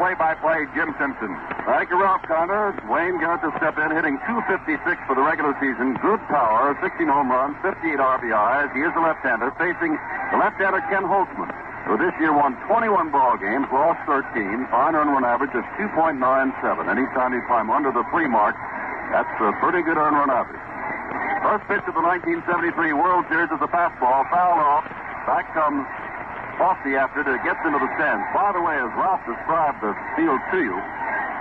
play-by-play, Jim Simpson. Thank you, Ralph Conner. Wayne Garrett to step in, hitting .256 for the regular season. Good power, 16 home runs, 58 RBIs. He is a left-hander, facing the left-hander Ken Holtzman, who this year won 21 ball games, lost 13, fine earned run average of 2.97. Anytime you climb under the 3 mark, that's a pretty good earned run average. First pitch of the 1973 World Series is a fastball, fouled off. Back comes Fossey after it gets into the stands. By the way, as Ralph described the field to you,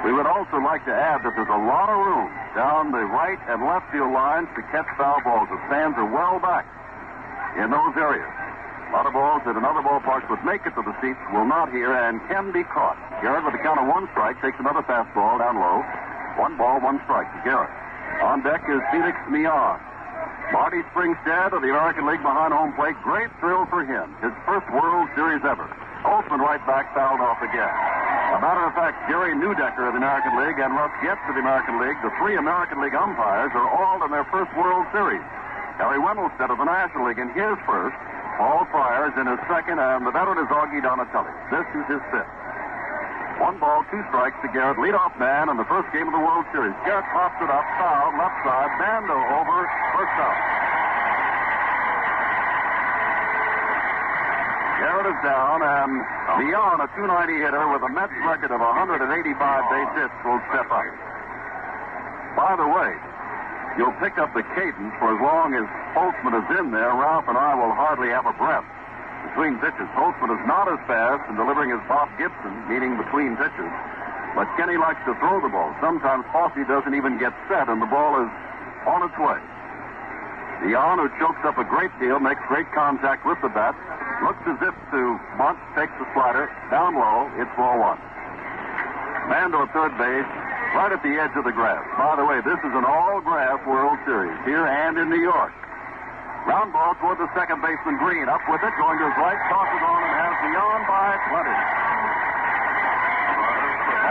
we would also like to add that there's a lot of room down the right and left field lines to catch foul balls. The stands are well back in those areas. A lot of balls that in other ballparks would make it to the seats will not here and can be caught. Garrett, with a count of 1 strike, takes another fastball down low. 1 ball, 1 strike to Garrett. On deck is Felix Millan. Marty Springstead of the American League behind home plate. Great thrill for him. His first World Series ever. Holtzman right back, fouled off again. A matter of fact, Jerry Newdecker of the American League and Russ Getz of the American League, the 3 American League umpires, are all in their first World Series. Harry Wendelstedt of the National League in his first. Paul Fryer is in his second, and the veteran is Augie Donatelli. This is his 5th. 1 ball, 2 strikes to Garrett, leadoff man in the first game of the World Series. Garrett pops it up, foul, left side, Bando over, first out. Garrett is down, and Millan, a .290 hitter with a Mets record of 185 base hits, will step up. By the way, you'll pick up the cadence for as long as Holtzman is in there. Ralph and I will hardly have a breath between pitches. Holtzman is not as fast in delivering as Bob Gibson, meaning between pitches. But Kenny likes to throw the ball. Sometimes Fossey doesn't even get set, and the ball is on its way. Millan, who chokes up a great deal, makes great contact with the bat. Looks as if to bunt, takes the slider, down low, it's ball 1. Mando at third base, right at the edge of the grass. By the way, this is an all-grass World Series, here and in New York. Ground ball toward the second baseman, Green. Up with it, going to his right, tosses on and has Millan by 20.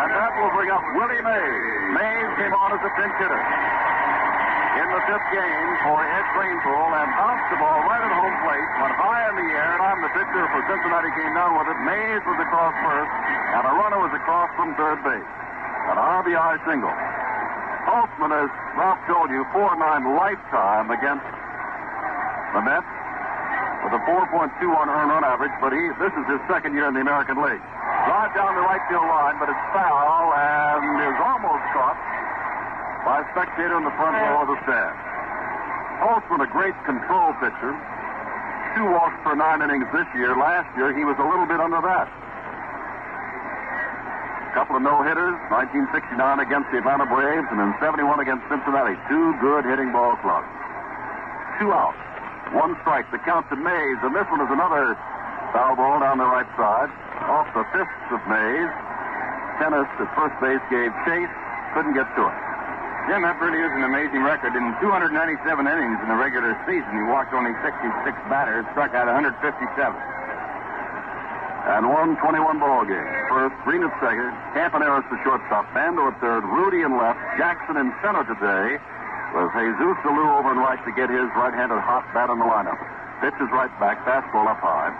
And that will bring up Willie Mays. Mays came on as a pinch hitter in the 5th game for Ed Greenpool and bounced the ball right at home plate, went high in the air, and I'm the pitcher for Cincinnati, came down with it. Mays was across first, and a runner was across from third base. An RBI single. Holtzman, as Ralph told you, 4.9 lifetime against the Mets with a 4.21 earned run average, but this is his second year in the American League. Drive down the right field line, but it's foul and is almost caught by a spectator in the front row of the stand. Holtzman, a great control pitcher. 2 walks per 9 innings this year. Last year, he was a little bit under that. A couple of no-hitters, 1969 against the Atlanta Braves, and then 71 against Cincinnati. 2 good hitting ball clubs. 2 outs. 1 strike. The count to Mays, and this one is another foul ball down the right side. Off the fists of Mays. Tennis at first base gave chase. Couldn't get to it. Jim, that really is an amazing record. In 297 innings in the regular season, he walked only 66 batters, struck out 157. And won 21 ball games. First, Green at second, Campaneris to shortstop, Bando at third, Rudy in left, Jackson in center today, with Jesus Alou over and right to get his right-handed hot bat in the lineup. Pitch is right back, fastball up high.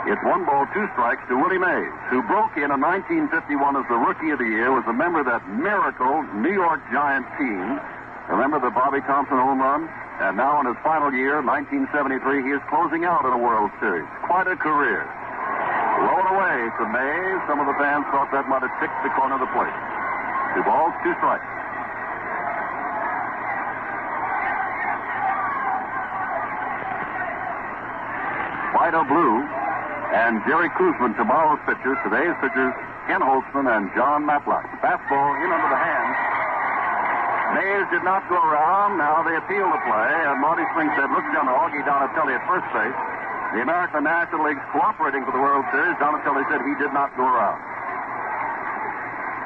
It's 1 ball, 2 strikes to Willie Mays, who broke in 1951 as the Rookie of the Year, was a member of that miracle New York Giant team. Remember the Bobby Thompson home run? And now in his final year, 1973, he is closing out in a World Series. Quite a career. Blown away to Mays. Some of the fans thought that might have ticked the corner of the plate. 2 balls, 2 strikes. Fido Blue and Jerry Kuzman, tomorrow's pitchers. Today's pitchers, Ken Holtzman and John Matlock. Fastball in under the hands. Mays did not go around. Now they appeal the play, and Marty Springstead looks down to Augie Donatelli at first base. The American National League's cooperating for the World Series. Donatelli said he did not go around.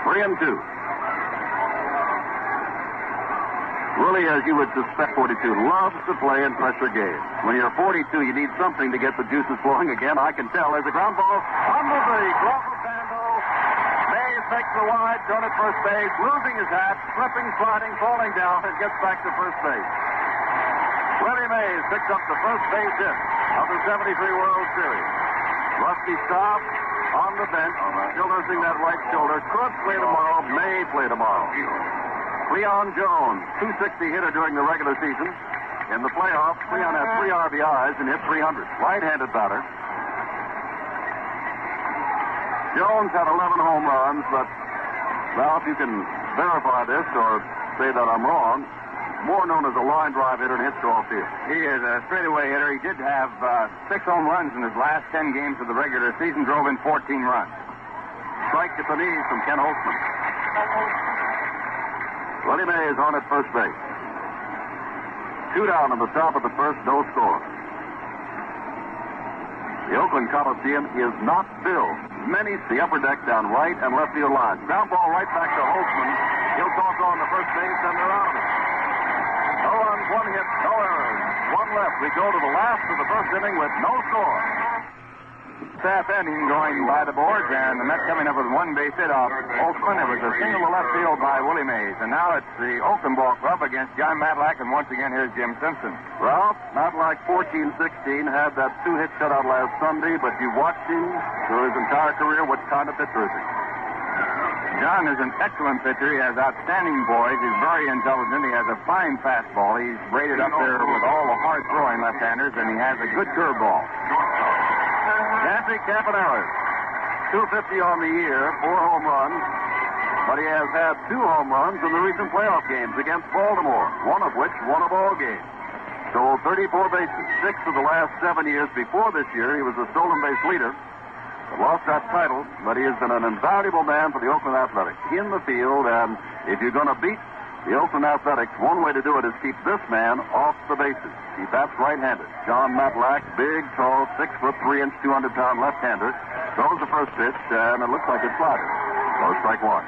3-2. Really, as you would suspect, 42 loves to play in pressure games. When you're 42, you need something to get the juices flowing again. I can tell. There's a ground ball under the glove of Bando. Mays makes the wide, thrown at first base, losing his hat, slipping, sliding, falling down, and gets back to first base. Willie Mays picks up the first base hit of the 73 World Series. Rusty stop, on the bench, still nursing that right shoulder. Could play tomorrow, may play tomorrow. Cleon Jones, 260 hitter during the regular season. In the playoffs, Cleon had 3 RBIs and hit 300. Right-handed batter. Jones had 11 home runs, but, well, if you can verify this or say that I'm wrong, more known as a line drive hitter and hits to all field. He is a straightaway hitter. He did have 6 home runs in his last 10 games of the regular season, drove in 14 runs. Strike at the knees from Ken Holtzman. Rollie Mays on at first base. 2 down in the top of the first, no score. The Oakland Coliseum is not filled. Many the upper deck down right and left field lines. Ground ball right back to Holtzman. He'll toss on the first base, and they're out of it. No runs, 1 hit, no errors. 1 left. We go to the last of the first inning with no score. Half inning going by the boards, and the Mets coming up with 1 base hit off Holtzman. It was a single to left field by Willie Mays. And now it's the Oakland Ball Club against John Matlack, and once again, here's Jim Simpson. Ralph, Matlack 14-16, had that 2-hit shutout last Sunday, but you watched him through his entire career. What kind of pitcher is he? John is an excellent pitcher. He has outstanding poise. He's very intelligent. He has a fine fastball. He's rated up there with all the hard-throwing left-handers, and he has a good curveball. Nancy Campaneris, 250 on the year, 4 home runs, but he has had 2 home runs in the recent playoff games against Baltimore, one of which won a ball game. Stole 34 bases, 6 of the last 7 years. Before this year, he was a stolen base leader. Lost that title, but he has been an invaluable man for the Oakland Athletics in the field, and if you're going to beat the Oakland Athletics, one way to do it is keep this man off the bases. He bats right-handed. John Matlack, big, tall, 6'3", 200-pound left-hander, throws the first pitch, and it looks like it's sliding. So strike 1.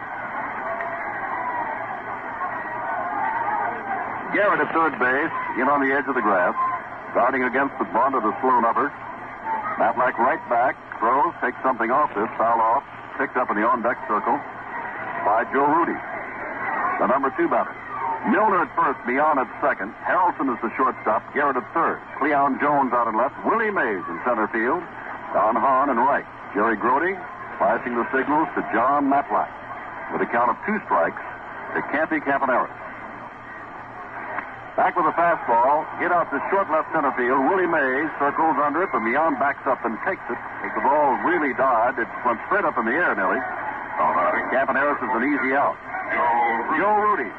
Garrett at third base, in on the edge of the grass, guarding against the bunt of the slow number. Matlack right back, throws, takes something off this, foul off, picked up in the on-deck circle by Joe Rudy, the number 2 batter. Milner at first, beyond at second. Harrelson is the shortstop. Garrett at third. Cleon Jones out in left. Willie Mays in center field. Don Hahn in right. Jerry Grody flashing the signals to John Matlack with a count of 2 strikes to Campy Campaneris. Back with a fastball. Hit out to short left center field. Willie Mays circles under it, but beyond backs up and takes it. The ball really died. It went straight up in the air nearly. Campaneris is an easy out. Joe Rudy.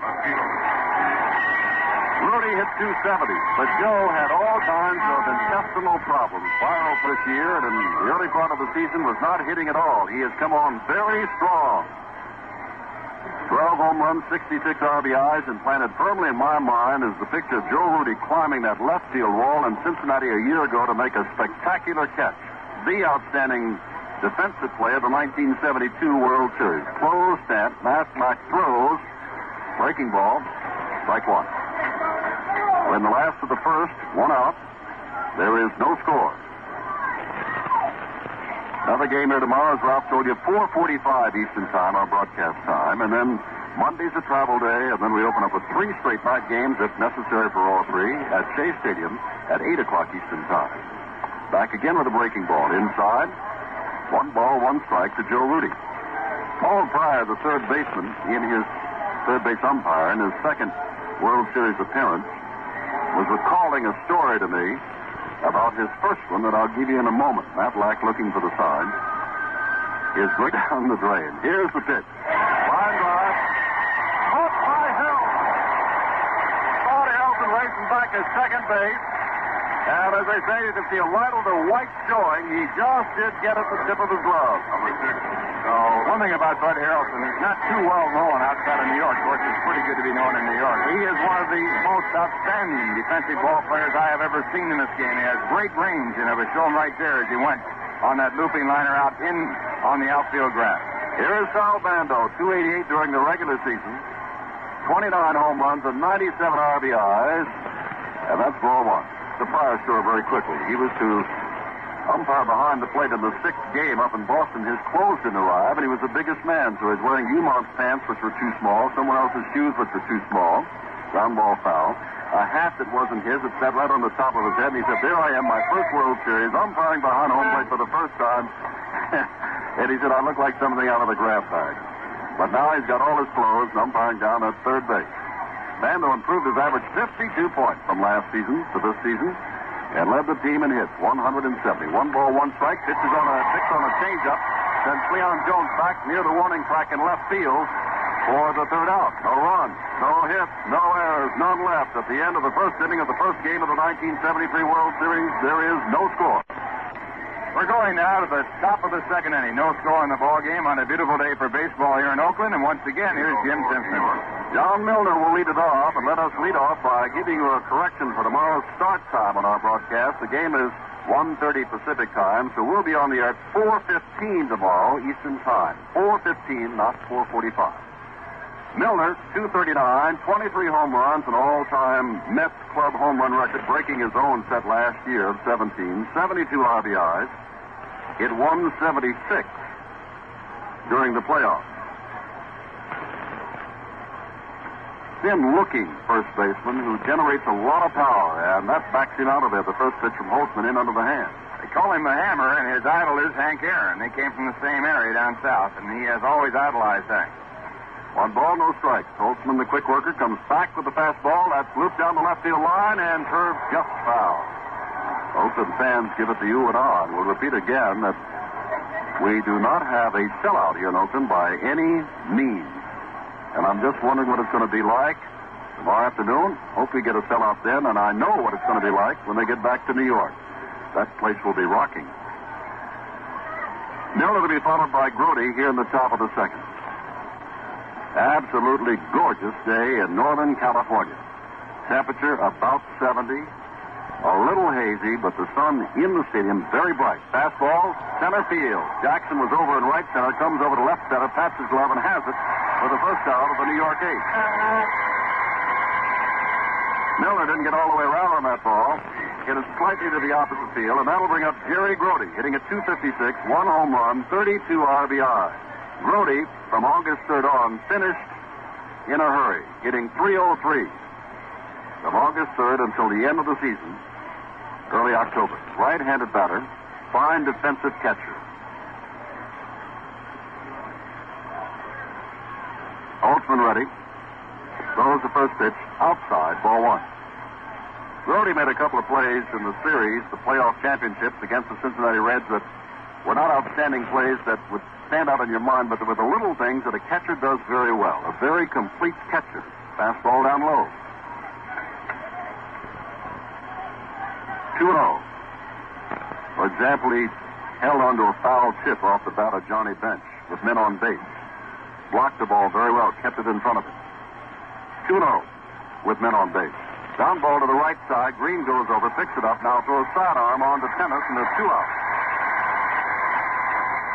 Rudy hit 270, but Joe had all kinds of intestinal problems. Viral this year, and in the early part of the season was not hitting at all. He has come on very strong. 12 home runs, 66 RBIs, and planted firmly in my mind is the picture of Joe Rudy climbing that left field wall in Cincinnati a year ago to make a spectacular catch. The outstanding defensive play of the 1972 World Series. Close stat, Matlack throws, breaking ball, strike 1. We're in the last of the first, 1 out. There is no score. Another game here tomorrow, as Ralph told you, 4:45 Eastern Time, our broadcast time, and then Monday's a travel day, and then we open up with 3 straight night games, if necessary for all 3, at Shea Stadium at 8 o'clock Eastern Time. Back again with a breaking ball inside. 1 ball, 1 strike to Joe Rudy. Paul Pryor, the third baseman, in his third base umpire, in his second World Series appearance, was recalling a story to me about his first one that I'll give you in a moment. Matlack looking for the sign. Is right down the drain. Here's the pitch. Line drive. Caught by Helton. Scotty Helton racing back at second base. And as they say, you can see a little the white showing. He just did get at the tip of his glove. So, one thing about Bud Harrelson, he's not too well known outside of New York. Of course, it's pretty good to be known in New York. He is one of the most outstanding defensive ball players I have ever seen in this game. He has great range, and it was shown right there as he went on that looping liner out in on the outfield grass. Here is Sal Bando, 288 during the regular season, 29 home runs and 97 RBIs, and that's ball 1. The Pryor story very quickly. He was to umpire behind the plate in the 6th game up in Boston. His clothes didn't arrive, and he was the biggest man, so he's wearing Umont's pants, which were too small, someone else's shoes, which were too small. Ground ball foul. A hat that wasn't his, it sat right on the top of his head, and he said, there I am, my first World Series, umpiring behind home plate for the first time. And he said, I look like something out of the grab bag. But now he's got all his clothes and umpiring down at third base. Bando improved his average 52 points from last season to this season and led the team in hits, 170. 1 ball, 1 strike. Pitched on a changeup. Sends Leon Jones back near the warning track in left field for the third out. No runs, no hits, no errors, none left. At the end of the first inning of the first game of the 1973 World Series, there is no score. We're going now to the top of the second inning. No score in the ball game on a beautiful day for baseball here in Oakland. And once again, here's Jim Simpson. John Milner will lead it off, and let us lead off by giving you a correction for tomorrow's start time on our broadcast. The game is 1:30 Pacific time, so we'll be on the air at 4:15 tomorrow Eastern time. 4:15, not 4:45. Milner, 239, 23 home runs, an all-time Mets club home run record, breaking his own set last year of 17, 72 RBIs. Hit 176 during the playoffs. Thin-looking first baseman who generates a lot of power, and that backs him out of there. The first pitch from Holtzman in under the hand. They call him the Hammer, and his idol is Hank Aaron. They came from the same area down south, and he has always idolized Hank. 1 ball, no strikes. Holtzman, the quick worker, comes back with the fastball. That's looped down the left field line and curved just foul. Oakland fans give it the U and R. We'll repeat again that we do not have a sellout here in Oakland by any means. And I'm just wondering what it's going to be like tomorrow afternoon. Hope we get a sellout then, and I know what it's going to be like when they get back to New York. That place will be rocking. Milner to be followed by Grody here in the top of the second. Absolutely gorgeous day in Northern California. Temperature about 70. A little hazy, but the sun in the stadium very bright. Fastball, center field. Jackson was over in right center, comes over to left center, pats his glove and has it for the first out of the New York Eight. Milner didn't get all the way around on that ball. Hit it slightly to the opposite field, and that'll bring up Jerry Grody, hitting at 256, 1 home run, 32 RBI. Grody, from August 3rd on, finished in a hurry, hitting 303 from August 3rd until the end of the season, early October. Right-handed batter, fine defensive catcher. Holtzman ready. Throws the first pitch outside, ball 1. Grody made a couple of plays in the series, the playoff championships against the Cincinnati Reds, that were not outstanding plays that would stand out in your mind, but there were the little things that a catcher does very well. A very complete catcher. Fastball down low. 2-0. For example, he held onto a foul tip off the bat of Johnny Bench with men on base. Blocked the ball very well, kept it in front of him. 2-0 with men on base. Down ball to the right side. Green goes over, picks it up, now throws sidearm on to Tennis, and there's 2 out.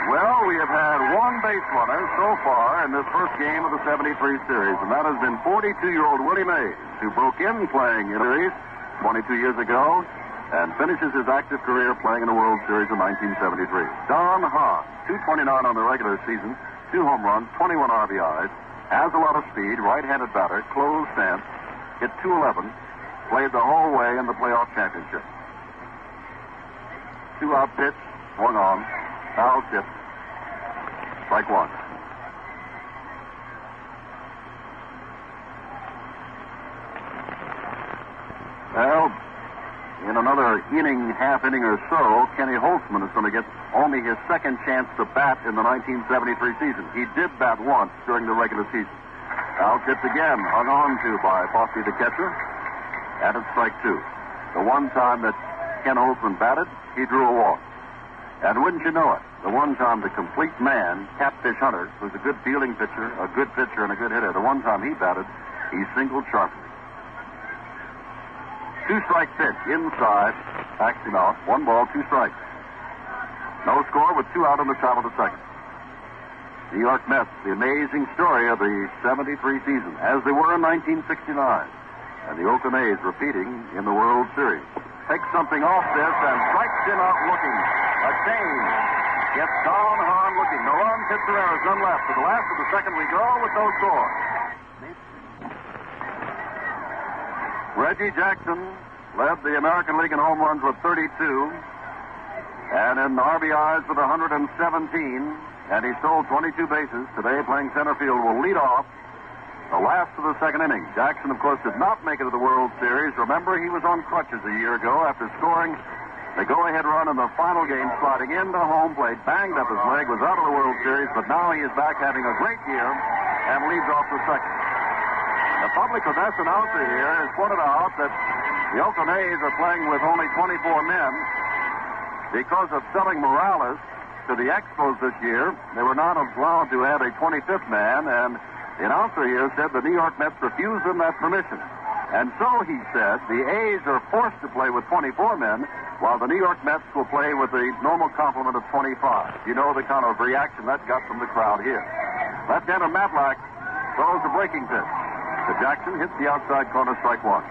Well, we have had 1 base runner so far in this first game of the 73 series, and that has been 42-year-old Willie Mays, who broke in playing in the series 22 years ago and finishes his active career playing in the World Series in 1973. Don Hahn, 229 on the regular season, 2 home runs, 21 RBIs, has a lot of speed, right-handed batter, closed stance, hit 211, played the whole way in the playoff championship. 2-out pitch, swung on, foul tip, strike 1. Well, in another inning, half inning or so, Kenny Holtzman is going to get only his second chance to bat in the 1973 season. He did bat once during the regular season. Foul tipped again, hung on to by Fossey the catcher, and it's strike 2. The one time that Ken Holtzman batted, he drew a walk. And wouldn't you know it, the one time the complete man, Catfish Hunter, was a good fielding pitcher, a good pitcher, and a good hitter. The one time he batted, he singled sharply. 2-strike pitch inside, backs him out. 1 ball, 2 strikes. No score with 2 out in the top of the second. New York Mets, the amazing story of the 73 season, as they were in 1969. And the Oakland A's repeating in the World Series. Takes something off this and strikes him out looking. A change. Gets Don Hahn looking. No runs, hits or errors, none left. To the last of the second we go with no score. Reggie Jackson led the American League in home runs with 32. And in RBIs with 117, and he stole 22 bases. Today, playing center field, will lead off the last of the second inning. Jackson, of course, did not make it to the World Series. Remember, he was on crutches a year ago after scoring the go-ahead run in the final game, sliding into home plate, banged up his leg, was out of the World Series, but now he is back having a great year and leads off the second. The public address announcer here has pointed out that the Oakland A's are playing with only 24 men because of selling Morales to the Expos this year. They were not allowed to add a 25th man, and the announcer here said the New York Mets refused them that permission. And so, he said, the A's are forced to play with 24 men, while the New York Mets will play with the normal complement of 25. You know the kind of reaction that got from the crowd here. Left-hander Matlack throws the breaking pitch to Jackson, hits the outside corner, strike one.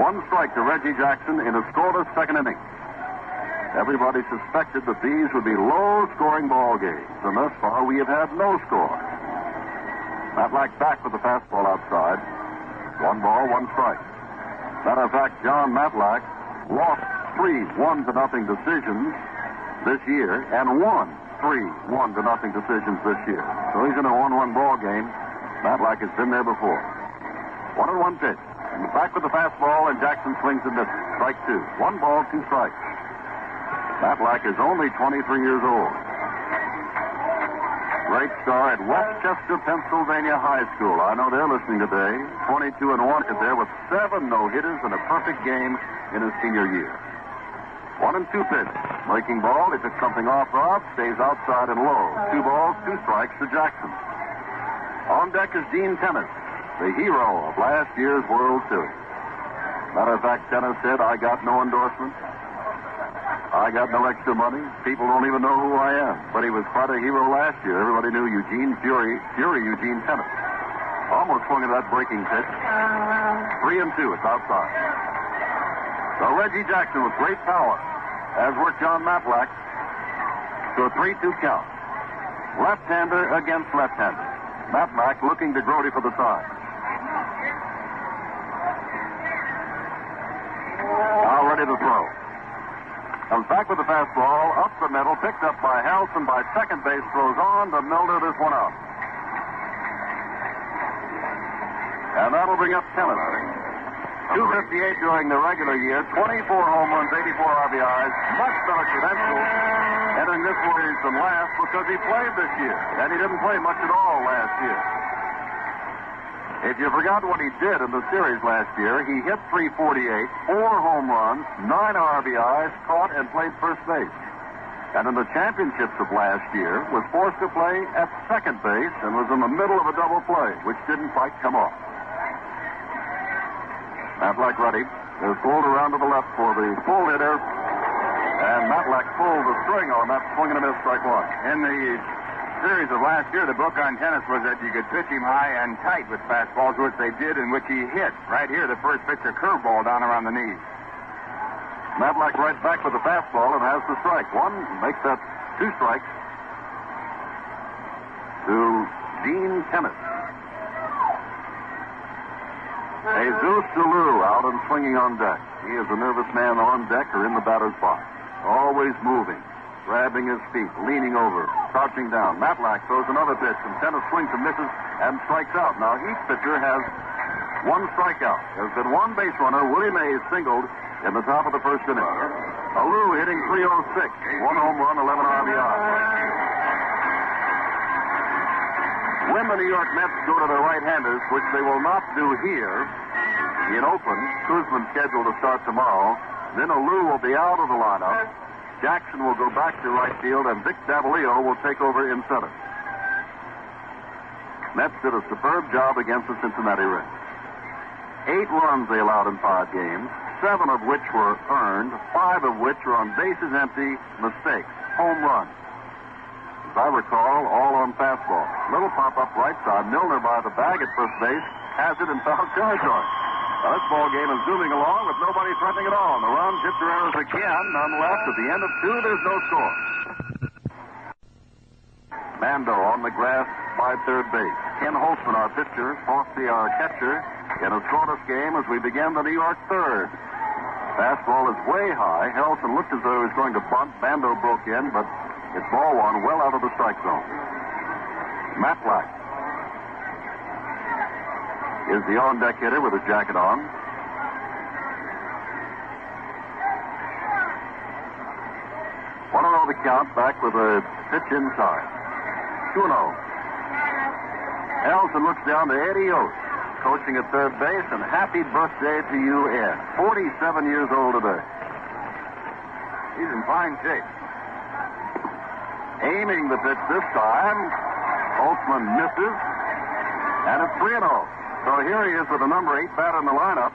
One strike to Reggie Jackson in a scoreless second inning. Everybody suspected that these would be low-scoring ball games, and thus far we have had no score. Matlack back with the fastball outside. 1 ball, 1 strike. Matter of fact, John Matlack lost 3 1-0 decisions this year and won 3 1-0 decisions this year. So he's in a 1-1 ball game. Matlack has been there before. 1-1 pitch. And back with the fastball, and Jackson swings and misses. Strike 2. 1 ball, 2 strikes. Matlack is only 23 years old. Great star at Westchester, Pennsylvania High School. I know they're listening today. 22-1 there with 7 no-hitters and a perfect game in his senior year. 1-2 pitch. Breaking ball. He took something off, stays outside and low. 2 balls, 2 strikes to Jackson. On deck is Gene Tennis, the hero of last year's World Series. Matter of fact, Tennis said, I got no endorsement. I got no extra money. People don't even know who I am. But he was quite a hero last year. Everybody knew Eugene Eugene Tennis. Almost swung at that breaking pitch. 3-2. It's outside. So Reggie Jackson with great power has worked John Matlack to a 3-2 count. Left-hander against left-hander. Matlack looking to Grody for the side. Now ready to throw. Comes back with the fastball, up the middle, picked up by Harrelson by second base, throws on to Milner, this one out. And that'll bring up Tennis. 258 during the regular year, 24 home runs, 84 RBIs, much better credentials entering this series than last because he played this year, and he didn't play much at all last year. If you forgot what he did in the series last year, he hit .348, 4 home runs, 9 RBIs, caught and played first base. And in the championships of last year, was forced to play at second base and was in the middle of a double play, which didn't quite come off. Matlack ready. They're pulled around to the left for the full hitter. And Matlack pulled the string on that swing and a miss, strike one. In the series of last year, the book on Tennis was that you could pitch him high and tight with fastballs, which they did, and which he hit. Right here, the first pitch, a curveball down around the knees. Matlack right back with the fastball and has the strike. One makes that 2 strikes to Gene Tennis. Jesus Deleu out and swinging on deck. He is a nervous man on deck or in the batter's box. Always moving, grabbing his feet, leaning over, crouching down. Matlack throws another pitch, and Tennis swings and misses and strikes out. Now, each pitcher has 1 strikeout. There's been 1 base runner. Willie Mays singled in the top of the first inning. Alou hitting .306, 1 home run, 11 RBI. When the New York Mets go to the right-handers, which they will not do here in Oakland, Kuzman's scheduled to start tomorrow, then Alou will be out of the lineup. Jackson will go back to right field, and Vic Davalillo will take over in center. Mets did a superb job against the Cincinnati Reds. 8 runs they allowed in 5 games, 7 of which were earned, 5 of which were on bases empty mistakes, home runs. As I recall, all on fastball. Little pop-up right side. Milner by the bag at first base has it in foul territory. Now, this ball game is zooming along with nobody threatening at all. The runs hit to errors again. None left. At the end of 2, there's no score. Mando on the grass by third base. Ken Holtzman, our pitcher. Fossey, our catcher. In a scoreless game as we begin the New York third. Fastball is way high. Harrelson looked as though he was going to bunt. Bando broke in, but it's ball one well out of the strike zone. Matlack is the on-deck hitter with his jacket on. 1-0 the count, back with a pitch inside. 2-0. Harrelson looks down to Eddie Oates, coaching at third base, and happy birthday to you, Ed. 47 years old today. He's in fine shape. Aiming the pitch this time. Holtzman misses, and it's 3-0. So here he is with the number 8 batter in the lineup.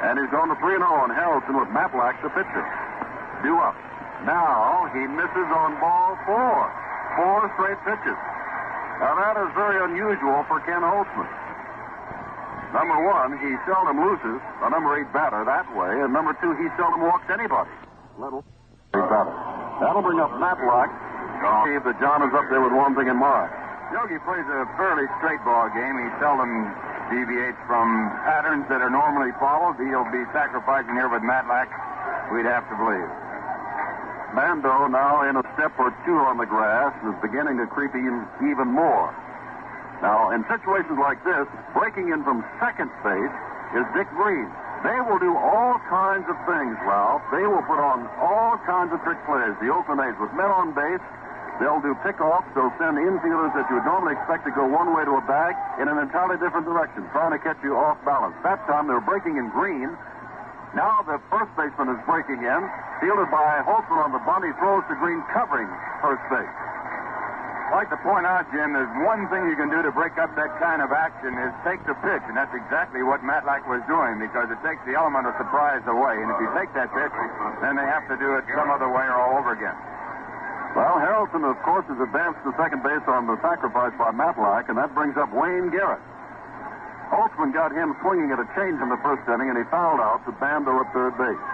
And he's going to 3-0 on Harrelson with Matlack, the pitcher. Due up. Now he misses on ball 4. 4 straight pitches. Now that is very unusual for Ken Holtzman. Number 1, he seldom loses a number 8 batter that way, and number 2, he seldom walks anybody. Little 8 batter. That'll bring up Matlack. See if the John is up there with one thing in mind. Yogi plays a fairly straight ball game. He seldom deviates from patterns that are normally followed. He'll be sacrificing here with Matlack, we'd have to believe. Bando now in a step or two on the grass and is beginning to creep even more. Now, in situations like this, breaking in from second base is Dick Green. They will do all kinds of things, Ralph. They will put on all kinds of trick plays. The Oakland A's with men on base. They'll do pickoffs. They'll send infielders that you would normally expect to go one way to a bag in an entirely different direction, trying to catch you off balance. That time they're breaking in Green. Now the first baseman is breaking in. Fielded by Holtzman on the bunt. He throws to Green, covering first base. I'd like to point out, Jim, there's one thing you can do to break up that kind of action is take the pitch, and that's exactly what Matlack was doing, because it takes the element of surprise away. And if you take that pitch, then they have to do it some other way or all over again. Well, Harrelson, of course, has advanced to second base on the sacrifice by Matlack, and that brings up Wayne Garrett. Holtzman got him swinging at a change in the first inning, and he fouled out to Bando at third base.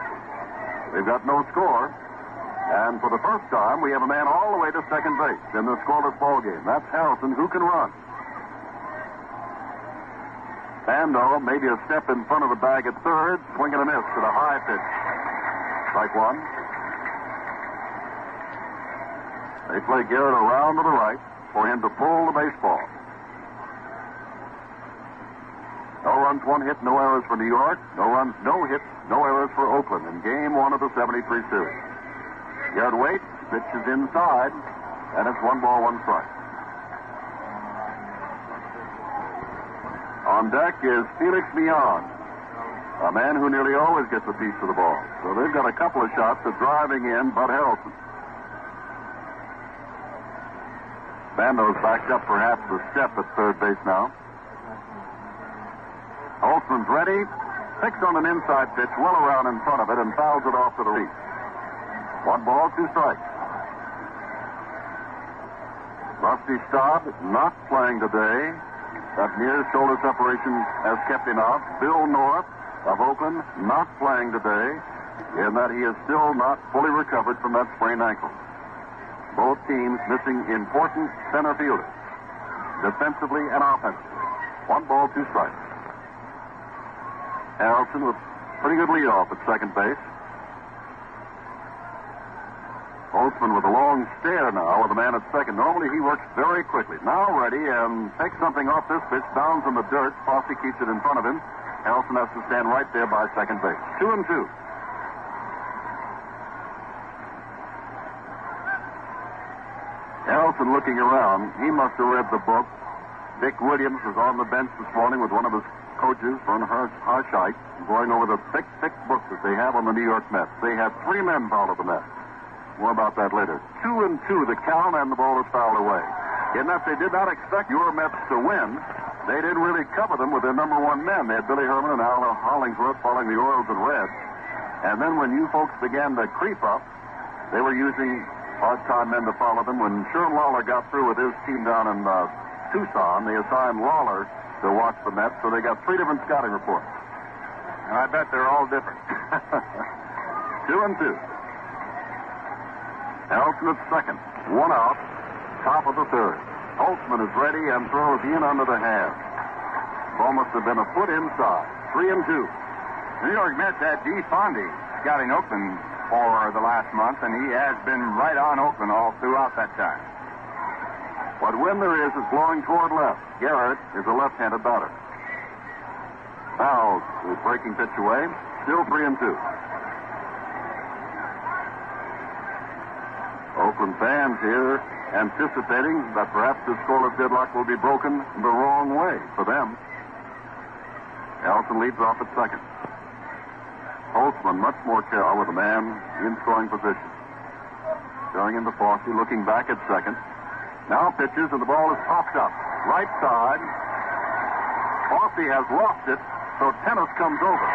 They've got no score. And for the first time, we have a man all the way to second base in the scoreless ball game. That's Harrelson, who can run. Bando maybe a step in front of the bag at third, swing and a miss to the high pitch. Strike one. They play Garrett around to the right for him to pull the baseball. No runs, 1 hit, no errors for New York. No runs, no hits, no errors for Oakland in game 1 of the 73 series. Garrett waits, pitch is inside, and it's 1 ball, 1 strike. On deck is Felix Millan, a man who nearly always gets a piece of the ball. So they've got a couple of shots at driving in Bud Harrelson. Bando's backed up perhaps a step at third base now. Holtzman's ready, picks on an inside pitch well around in front of it and fouls it off to the reach. 1 ball, 2 strikes. Rusty Staub not playing today. That near shoulder separation has kept him out. Bill North of Oakland not playing today, in that he is still not fully recovered from that sprained ankle. Both teams missing important center fielders, defensively and offensively. 1 ball, 2 strikes. Harrelson with pretty good leadoff at second base. Holtzman with a long stare now with a man at second. Normally he works very quickly. Now ready and takes something off this pitch, bounds in the dirt. Fosse keeps it in front of him. Harrelson has to stand right there by second base. 2-2. Harrelson looking around. He must have read the book. Dick Williams was on the bench this morning with one of his coaches, Vern Harshite, going over the thick book that they have on the New York Mets. They have 3 men follow the Mets. More about that later. 2-2 the count, and the ball is fouled away. In that they did not expect your Mets to win, they didn't really cover them with their number 1 men. They had Billy Herman and Al Hollingsworth following the Orioles and Reds. And then when you folks began to creep up, they were using part-time men to follow them. When Sherm Lawler got through with his team down in Tucson, they assigned Lawler to watch the Mets, so they got 3 different scouting reports. And I bet they're all different. 2-2. Harrelson at second. 1 out. Top of the third. Holtzman is ready and throws in under the half. Ball must have been a foot inside. 3-2. New York Mets had D. Fondy scouting Oakland for the last month, and he has been right on Oakland all throughout that time. What wind there is blowing toward left. Garrett is a left-handed batter. Knowles is breaking pitch away. Still 3-2. Oakland fans here anticipating that perhaps this scoreless deadlock will be broken the wrong way for them. Elson leads off at second. Holtzman much more careful with a man in scoring position. Going into Fossey, looking back at second. Now pitches, and the ball is popped up. Right side. Fossey has lost it, so Tennis comes over.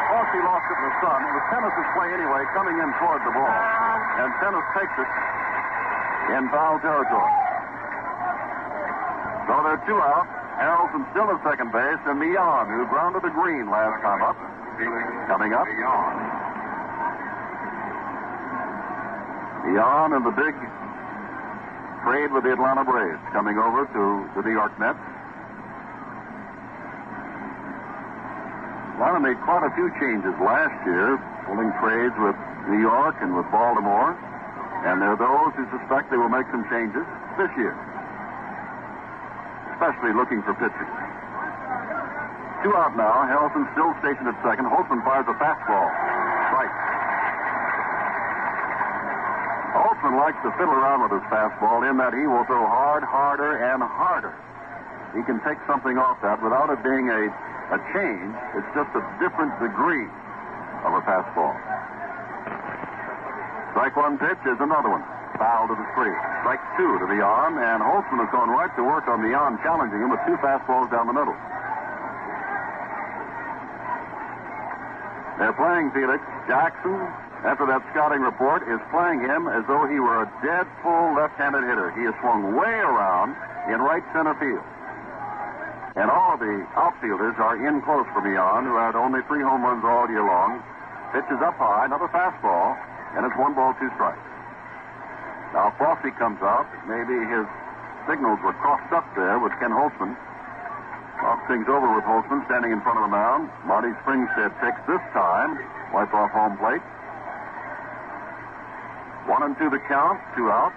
Fossey lost it in the sun. It was Tennis's play anyway, coming in toward the ball. And Tennis takes it in foul territory. So there are 2 out. Harrelson still at second base, and Millan, who grounded the green last time up, coming up. Millan and the big trade with the Atlanta Braves coming over to the New York Mets. Atlanta made quite a few changes last year, pulling trades with New York and with Baltimore. And there are those who suspect they will make some changes this year, especially looking for pitching. 2 out now. Harrelson still stationed at second. Holtzman fires a fastball. Strike. Holtzman likes to fiddle around with his fastball in that he will throw hard, harder, and harder. He can take something off that without it being a change. It's just a different degree of a fastball. Strike 1 pitch is another one. Foul to the street. Strike 2 to Millan, and Holtzman has gone right to work on Millan, challenging him with 2 fastballs down the middle. They're playing Felix. Jackson, after that scouting report, is playing him as though he were a dead full left-handed hitter. He has swung way around in right center field. And all of the outfielders are in close for Millan, who had only 3 home runs all year long. Pitch is up high, another fastball. And it's 1 ball, 2 strikes. Now Fossey comes out. Maybe his signals were crossed up there with Ken Holtzman. Talks things over with Holtzman standing in front of the mound. Marty Springstead takes this time. Wipe off home plate. 1-2 the count. 2 out.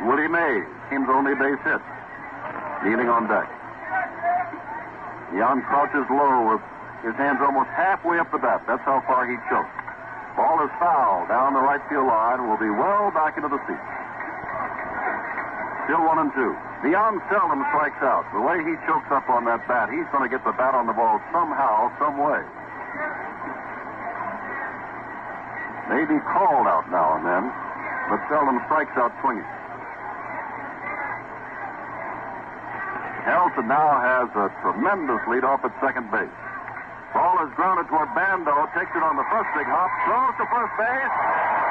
Willie Mays, team's only base hit. Kneeling on deck. Millan crouches low with his hands almost halfway up the bat. That's how far he choked. Ball is foul down the right field line. Will be well back into the seat. Still 1-2. Millan seldom strikes out. The way he chokes up on that bat, he's going to get the bat on the ball somehow, some way. Maybe called out now and then, but seldom strikes out swinging. Harrelson now has a tremendous lead off at second base. Ball is grounded toward Bando, takes it on the first big hop, throws to first base.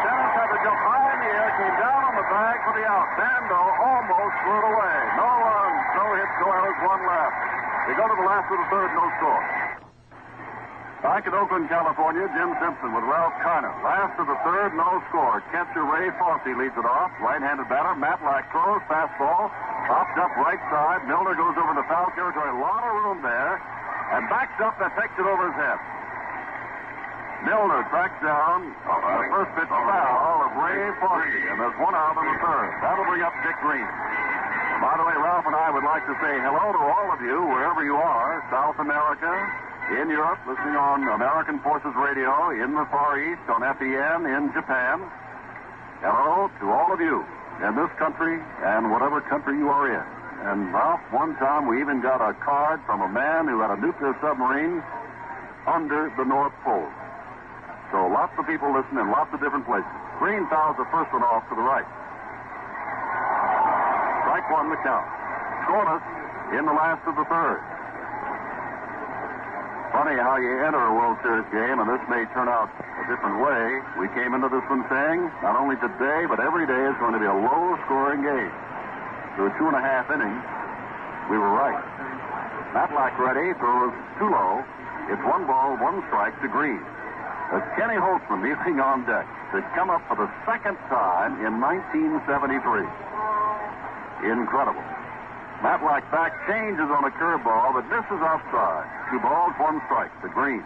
Dennis had to jump high in the air, came down on the bag for the out. Bando almost threw it away. No runs, no hits, no errors, 1 left. They go to the last of the third, no score. Back at Oakland, California, Jim Simpson with Ralph Kiner. Last of the third, no score. Catcher Ray Fossey leads it off. Right-handed batter, Matlack throws, fastball, popped up right side. Milner goes over to foul territory. A lot of room there. And backs up and takes it over his head. Milner tracks down the first pitch foul of Ray Fossey, and there's 1 out in the third. That'll bring up Dick Green. By the way, Ralph and I would like to say hello to all of you, wherever you are, South America, in Europe, listening on American Forces Radio, in the Far East, on FEN, in Japan. Hello to all of you in this country and whatever country you are in. And, Ralph, one time we even got a card from a man who had a nuclear submarine under the North Pole. So lots of people listen in lots of different places. Green fouls the first one off to the right. Strike 1 the count. Scoreless in the last of the third. Funny how you enter a World Series game, and this may turn out a different way. We came into this one saying, not only today, but every day is going to be a low-scoring game. Through 2.5 innings, we were right. Matlack ready, throws too low. It's 1 ball, 1 strike to Green. As Kenny Holtzman kneeling on deck to come up for the second time in 1973. Incredible. Matlack back changes on a curveball, but misses outside. 2 balls, 1 strike to Green.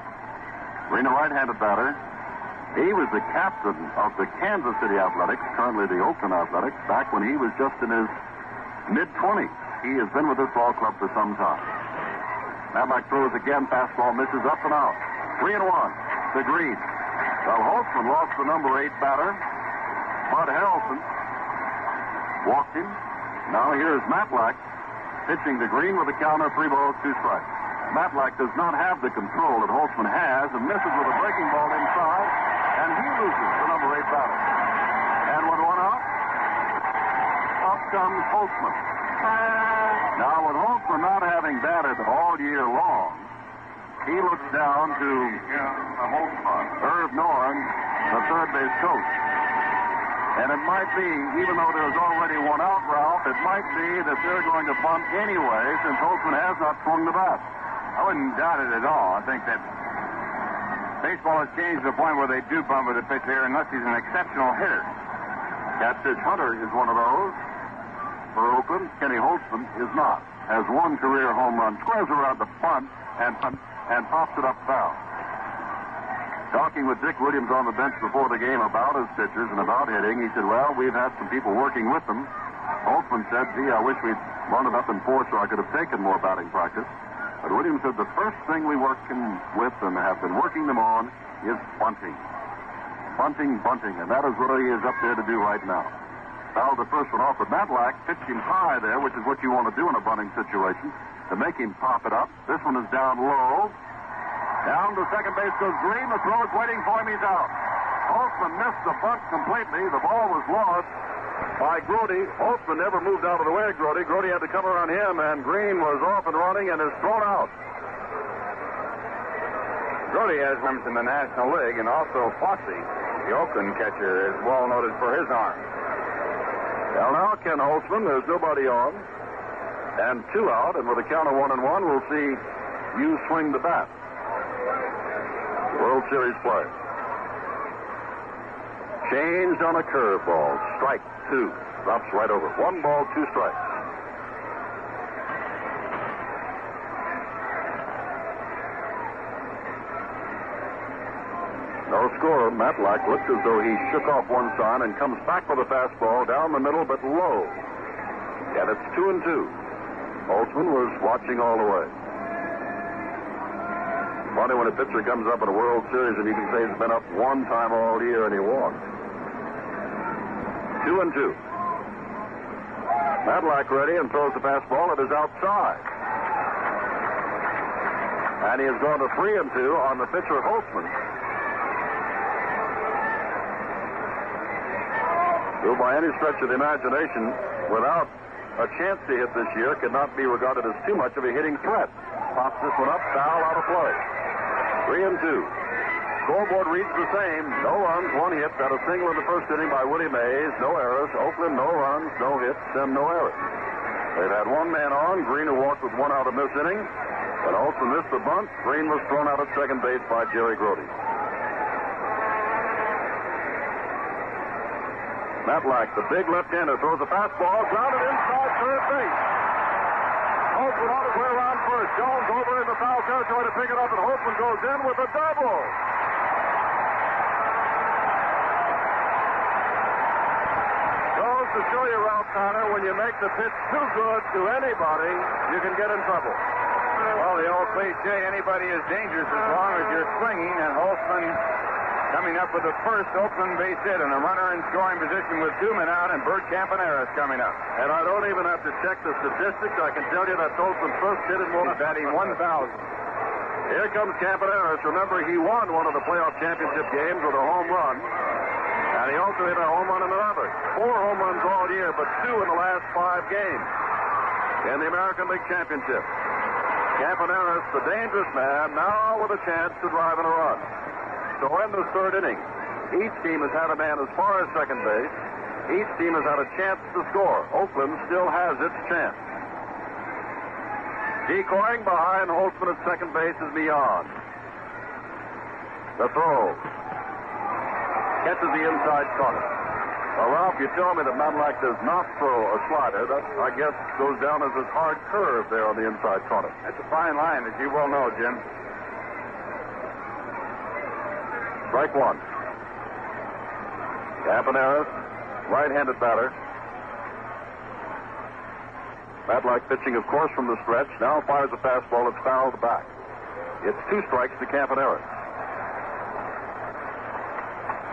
Green, a right-handed batter. He was the captain of the Kansas City Athletics, currently the Oakland Athletics, back when he was just in his mid-20s. He has been with this ball club for some time. Matlack throws again, fastball misses up and out. 3-1 to Green. Well, Holtzman lost the number 8 batter. Bud Harrelson walked him. Now here's Matlack pitching to Green with a counter, 3 balls, 2 strikes. Matlack does not have the control that Holtzman has and misses with a breaking ball inside, and he loses the number 8 batter. And with 1 out, up comes Holtzman. Now, with Holtzman not having batted all year long, he looks down to Irv Norn, the third base coach. And it might be, even though there's already 1 out, Ralph, it might be that they're going to bunt anyway since Holtzman has not swung the bat. I wouldn't doubt it at all. I think that baseball has changed to the point where they do bunt with a pitcher unless he's an exceptional hitter. Catfish Hunter is one of those. For Oakland, Kenny Holtzman is not. Has 1 career home run. Squares around the bunt and pops it up foul. Talking with Dick Williams on the bench before the game about his pitchers and about hitting, he said, well, we've had some people working with them. Holtzman said, gee, I wish we'd run it up in 4 so I could have taken more batting practice. But Williams said the first thing we working with and have been working them on is bunting. Bunting, and that is what he is up there to do right now. Fouled the first one off, but Matlack pitched him high there, which is what you want to do in a bunting situation, to make him pop it up. This one is down low. Down to second base goes Green. The throw is waiting for him. He's out. Holtzman missed the bunt completely. The ball was lost by Grody. Holtzman never moved out of the way of Grody. Grody had to come around him, and Green was off and running and is thrown out. Grody has numbers in the National League, and also Fossey, the Oakland catcher, is well noted for his arm. Well, now Ken Holtzman, there's nobody on, and 2 out, and with a count of 1-1, we'll see you swing the bat. World Series play. Changed on a curveball. Strike 2. Drops right over. 1 ball, 2 strikes. No score. Matlack looks as though he shook off one sign and comes back with a fastball down the middle but low. And it's 2-2. Holtzman was watching all the way. Funny when a pitcher comes up in a World Series and you can say he's been up 1 time all year and he walked. 2-2. Matlack ready and throws the fastball. It is outside. And he has gone to 3-2 on the pitcher Holtzman, who by any stretch of the imagination, without a chance to hit this year, cannot be regarded as too much of a hitting threat. Pops this one up, foul, out of play. 3-2. Scoreboard reads the same. No runs, 1 hit. Got a single in the first inning by Willie Mays. No errors. Oakland, no runs, no hits, and no errors. They've had 1 man on. Green, who walked with 1 out in this inning. But also missed the bunt. Green was thrown out at second base by Jerry Grody. Matlack, the big left-hander, throws a fastball, grounded inside third base. Holtzman on his way around first. Jones over in the foul territory to pick it up, and Holtzman goes in with a double. Goes to show you, Ralph Connor, when you make the pitch too good to anybody, you can get in trouble. Well, the old cliche, anybody is dangerous as long as you're swinging, and Holtzman coming up with the first Oakland base hit and a runner in scoring position with 2 men out, and Bert Campaneris coming up. And I don't even have to check the statistics. I can tell you that's Holtzman's first hit in He's batting 1,000. Here comes Campaneris. Remember, he won one of the playoff championship games with a home run. And he also hit a home run in another. 4 home runs all year, but 2 in the last 5 games in the American League Championship. Campaneris, the dangerous man, now with a chance to drive in a run. So in the third inning, each team has had a man as far as second base. Each team has had a chance to score. Oakland still has its chance. Decoying behind Holtzman at second base is beyond. The throw. Catches the inside corner. Well, Ralph, you told me that Matlack does not throw a slider. That, I guess, goes down as his hard curve there on the inside corner. That's a fine line, as you well know, Jim. Strike one. Campaneris, right-handed batter. Matlack pitching, of course, from the stretch. Now fires a fastball that's fouled back. It's 2 strikes to Campaneris.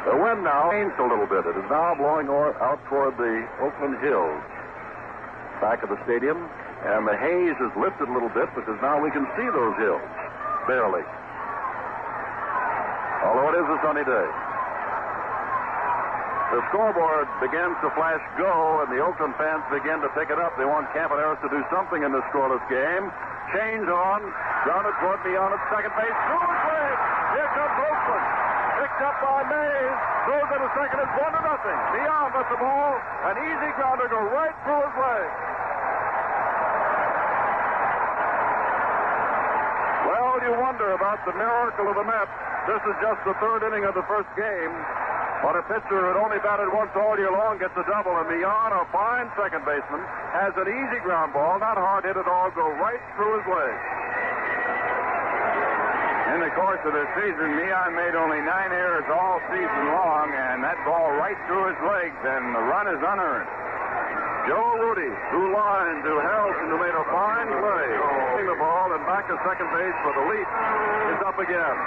The wind now changed a little bit. It is now blowing out toward the Oakland Hills, back of the stadium, and the haze is lifted a little bit because now we can see those hills, barely. Although it is a sunny day. The scoreboard begins to flash go, and the Oakland fans begin to pick it up. They want Campaneris to do something in this scoreless game. Change on, grounded toward beyond at second base. Through his leg. Here comes Holtzman. Picked up by Mays. Throws it to second. It's 1-0. Beyond lets the ball. An easy grounder go right through his leg. Well, you wonder about the miracle of the Mets. This is just the 3rd inning of the first game. But a pitcher who had only batted once all year long gets a double, and Millan, a fine second baseman, has an easy ground ball, not hard hit at all, go right through his leg. In the course of the season, Millan made only 9 errors all season long, and that ball right through his legs, and the run is unearned. Joe Rudy, who lined to Harrelson, who made a fine play, holding the ball and back to second base for the lead, is up again.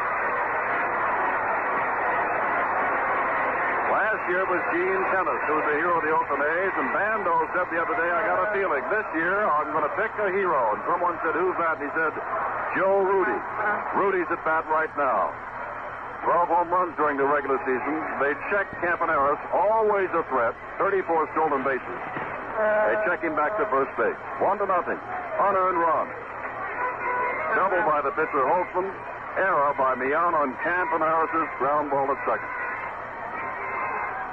Last year was Gene Tennis, who was the hero of the Oakland A's, and Bando said the other day, I got a feeling this year I'm going to pick a hero. And someone said, who's that? And he said, Joe Rudy. Rudy's at bat right now. 12 home runs during the regular season. They check Campaneris, always a threat, 34 stolen bases. They check him back to first base. 1-0. Unearned run. Double by the pitcher Holtzman. Error by Millan on Campaneris' ground ball at second.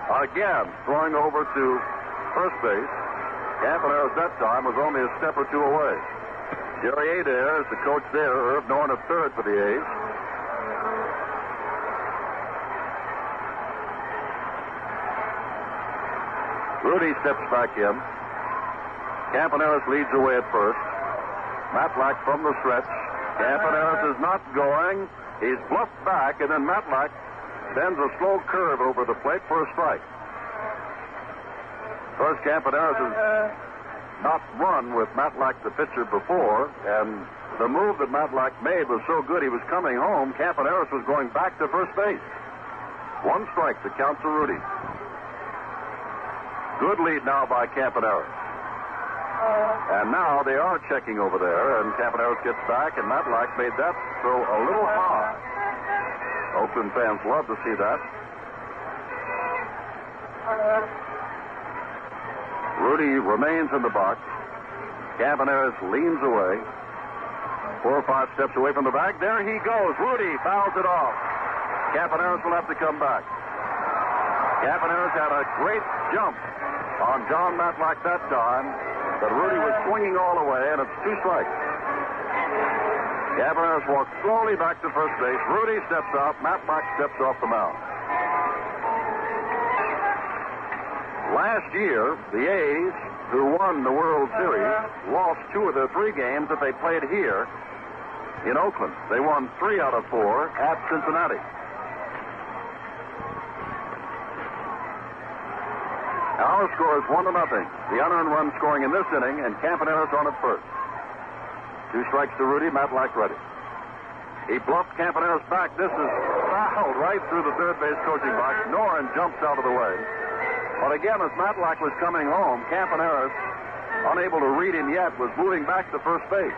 Again, throwing over to first base. Campaneris that time was only a step or two away. Jerry Adair is the coach there. Irv Norton at third for the A's. Rudy steps back in. Campaneris leads away at first. Matlack from the stretch. Campaneris is not going. He's bluffed back, and then Matlack sends a slow curve over the plate for a strike. First, Campaneris has not run with Matlack the pitcher before, and the move that Matlack made was so good he was coming home. Campaneris was going back to first base. 1 strike to count to Rudy. Good lead now by Campaneris. And now they are checking over there, and Campaneris gets back, and Matlack made that throw a little high. Oakland fans love to see that. Rudy remains in the box. Campaneris leans away. 4 or 5 steps away from the bag. There he goes. Rudy fouls it off. Campaneris will have to come back. Campaneris had a great jump on John Matlack that time, but Rudy was swinging all the way, and it's 2 strikes. Campaneris walks slowly back to first base. Rudy steps out. Matlack steps off the mound. Last year, the A's, who won the World Series, lost 2 of their 3 games that they played here in Oakland. They won 3 out of 4 at Cincinnati. Our score is 1-0. The unearned run scoring in this inning, and Campaneris on at first. 2 strikes to Rudy. Matlack ready. He bluffed Campaneris back. This is fouled right through the third base coaching box. Noren jumps out of the way. But again, as Matlack was coming home, Campaneris, unable to read him yet, was moving back to first base.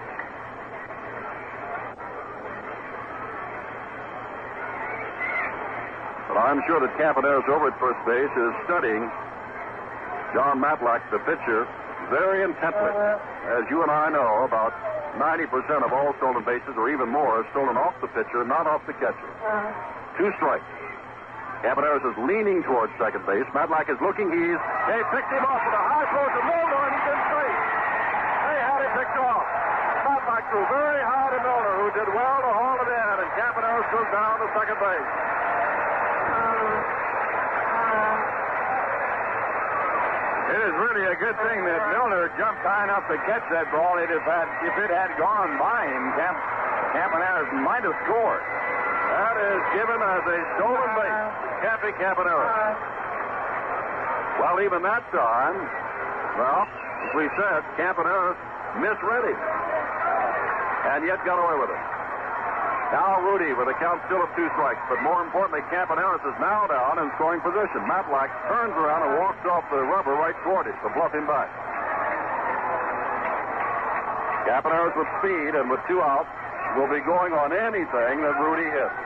But I'm sure that Campaneris over at first base is studying John Matlack, the pitcher, very intently. As you and I know, about 90% of all stolen bases, or even more, are stolen off the pitcher, not off the catcher. 2 strikes. Campaneris is leaning towards second base. Matlack is looking. They picked him off with a high throw to Milner, and he didn't face. They had him picked off. Matlack threw very high to Milner, who did well to haul it in, and Campaneris goes down to second base. It is really a good thing that Milner jumped high enough to catch that ball. If it had gone by him, Campaneris might have scored. That is given as a stolen base. Cappy Campaneris. Well, even that time, as we said, Campaneris misread him. And yet got away with it. Now Rudy with a count still of 2 strikes. But more importantly, Campaneris is now down in scoring position. Matlack turns around and walks off the rubber right toward it to bluff him back. Campaneris with speed and with 2 outs will be going on anything that Rudy hits.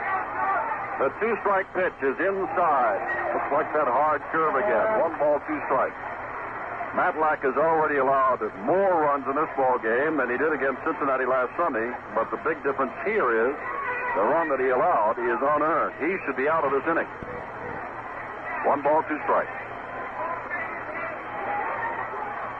The 2-strike pitch is inside. Looks like that hard curve again. 1 ball, 2 strikes. Matlack has already allowed more runs in this ball game than he did against Cincinnati last Sunday, but the big difference here is the run that he allowed is unearned. He should be out of this inning. 1 ball, 2 strikes.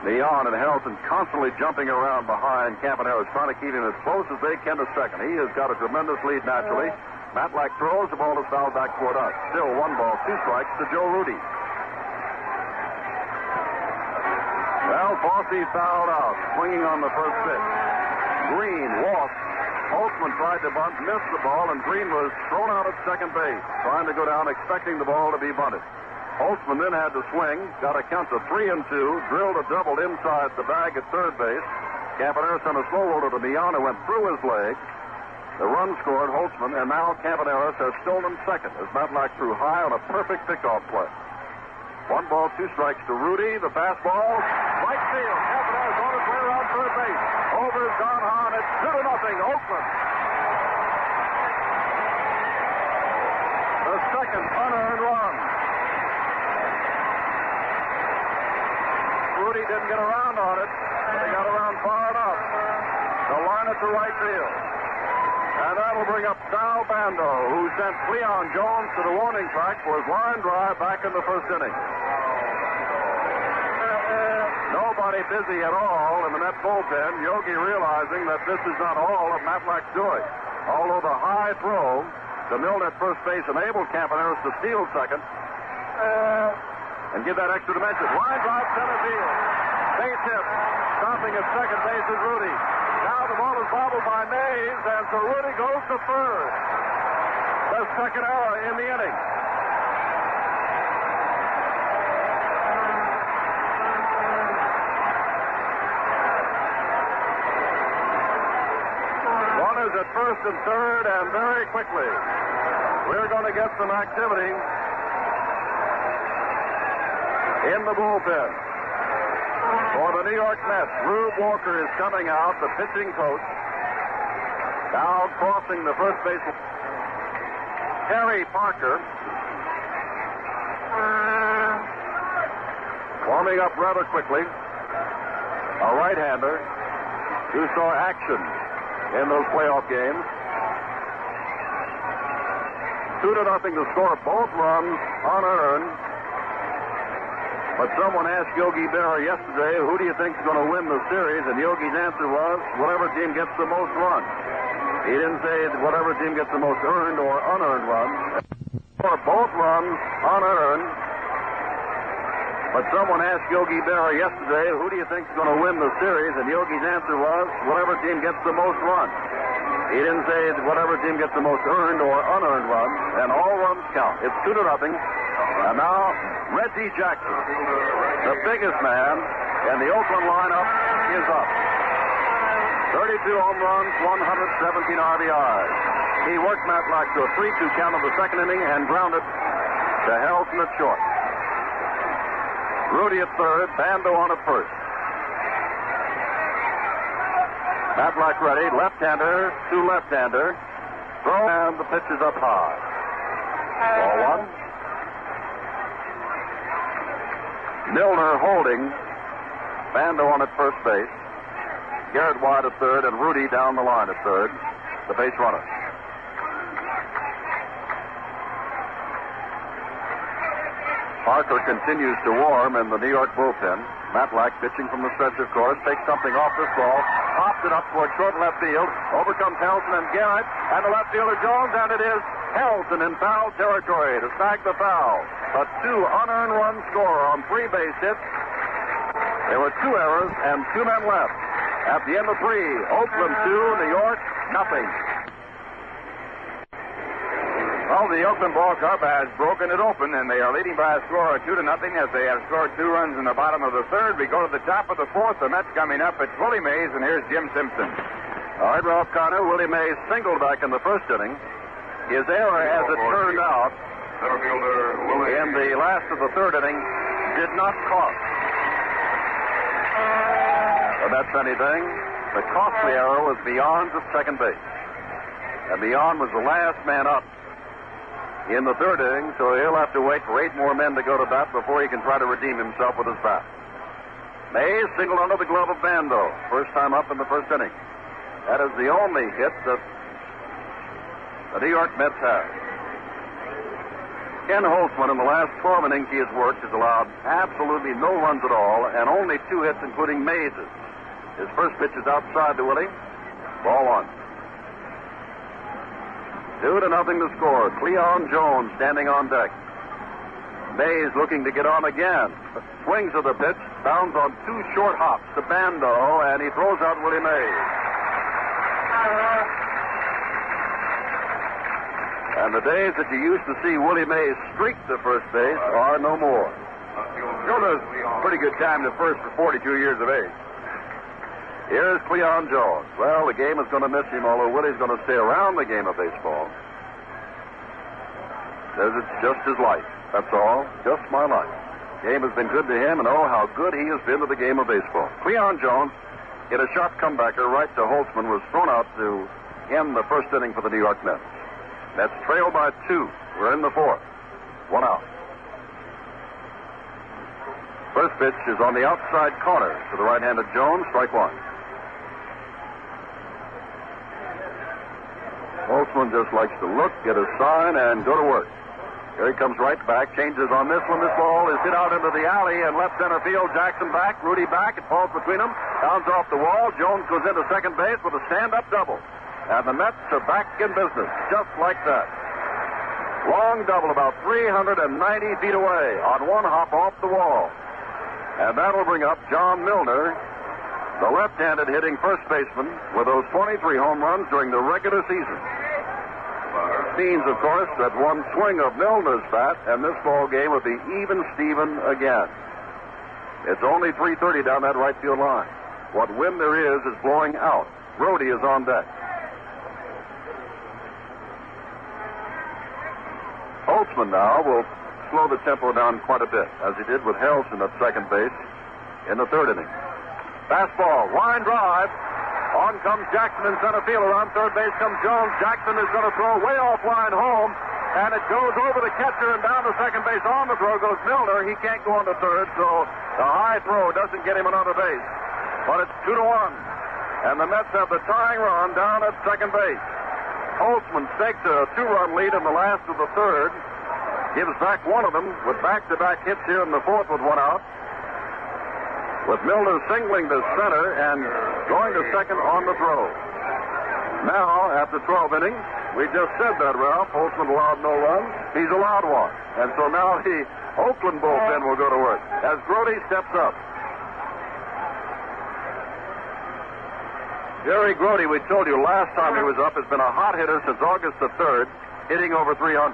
Neon and Helton constantly jumping around behind Campaneris, trying to keep him as close as they can to second. He has got a tremendous lead naturally. Matlack throws, the ball is fouled back toward us. Still 1 ball, 2 strikes to Joe Rudy. Well, Fossey fouled out, swinging on the first pitch. Green walked. Holtzman tried to bunt, missed the ball, and Green was thrown out at second base, trying to go down, expecting the ball to be bunted. Holtzman then had to swing, got a count of 3-2, drilled a double inside the bag at third base. Campaneris on a slow roller to Miana went through his leg. The run scored Holtzman, and now Campaneris has stolen second as Matlack threw high on a perfect pickoff play. 1 ball, 2 strikes to Rudy. The fastball, right field. Campaneris on his way around third base. Over is gone on. It's 2-0, Oakland. The second unearned run. Rudy didn't get around on it, but he got around far enough to line it to right field. And that'll bring up Sal Bando, who sent Cleon Jones to the warning track for his line drive back in the first inning. Nobody busy at all in the net bullpen. Yogi realizing that this is not all of Matlack's doing. Although the high throw to Milner at first base enabled Campaneris to steal second and give that extra dimension. Line drive center field. Base hit. Stopping at second base is Rudy. Now the ball is bobbled by Mays, and so Rudy goes to third. The second error in the inning. Runners at first and third, and very quickly we're going to get some activity in the bullpen. For the New York Mets, Rube Walker is coming out, the pitching coach. Now crossing the first base. Harry Parker warming up rather quickly. A right-hander who saw action in those playoff games. 2-0 to score, both runs unearned. But someone asked Yogi Berra yesterday, who do you think is going to win the series? And Yogi's answer was, whatever team gets the most runs. He didn't say whatever team gets the most earned or unearned runs. For both runs unearned. But someone asked Yogi Berra yesterday, who do you think is going to win the series? And Yogi's answer was, whatever team gets the most runs. He didn't say whatever team gets the most earned or unearned runs. And all runs count. It's 2-0. And now, Reggie Jackson, the biggest man in the Oakland lineup, is up. 32 home runs, 117 RBIs. He worked Matlack to a 3-2 count of the second inning and grounded to Helton at short. Rudy at third, Bando on at first. Matlack ready, left-hander to left-hander. Throw, and the pitch is up high. Ball 1. Milner holding. Bando on at first base. Garrett wide at third, and Rudy down the line at third, the base runner. Parker continues to warm in the New York bullpen. Matlack pitching from the stretch, of course, takes something off this ball, pops it up toward short left field, overcomes Helton and Garrett, and the left fielder Jones, and it is Helton in foul territory to snag the foul. A 2 unearned run score on 3 base hits. There were 2 errors and 2 men left. At the end of 3, Oakland 2, New York nothing. Well, the Oakland Ball Club has broken it open, and they are leading by a score of 2-0 as they have scored 2 runs in the bottom of the 3rd. We go to the top of the 4th. The Mets coming up. It's Willie Mays, and here's Jim Simpson. All right, Ralph Connor. Willie Mays singled back in the 1st inning. His error, as it turned out, in the last of the 3rd inning, did not cost. But that's anything. The costly error was Beyond's at second base. And Beyond was the last man up in the 3rd inning, so he'll have to wait for 8 more men to go to bat before he can try to redeem himself with his bat. Mays singled under the glove of Bando, first time up in the 1st inning. That is the only hit that the New York Mets have. Ken Holtzman, in the last 12 innings he has worked, has allowed absolutely no runs at all, and only 2 hits, including Mays's. His first pitch is outside to Willie. Ball 1. 2-0 to score. Cleon Jones standing on deck. Mays looking to get on again. Swings of the pitch, bounds on 2 short hops to Bando, and he throws out Willie Mays. And the days that you used to see Willie Mays streak to first base are no more. Still does pretty good time to first for 42 years of age. Here's Cleon Jones. Well, the game is going to miss him, although Willie's going to stay around the game of baseball. Says it's just his life. That's all. Just my life. Game has been good to him, and oh, how good he has been to the game of baseball. Cleon Jones hit a sharp comebacker right to Holtzman, was thrown out to end the 1st inning for the New York Mets. Mets trailed by 2. We're in the 4th. 1 out. First pitch is on the outside corner to the right-handed Jones. Strike 1. Holtzman just likes to look, get a sign, and go to work. Here he comes right back, changes on this one. This ball is hit out into the alley and left center field. Jackson back, Rudy back. It falls between them. Bounds off the wall. Jones goes into second base with a stand-up double. And the Mets are back in business, just like that. Long double about 390 feet away on 1 hop off the wall. And that'll bring up John Milner, the left-handed hitting first baseman with those 23 home runs during the regular season. Means, of course, that one swing of Milner's bat and this ball game would be even Steven again. It's only 3:30 down that right field line. What wind there is blowing out. Rollie is on deck. Holtzman now will slow the tempo down quite a bit, as he did with Harrelson at second base in the 3rd inning. Fastball, line drive. On comes Jackson in center field. Around third base comes Jones. Jackson is going to throw way offline home, and it goes over the catcher and down to second base. On the throw goes Milner. He can't go on to third, so the high throw doesn't get him another base. But it's 2-1, and the Mets have the tying run down at second base. Holtzman staked a 2-run lead in the last of the 3rd. Gives back one of them with back-to-back hits here in the 4th with 1 out. With Milner singling to center and going to second on the throw. Now, after 12 innings, we just said that, Ralph. Holtzman allowed no runs. He's allowed 1. And so now the Oakland bullpen will go to work as Grote steps up. Jerry Grote, we told you last time he was up, has been a hot hitter since August the 3rd, hitting over 300.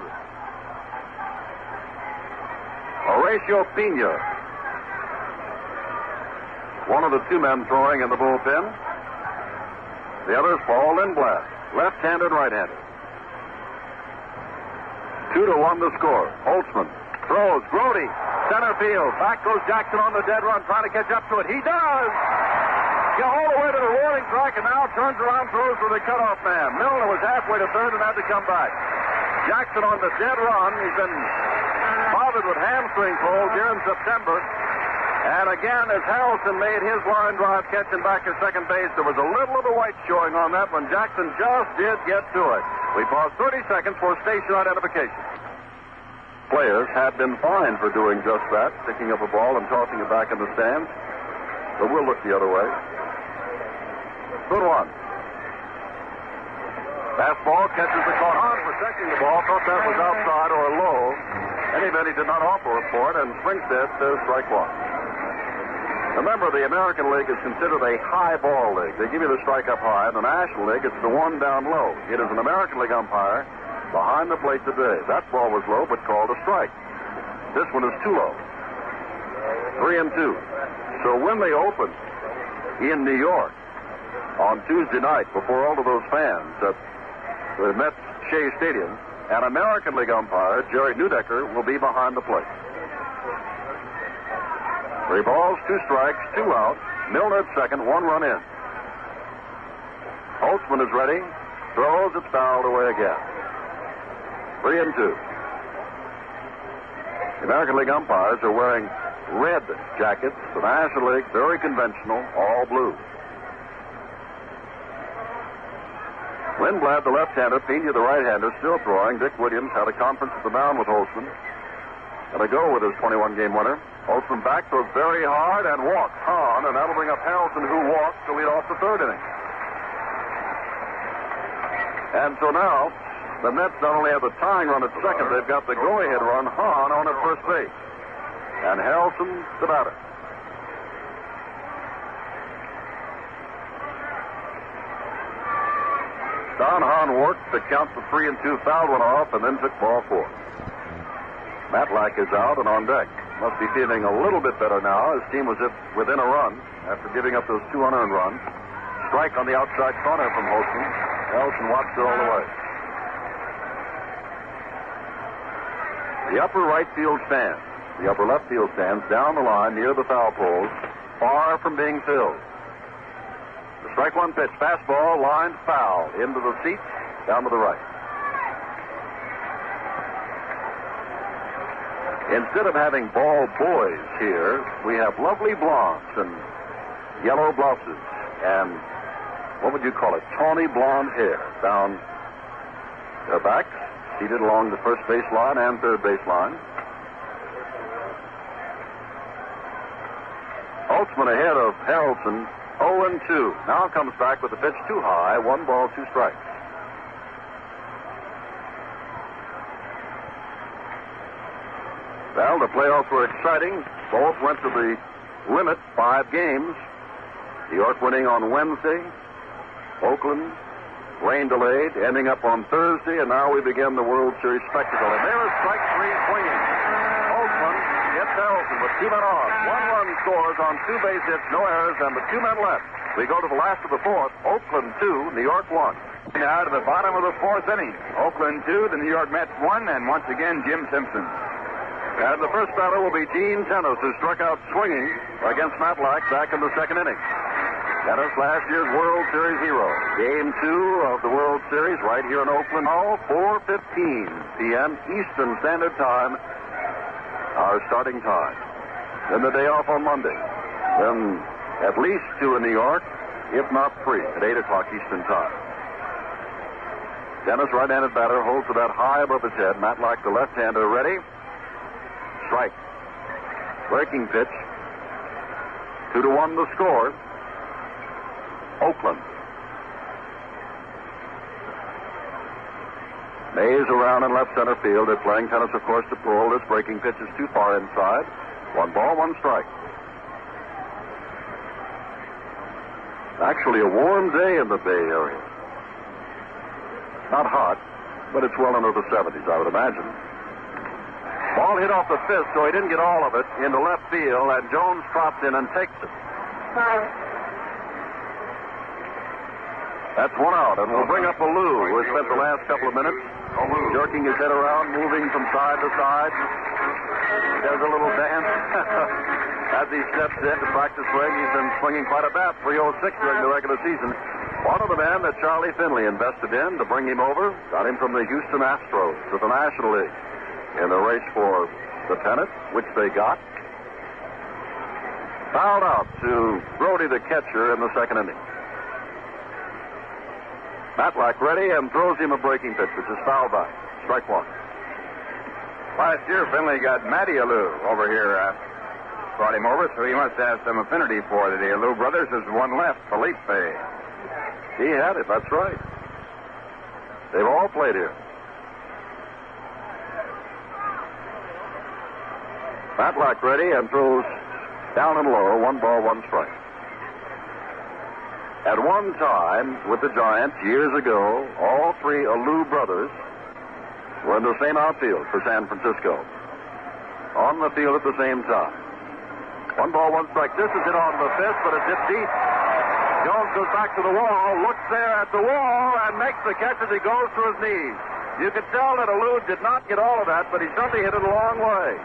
Horacio Pena, one of the 2 men throwing in the bullpen. The other is Paul Lindblad, left-handed, right-handed. 2-1 the score. Holtzman throws. Grote, center field. Back goes Jackson on the dead run, trying to catch up to it. He does! Get all the way to the warning track and now turns around, throws for the cutoff man. Milner was halfway to third and had to come back. Jackson on the dead run. He's been bothered with hamstring pull here in September. And again, as Harrelson made his line drive catching back at second base, there was a little of the white showing on that when Jackson just did get to it. We pause 30 seconds for station identification. Players have been fined for doing just that, picking up a ball and tossing it back in the stands. But we'll look the other way. Good one. Fastball catches the corner. On protecting the ball, thought that was outside or low. Anybody did not offer a report, and Springstead says strike 1. The Remember, the American League is considered a high ball league. They give you the strike up high. In the National League, it's the one down low. It is an American League umpire behind the plate today. That ball was low, but called a strike. This one is too low. 3-2. So when they opened in New York on Tuesday night before all of those fans at the Mets Shea Stadium, an American League umpire, Jerry Neudecker, will be behind the plate. 3 balls, 2 strikes, 2 outs. Milner at second, 1 run in. Holtzman is ready. Throws, it's fouled away again. 3-2. The American League umpires are wearing red jackets. The National League, very conventional, all blue. Lindblad, the left-hander, Pena, the right-hander, still throwing. Dick Williams had a conference at the mound with Holtzman. And a go with his 21-game winner. Holtzman back, throws very hard and walks on, and that'll bring up Harrelson, who walks to lead off the 3rd inning. And so now, the Mets not only have the tying run at second, they've got the go-ahead run, Hahn, on at first base. And Harrelson, the batter. Don Hahn worked to count the 3-2, fouled one off, and then took ball 4. Matlack is out and on deck. Must be feeling a little bit better now. His team was within a run after giving up those 2 unearned runs. Strike on the outside corner from Holtzman. Harrelson watched it all the way. The upper right field stands, the upper left field stands down the line near the foul poles, far from being filled. The strike 1 pitch, fastball, lined foul, into the seats, down to the right. Instead of having ball boys here, we have lovely blondes and yellow blouses and, what would you call it, tawny blonde hair down their backs, seated along the first base line and third base line. Holtzman ahead of Harrelson, 0-2. Now comes back with the pitch too high, 1 ball, 2 strikes. Well, the playoffs were exciting. Both went to the limit, 5 games. New York winning on Wednesday. Oakland, rain delayed, ending up on Thursday, and now we begin the World Series spectacle. And there is strike 3 swinging. Holtzman hits Harrelson with 2 men on. 1 run scores on 2 base hits, no errors, and the 2 men left. We go to the last of the 4th. Oakland 2, New York 1. Now to the bottom of the 4th inning. Oakland 2, the New York Mets 1, and once again, Jim Simpson. And the first batter will be Gene Tennis, who struck out swinging against Matlack back in the 2nd inning. Tennis, last year's World Series hero. Game 2 of the World Series right here in Oakland Hall, 4:15 p.m. Eastern Standard Time, our starting time. Then the day off on Monday. Then at least 2 in New York, if not 3, at 8 o'clock Eastern Time. Tennis, right-handed batter, holds it out high above his head. Matlack, the left-hander, ready. Strike. Breaking pitch. 2-1 the score. Oakland. Mays around in left center field. They're playing tennis, of course, to pull. This breaking pitch is too far inside. 1 ball, 1 strike. Actually, a warm day in the Bay Area. Not hot, but it's well into the 70s, I would imagine. Ball hit off the fist, so he didn't get all of it, into left field, and Jones trots in and takes it. That's 1 out, and we'll bring up Lou, who has spent the last couple of minutes jerking his head around, moving from side to side. He does a little dance as he steps in to practice swing. He's been swinging quite a bat, 306 during the regular season. One of the men that Charlie Finley invested in to bring him over, got him from the Houston Astros to the National League in the race for the pennant, which they got. Fouled out to Brody, the catcher, in the 2nd inning. Matlack ready and throws him a breaking pitch, which is fouled back. Strike 1. Last year, Finley got Matty Alou over here. Brought him over, so he must have some affinity for the Alou brothers. There's one left, Felipe. He had it, that's right. They've all played here. Matlack ready and throws Down and low, 1 ball, 1 strike. At one time, with the Giants, years ago, all 3 Alou brothers were in the same outfield for San Francisco. On the field at the same time. 1 ball, 1 strike. This is hit on the fifth, but it's hit deep. Jones goes back to the wall, looks there at the wall, and makes the catch as he goes to his knees. You could tell that Alou did not get all of that, but he certainly hit it a long way.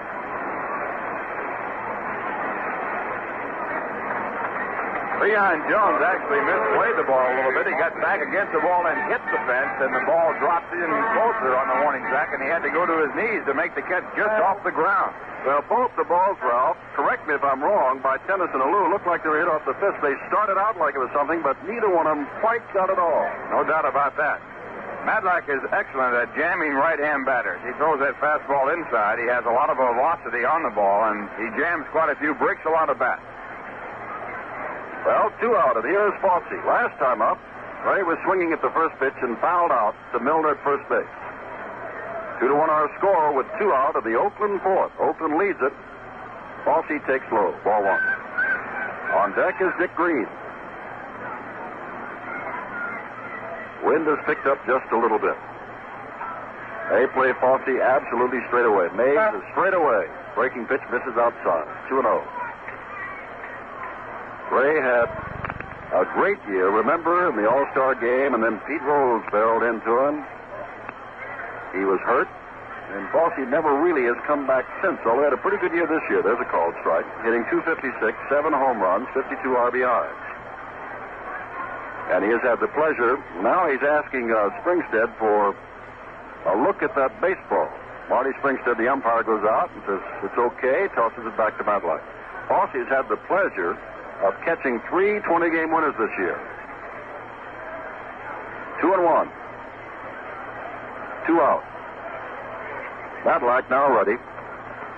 Leon Jones actually misplayed the ball a little bit. He got back against the wall and hit the fence, and the ball dropped in closer on the warning track, and he had to go to his knees to make the catch just off the ground. Well, both the balls, Ralph, correct me if I'm wrong, by Tennis and Alou looked like they were hit off the fist. They started out like it was something, but neither one of them quite got it all. No doubt about that. Matlack is excellent at jamming right-hand batters. He throws that fastball inside. He has a lot of velocity on the ball, and he jams quite a few, breaks a lot of bats. Well, 2 out, and here's Fossey. Last time up, Ray was swinging at the first pitch and fouled out to Milner at first base. 2-1 our score with 2 out of the Oakland fourth. Oakland leads it. Fossey takes low, ball 1. On deck is Dick Green. Wind has picked up just a little bit. They play Fossey absolutely straight away. Mays is straight away. Breaking pitch misses outside. 2-0. Ray had a great year, remember, in the All-Star game, and then Pete Rose barreled into him. He was hurt, and Fossey never really has come back since, although he had a pretty good year this year. There's a called strike, hitting .256, 7 home runs, 52 RBIs. And he has had the pleasure, now he's asking Springstead for a look at that baseball. Marty Springstead, the umpire, goes out and says, it's okay, tosses it back to Matlack. Fossey's had the pleasure of catching 3 20-game winners this year. 2-1. 2 out. Matlack now ready.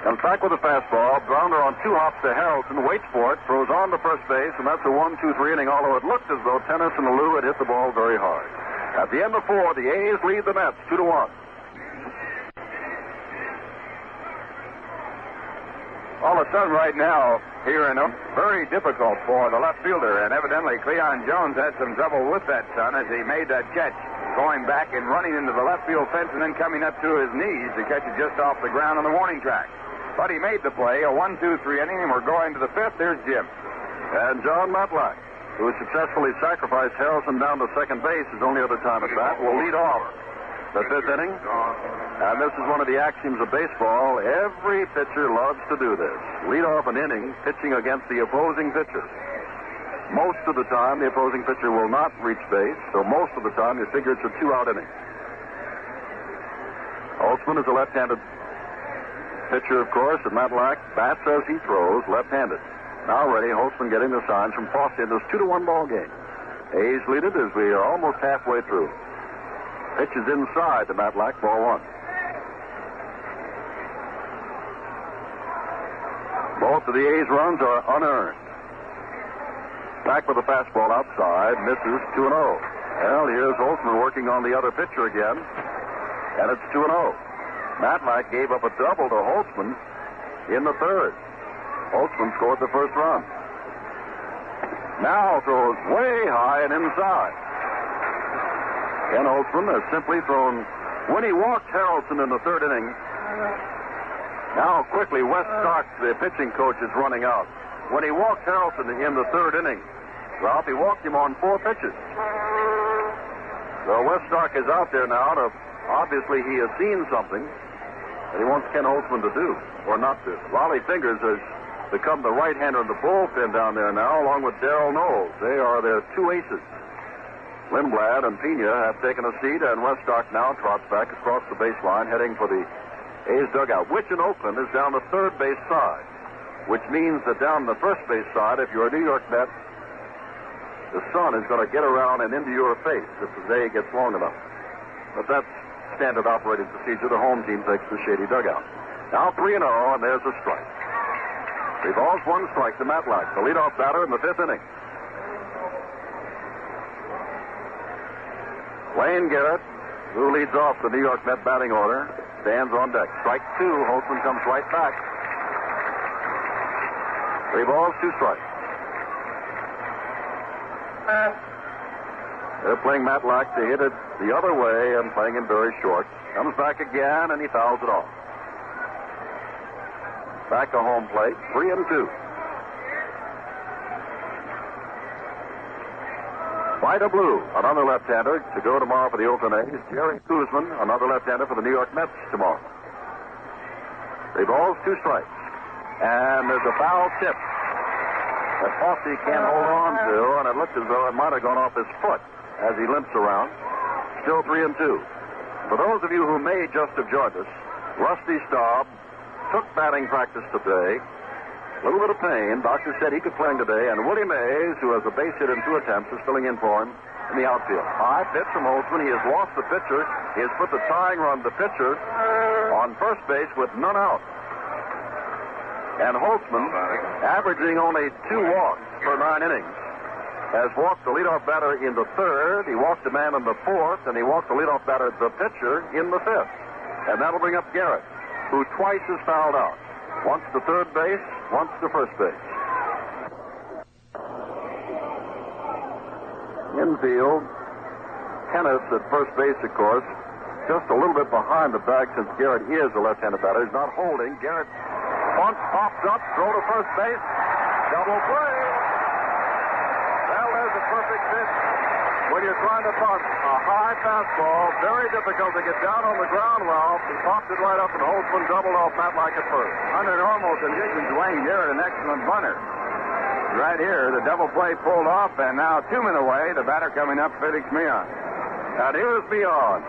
Comes back with a fastball. Grounder on 2 hops to Harrelson. Waits for it. Throws on to first base, and that's a 1-2-3 inning, although it looked as though Tennis and Alou had hit the ball very hard. At the end of 4, the A's lead the Mets 2-1. All of a sudden right now, here in very difficult for the left fielder, and evidently Cleon Jones had some trouble with that son as he made that catch, going back and running into the left field fence and then coming up to his knees to catch it just off the ground on the warning track. But he made the play, a 1-2-3 inning, and we're going to the 5th. There's Jim. And John Matlack, who successfully sacrificed Harrelson down to second base, his only other time at bat, will lead off the 5th inning. And this is one of the axioms of baseball. Every pitcher loves to do this. Lead off an inning pitching against the opposing pitcher. Most of the time, the opposing pitcher will not reach base, so most of the time you figure it's a 2-out inning. Holtzman is a left-handed pitcher, of course, and Matlack bats as he throws, left-handed. Now ready, Holtzman getting the signs from Fossey in this 2-1 ball game. A's lead it as we are almost halfway through. Pitch is inside to Matlack, ball 1. Both of the A's runs are unearned. Back with a fastball outside, misses 2-0. Well, here's Holtzman working on the other pitcher again, and it's 2-0. Matlack gave up a double to Holtzman in the 3rd. Holtzman scored the first run. Now throws way high and inside. Ken Holtzman has simply thrown. When he walked Harrelson in the 3rd inning, now quickly Wes Stock, the pitching coach, is running out. When he walked Harrelson in the 3rd inning, Ralph, he walked him on 4 pitches. So Wes Stock is out there now to, obviously he has seen something that he wants Ken Holtzman to do, or not to. Rollie Fingers has become the right-hander in the bullpen down there now, along with Darold Knowles. They are their 2 aces. Lindblad and Pena have taken a seat, and Wes Stock now trots back across the baseline, heading for the A's dugout, which in Oakland is down the 3rd base side, which means that down the 1st base side, if you're a New York Met, the sun is going to get around and into your face if the day gets long enough. But that's standard operating procedure. The home team takes the shady dugout. Now 3-0, and there's a strike. 3 balls, 1 strike to Matlack, the leadoff batter in the 5th inning. Wayne Garrett, who leads off the New York Met batting order, stands on deck. Strike 2. Holtzman comes right back. 3 balls, 2 strikes. They're playing Matlack to hit it the other way and playing him very short. Comes back again, and he fouls it off. Back to home plate, 3-2. Vida Blue, another left-hander to go tomorrow for the Oakland A's. Jerry Kuzman, another left-hander for the New York Mets tomorrow. 3 balls, 2 strikes. And there's a foul tip that Fossey can't hold on to, and it looks as though it might have gone off his foot as he limps around. Still 3-2. For those of you who may just have joined us, Rusty Staub took batting practice today. A little bit of pain. Doctor said he could play him today, and Willie Mays, who has a base hit in 2 attempts, is filling in for him in the outfield. High pitch from Holtzman. He has lost the pitcher. He has put the tying run to the pitcher on first base with none out. And Holtzman, averaging only 2 walks per 9 innings, has walked the leadoff batter in the 3rd, he walked the man in the 4th, and he walked the leadoff batter, the pitcher, in the 5th. And that'll bring up Garrett, who twice has fouled out. Once to third base, once to first base. Infield, Kenneth at first base, of course, just a little bit behind the bag since Garrett is a left-handed batter. He's not holding. Garrett bunts, pops up, throw to first base, double play. Well, there's a perfect pitch. When you're trying to bunt a high fastball, very difficult to get down on the ground well. He popped it right up, and Holtzman doubled off Matlack at first. Under normal conditions, Wayne Garrett, an excellent bunter. Right here, the double play pulled off, and now 2 men away, the batter coming up, Felix Millan. And here's Millan.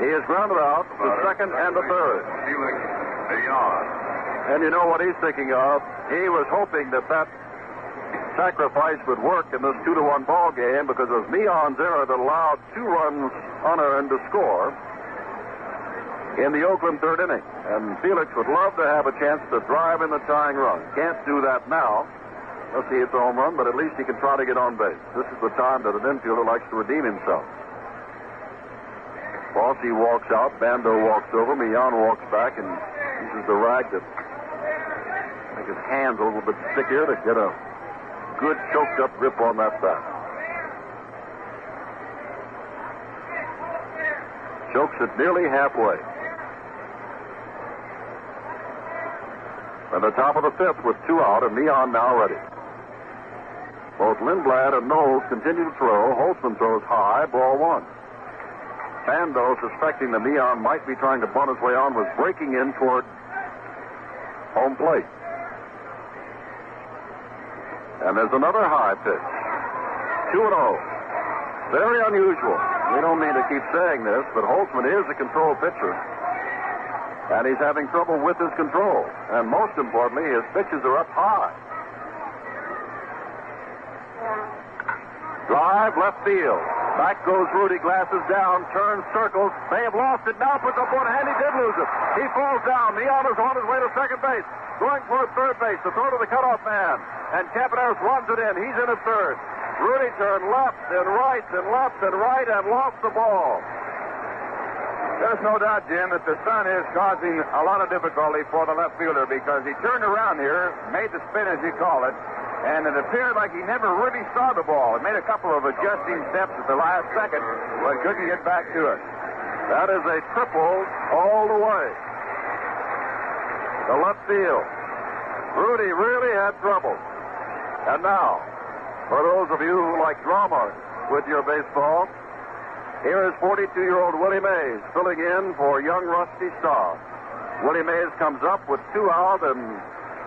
He is grounded out the 2nd and the 3rd. Felix Millan. And you know what he's thinking of? He was hoping that sacrifice would work in this 2-1 ball game because of Millan's error that allowed 2 runs unearned to score in the Oakland 3rd inning. And Felix would love to have a chance to drive in the tying run. Can't do that now. Let's see, it's a home run, but at least he can try to get on base. This is the time that an infielder likes to redeem himself. Fossey walks out, Bando walks over, Millan walks back and uses the rag to make his hands a little bit stickier to get a good choked up grip on that bat. Chokes it nearly halfway. At the top of the 5th with 2 out and Millan now ready. Both Lindblad and Knowles continue to throw. Holtzman throws high, ball 1. Bando, suspecting that Millan might be trying to bunt his way on, was breaking in toward home plate. And there's another high pitch. 2-0. Very unusual. We don't mean to keep saying this, but Holtzman is a control pitcher. And he's having trouble with his control. And most importantly, his pitches are up high. Drive, left field. Back goes Rudy, glasses down, turns, circles. They have lost it now, puts up one hand. He did lose it. He falls down. Millan is on his way to second base. Going toward third base, the throw to the cutoff man. And Campaneris runs it in. He's in at third. Rudy turned left and right and left and right and lost the ball. There's no doubt, Jim, that the sun is causing a lot of difficulty for the left fielder because he turned around here, made the spin, as you call it, and it appeared like he never really saw the ball. It made a couple of adjusting steps at the last second, but couldn't get back to it. That is a triple all the way. The left field. Rudy really had trouble. And now, for those of you who like drama with your baseball, here is 42-year-old Willie Mays filling in for young Rusty Staub. Willie Mays comes up with 2 out in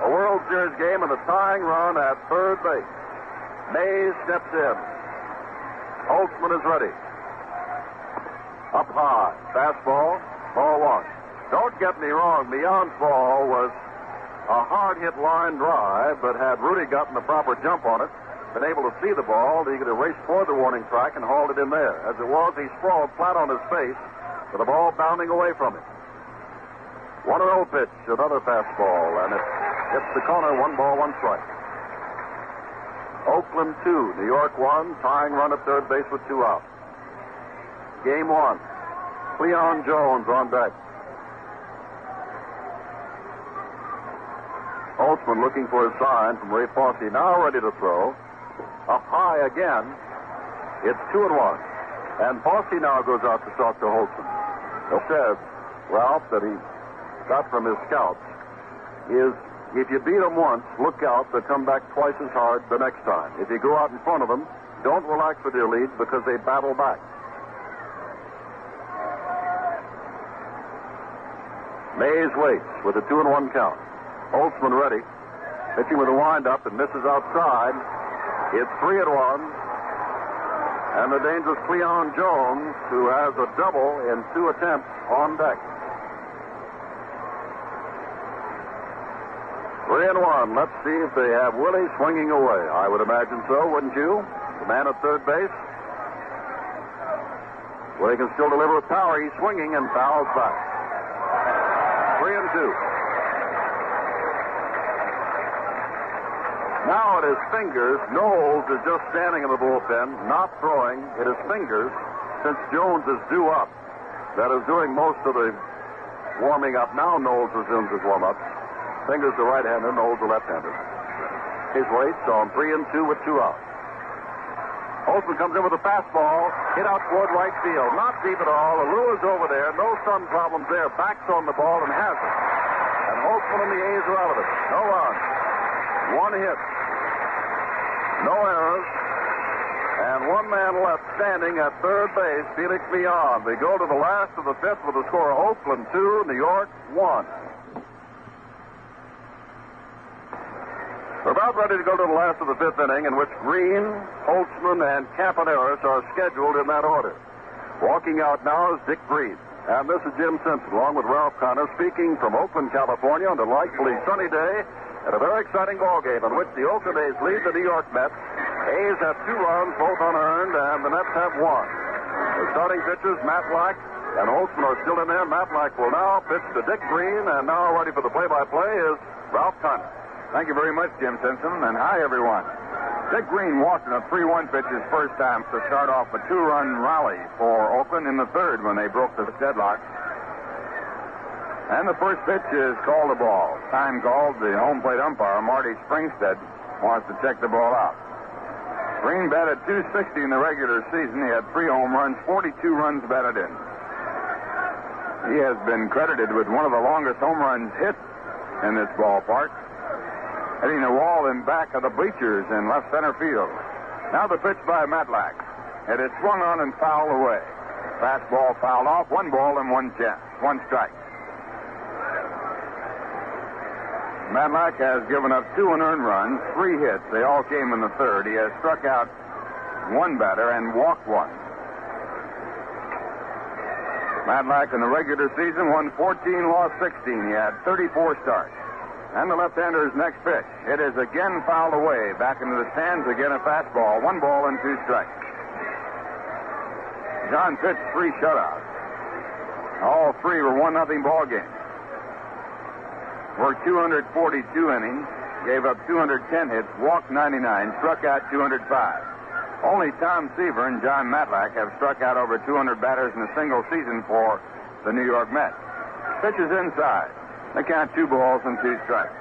a World Series game and a tying run at third base. Mays steps in. Holtzman is ready. Up high. Fastball. Ball 1. Don't get me wrong. Millan's ball was a hard-hit line drive, but had Rudy gotten the proper jump on it, been able to see the ball, he could have raced toward the warning track and hauled it in there. As it was, he sprawled flat on his face with the ball bounding away from him. 1-0 pitch, another fastball, and it hits the corner. 1 ball, 1 strike. Oakland 2, New York 1, tying run at third base with 2 out. Game 1. Cleon Jones on deck. Holtzman looking for a sign from Ray Fosse. Now ready to throw. Up high again. It's 2-1. And Fosse now goes out to talk to Holtzman. He says, Ralph, that he got from his scouts is if you beat them once, look out, they'll come back twice as hard the next time. If you go out in front of them, don't relax with your lead because they battle back. Mays waits with a 2-1 count. Holtzman ready. Pitching with a windup and misses outside. It's 3-1. And the dangerous Cleon Jones, who has a double in 2 attempts, on deck. 3-1. Let's see if they have Willie swinging away. I would imagine so, wouldn't you? The man at third base. Willie can still deliver with power. He's swinging and fouls back. 3-2. Now it is Fingers. Knowles is just standing in the bullpen, not throwing. It is Fingers, since Jones is due up, that is doing most of the warming up. Now Knowles resumes his warm-up. Fingers the right-hander, Knowles the left-hander. His waits on 3-2 with 2 outs. Holtzman comes in with a fastball, hit out toward right field. Not deep at all. The Lou is over there. No sun problems there. Backs on the ball and has it. And Holtzman and the A's are out of it. No runs. 1 hit. No errors. And 1 man left standing at third base, Felix Leon. They go to the last of the 5th with a score of Oakland 2, New York 1. We're about ready to go to the last of the 5th inning, in which Green, Holtzman, and Campaneris are scheduled in that order. Walking out now is Dick Green. And this is Jim Simpson, along with Ralph Connor, speaking from Oakland, California, on a delightfully sunny day at a very exciting ball game in which the Oakland A's lead the New York Mets. A's have 2 runs, both unearned, and the Mets have 1. The starting pitchers, Matlack and Holtzman, are still in there. Matlack will now pitch to Dick Green, and now ready for the play-by-play is Ralph Connor. Thank you very much, Jim Simpson, and hi, everyone. Dick Green walked in a 3-1 pitch his first time to start off a 2-run rally for Oakland in the 3rd when they broke the deadlock. And the first pitch is called a ball. Time called. The home plate umpire, Marty Springstead, wants to check the ball out. Green batted .260 in the regular season. He had 3 home runs, 42 runs batted in. He has been credited with one of the longest home runs hit in this ballpark, hitting the wall in back of the bleachers in left center field. Now the pitch by Matlack. It is swung on and fouled away. Fastball fouled off. 1 ball and 1 chance. 1 strike. Matlack has given up 2 unearned runs, 3 hits. They all came in the 3rd. He has struck out 1 batter and walked 1. Matlack in the regular season won 14, lost 16. He had 34 starts. And the left-hander's next pitch. It is again fouled away. Back into the stands, again a fastball. 1 ball and 2 strikes. John pitched 3 shutouts. All 3 were 1-0 ball games. Worked 242 innings, gave up 210 hits, walked 99, struck out 205. Only Tom Seaver and John Matlack have struck out over 200 batters in a single season for the New York Mets. Pitches inside. They count 2 balls and 2 strikes.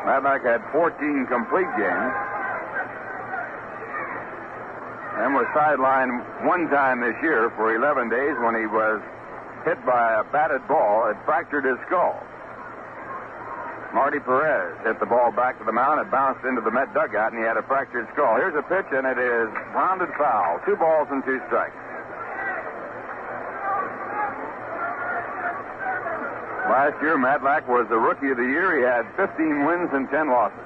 Matlack had 14 complete games and was sidelined 1 time this year for 11 days when he was hit by a batted ball. It fractured his skull. Marty Perez hit the ball back to the mound. It bounced into the Met dugout, and he had a fractured skull. Here's a pitch, and it is rounded foul. 2 balls and 2 strikes. Last year, Matlack was the Rookie of the Year. He had 15 wins and 10 losses.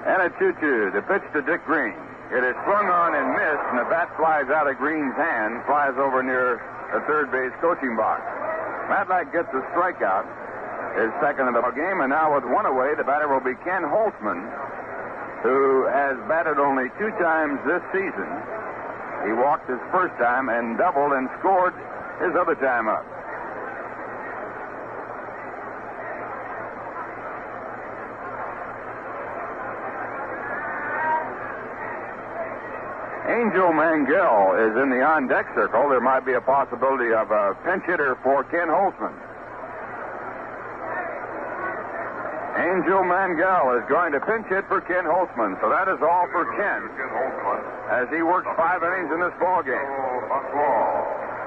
And a 2-2. The pitch to Dick Green. It is swung on and missed, and the bat flies out of Green's hand, flies over near the third base coaching box. Matlack gets a strikeout, his second of the game, and now with 1 away, the batter will be Ken Holtzman, who has batted only 2 times this season. He walked his first time and doubled and scored his other time up. Angel Mangel is in the on-deck circle. There might be a possibility of a pinch hitter for Ken Holtzman. Angel Mangel is going to pinch hit for Ken Holtzman. So that is all for Ken as he works 5 innings in this ball game.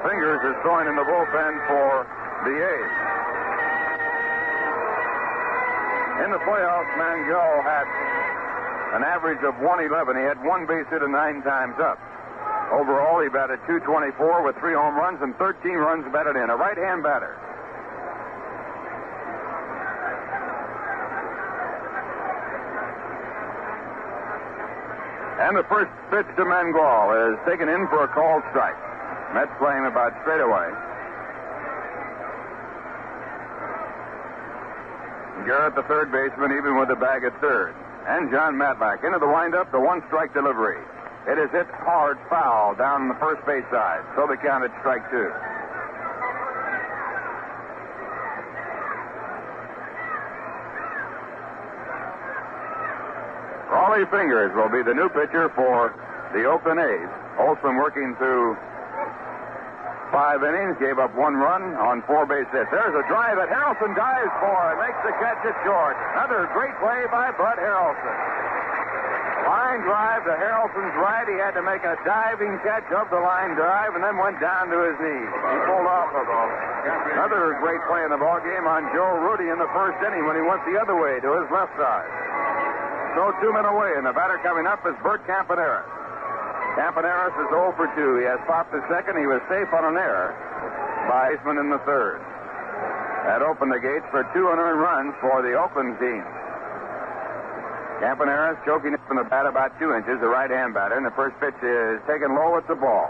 Fingers is throwing in the bullpen for the A's. In the playoffs, Mangel had an average of 111. He had 1 base hit and 9 times up. Overall, he batted .224 with 3 home runs and 13 runs batted in. A right-hand batter. And the first pitch to Mangel is taken in for a called strike. Mets playing about straight away. Garrett, the third baseman, even with the bag at third. And John Matlack into the windup, the 1-strike delivery. It is hit hard foul down the first base side. So they count it strike 2. Rollie Fingers will be the new pitcher for the Oakland A's. Holtzman working through 5 innings, gave up 1 run on 4 base hits. There's a drive that Harrelson dives for and makes the catch at short. Another great play by Bud Harrelson. Line drive to Harrelson's right. He had to make a diving catch of the line drive and then went down to his knees. He pulled off of it. Another great play in the ballgame on Joe Rudy in the first inning when he went the other way to his left side. So 2 men away, and the batter coming up is Bert Campaneris. Campaneris is 0 for 2. He has popped the second. He was safe on an error by Eastman in the third. That opened the gates for 2 unearned runs for the Oakland team. Campaneris choking it from the bat about 2 inches, the right-hand batter, and the first pitch is taken low at the ball.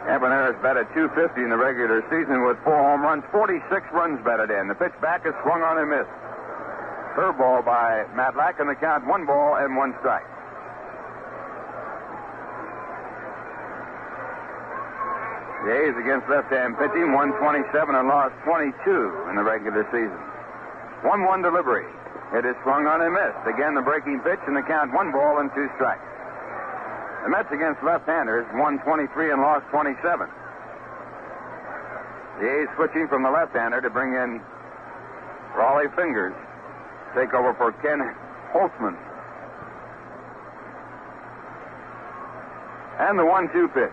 Campaneris batted .250 in the regular season with 4 home runs, 46 runs batted in. The pitch back is swung on and missed. Curveball by Matlack, and the count 1 ball and 1 strike. The A's against left-hand pitching, 127 and lost 22 in the regular season. 1-1 delivery. It is swung on and missed. Again, the breaking pitch, and the count 1 ball and 2 strikes. The Mets against left-handers, 123 and lost 27. The A's switching from the left-hander to bring in Rollie Fingers. Take over for Ken Holtzman. And the 1-2 pitch.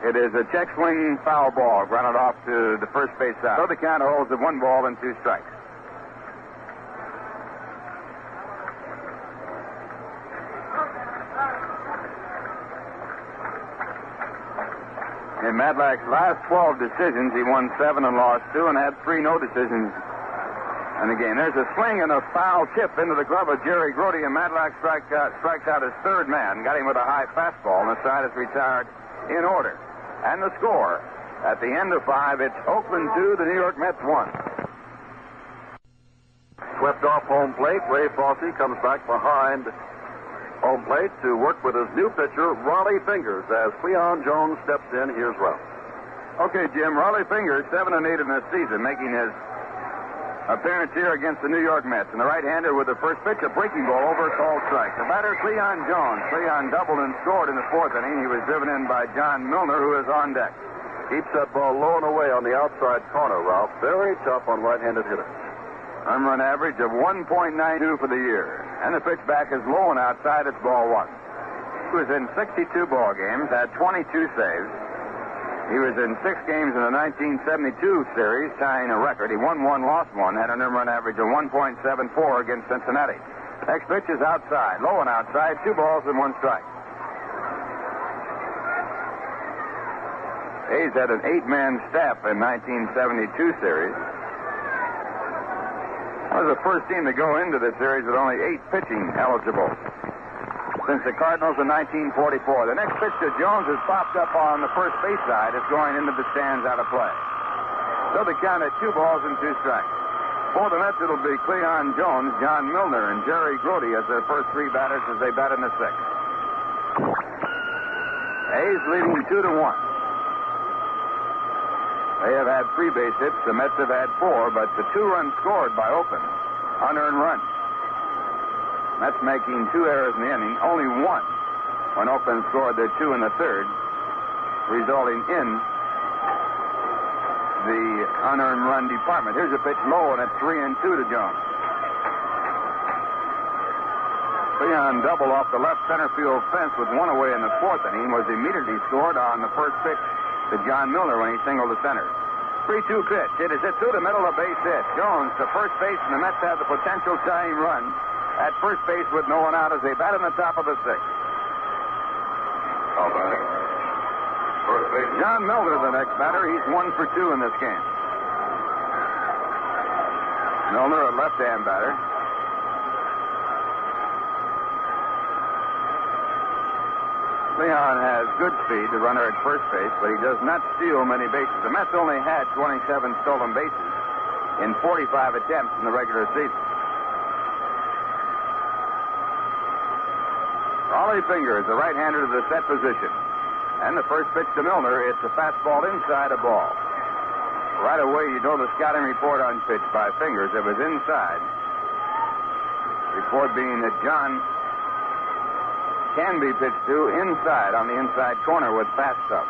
It is a check swing foul ball, grounded off to the first base side. So the count holds at 1 ball and 2 strikes. In Matlack's last 12 decisions, he won 7 and lost 2 and had 3 no decisions. And again, there's a swing and a foul tip into the glove of Jerry Grody, and Matlack strikes out his third man, got him with a high fastball, and the side is retired in order. And the score, at the end of 5, it's Oakland 2, the New York Mets 1. Swept off home plate. Ray Fosse comes back behind home plate to work with his new pitcher, Rollie Fingers, as Cleon Jones steps in. Here's Ralph. Okay, Jim, Rollie Fingers, 7 and 8 in this season, making his appearance here against the New York Mets. And the right-hander with the first pitch, a breaking ball over, called strike. The batter, Cleon Jones. Cleon doubled and scored in the 4th inning. He was driven in by John Milner, who is on deck. Keeps that ball low and away on the outside corner, Ralph. Very tough on right-handed hitters. Home run average of 1.92 for the year. And the pitch back is low and outside. It's ball 1. He was in 62 ball games, had 22 saves. He was in 6 games in the 1972 series, tying a record. He won 1, lost 1, had an home run average of 1.74 against Cincinnati. Next pitch is outside, low and outside, 2 balls and 1 strike. A's had an 8-man staff in 1972 series. That was the first team to go into the series with only 8 pitching eligible since the Cardinals in 1944. The next pitch to Jones is popped up on the first base side. It's going into the stands out of play. So the count at 2 balls and 2 strikes. For the Mets, it'll be Cleon Jones, John Milner, and Jerry Grody as their first 3 batters as they bat in the 6th. A's leading 2-1. They have had 3 base hits. The Mets have had 4, but the 2 runs scored by Oakland, unearned runs. Mets making 2 errors in the inning, only 1 when Oakland scored their 2 in the 3rd, resulting in the unearned run department. Here's a pitch low, and it's 3-2 to Jones. Leon double off the left center field fence with one away in the fourth inning was immediately scored on the first pitch to John Milner when he singled to center. 3-2 pitch. It is hit through the middle, a base hit. Jones to first base, and the Mets have the potential tying run at first base with no one out as they bat in the top of the sixth. First base. John Milner, the next batter. He's 1 for 2 in this game. Milner, a left-hand batter. Leon has good speed, the runner at first base, but he does not steal many bases. The Mets only had 27 stolen bases in 45 attempts in the regular season. Rollie fingers the right-hander to the set position. And the first pitch to Milner, it's a fastball inside a ball. Right away, you know the scouting report on pitch by Fingers. It was inside. Report being that John can be pitched to inside on the inside corner with fast stuff.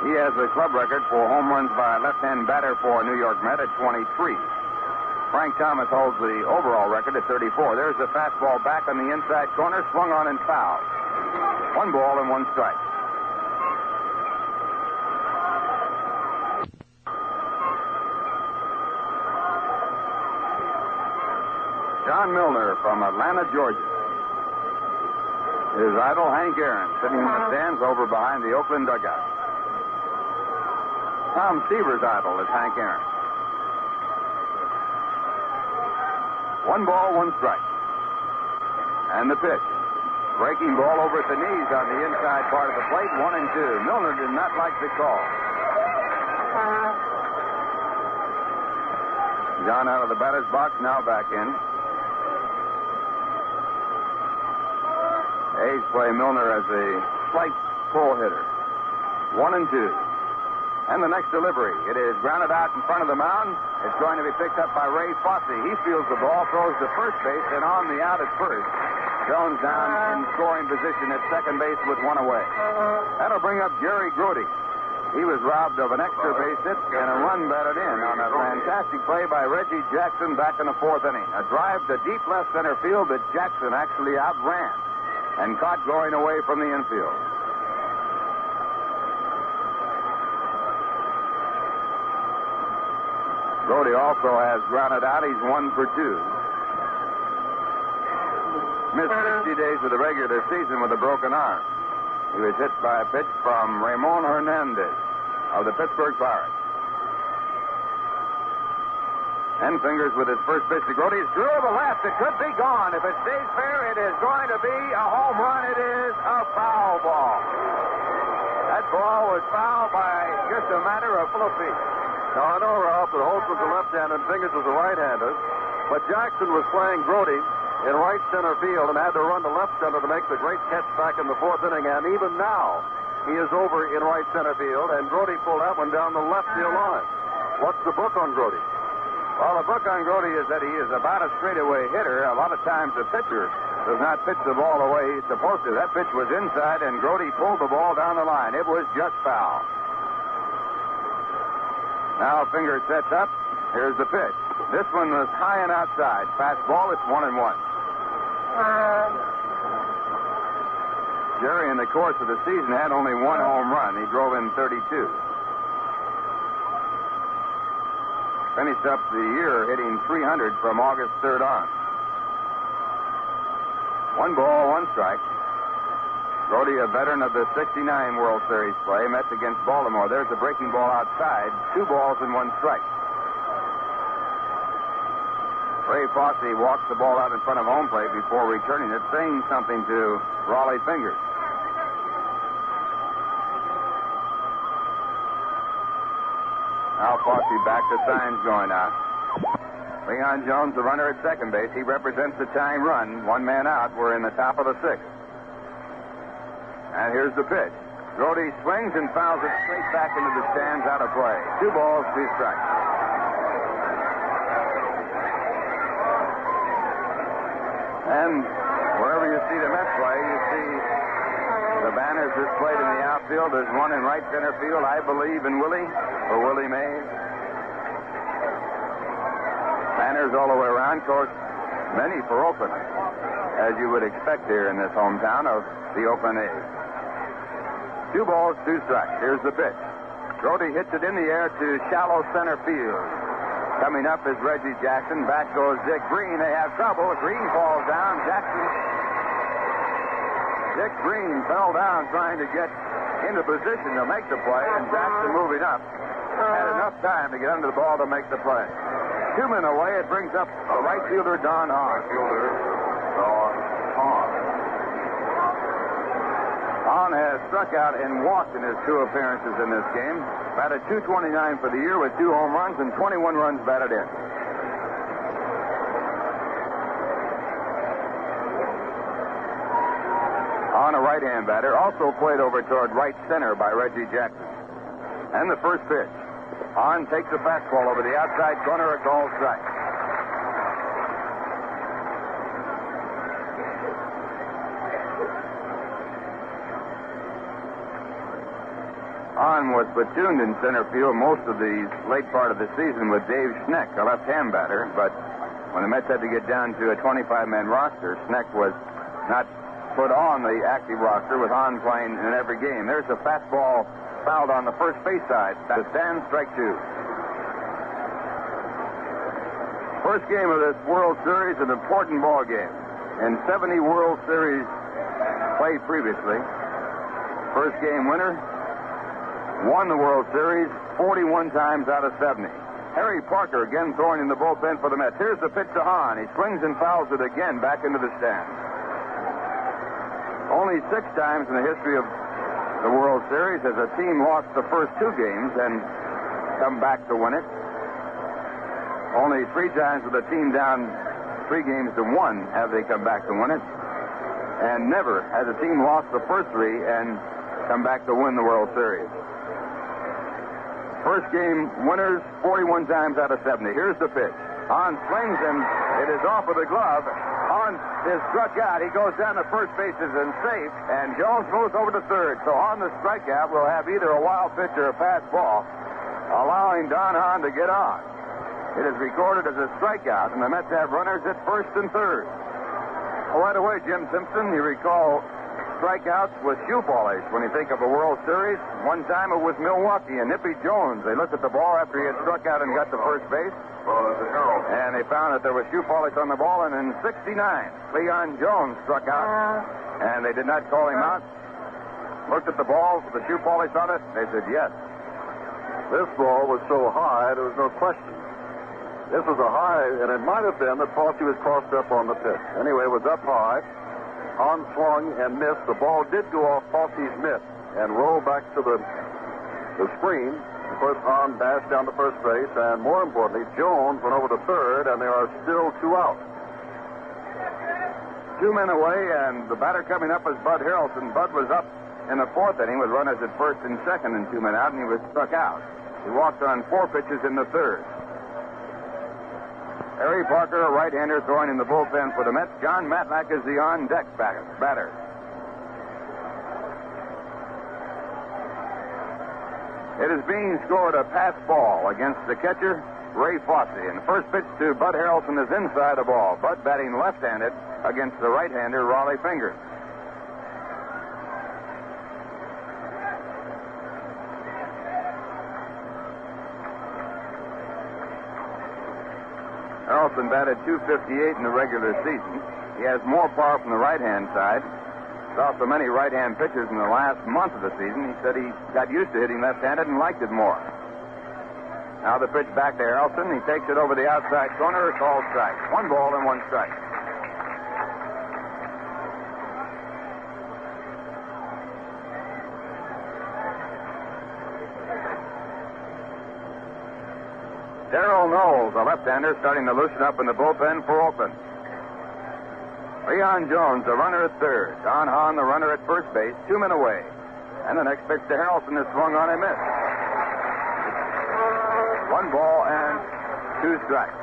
He has the club record for home runs by a left-hand batter for a New York Met at 23. Frank Thomas holds the overall record at 34. There's a fastball back on the inside corner, swung on and fouled. 1 ball and 1 strike. John Milner from Atlanta, Georgia. His idol, Hank Aaron, sitting in the stands over behind the Oakland dugout. Tom Seaver's idol is Hank Aaron. 1 ball, 1 strike. And the pitch. Breaking ball over at the knees on the inside part of the plate, 1-2. Milner did not like the call. John out of the batter's box, now back in. A's play Milner as a slight pull hitter. 1-2. And the next delivery. It is grounded out in front of the mound. It's going to be picked up by Ray Fosse. He fields the ball, throws to first base, and on the out at first. Jones down in scoring position at second base with 1 away. That'll bring up Jerry Grody. He was robbed of an extra base hit and a run batted in on a fantastic play by Reggie Jackson back in the fourth inning. A drive to deep left center field that Jackson actually outran and caught going away from the infield. Grody also has grounded out. He's 1 for 2. Missed 60 days of the regular season with a broken arm. He was hit by a pitch from Ramon Hernandez of the Pittsburgh Pirates. And Fingers with his first pitch to Grody. It's through the left. It could be gone. If it stays fair, it is going to be a home run. It is a foul ball. That ball was fouled by just a matter of full of feet. Now, I know, Ralph, that Holtz was a left-hander and Fingers was a right-hander, but Jackson was playing Grody in right center field and had to run to left center to make the great catch back in the fourth inning, and even now he is over in right center field, and Grody pulled that one down the left field line. What's the book on Grody? Well, the book on Grody is that he is about a straightaway hitter. A lot of times the pitcher does not pitch the ball the way he's supposed to. That pitch was inside, and Grody pulled the ball down the line. It was just foul. Now Fingers sets up. Here's the pitch. This one was high and outside. Fastball, it's 1-1. Jerry, in the course of the season, had only 1 home run. He drove in 32. Finished up the year hitting 300 from August 3rd on. 1 ball, 1 strike. Grody, a veteran of the 69 World Series play, Mets against Baltimore. There's a breaking ball outside. 2 balls and 1 strike. Ray Fosse walks the ball out in front of home plate before returning it, saying something to Rollie Fingers. Now Fosse back to signs going out. Leon Jones, the runner at second base. He represents the tying run. 1 man out. We're in the top of the 6th. And here's the pitch. Grody swings and fouls it straight back into the stands, out of play. 2 balls, 2 strikes. And wherever you see the Mets play, you see The banners displayed in the outfield. There's one in right center field. I believe in Willie, or Willie Mays. Banners all the way around. Of course, many for Oakland, as you would expect here in this hometown of the Oakland A's. 2 balls, 2 strikes. Here's the pitch. Rollie hits it in the air to shallow center field. Coming up is Reggie Jackson. Back goes Dick Green. They have trouble. Green falls down. Dick Green fell down trying to get into position to make the play, and Jackson moving up had enough time to get under the ball to make the play. 2 men away. It brings up right fielder Don Hahn. Hahn has struck out and walked in his 2 appearances in this game. Batted .229 for the year with 2 home runs and 21 runs batted in. Hahn, a right-hand batter, also played over toward right center by Reggie Jackson. And the first pitch. Hahn takes a fastball over the outside corner, a called strike. Hahn was platooned in center field most of the late part of the season with Dave Schneck, a left-hand batter, but when the Mets had to get down to a 25-man roster, Schneck was not put on the active roster with Hahn playing in every game. There's a fastball fouled on the first base side. That stands strike 2. First game of this World Series, an important ball game. In 70 World Series played previously, first game winner won the World Series 41 times out of 70. Harry Parker again throwing in the bullpen for the Mets. Here's the pitch to Hahn. He swings and fouls it again back into the stand. Only 6 times in the history of the World Series has a team lost the first 2 games and come back to win it. Only 3 times with a team down 3 games to 1 have they come back to win it. And never has a team lost the first 3 and come back to win the World Series. First game winners 41 times out of 70. Here's the pitch. Hahn swings and it is off of the glove. Hahn is struck out. He goes down to first bases and safe, and Jones moves over to third. So on the strikeout, we'll have either a wild pitch or a pass ball, allowing Don Hahn to get on. It is recorded as a strikeout, and the Mets have runners at first and third. Oh, right away, Jim Simpson, you recall strikeouts with shoe polish when you think of a World Series. One time it was Milwaukee and Nippy Jones. They looked at the ball after he had struck out and got to first base, and they found that there was shoe polish on the ball. And in '69, Leon Jones struck out, and they did not call him out. Looked at the ball with the shoe polish on it. They said yes. This ball was so high, there was no question. This was a high, and it might have been that Fossey was crossed up on the pitch. Anyway, it was up high. Hahn swung and missed. The ball did go off Fossey's mitt and roll back to the screen. Of course, Hahn dashed down to first base, and more importantly, Jones went over to third, and there are still 2 out. 2 men away, and the batter coming up is Bud Harrelson. Bud was up in the 4th inning with runners at first and second and 2 men out, and he was struck out. He walked on 4 pitches in the 3rd. Harry Parker, a right-hander, throwing in the bullpen for the Mets. John Matlack is the on-deck batter. It is being scored a pass ball against the catcher, Ray Fossey. And the first pitch to Bud Harrelson is inside the ball. Bud batting left-handed against the right-hander, Rollie Fingers. Harrelson batted .258 in the regular season. He has more power from the right-hand side. Saw so many right-hand pitches in the last month of the season, he said he got used to hitting left-handed and liked it more. Now the pitch back to Harrelson. He takes it over the outside corner, called strike. 1 ball and 1 strike. Darold Knowles, a left-hander, starting to loosen up in the bullpen for Oakland. Leon Jones, the runner at third. Don Hahn, the runner at first base, 2 men away. And the next pitch to Harrelson is swung on and missed. 1 ball and 2 strikes.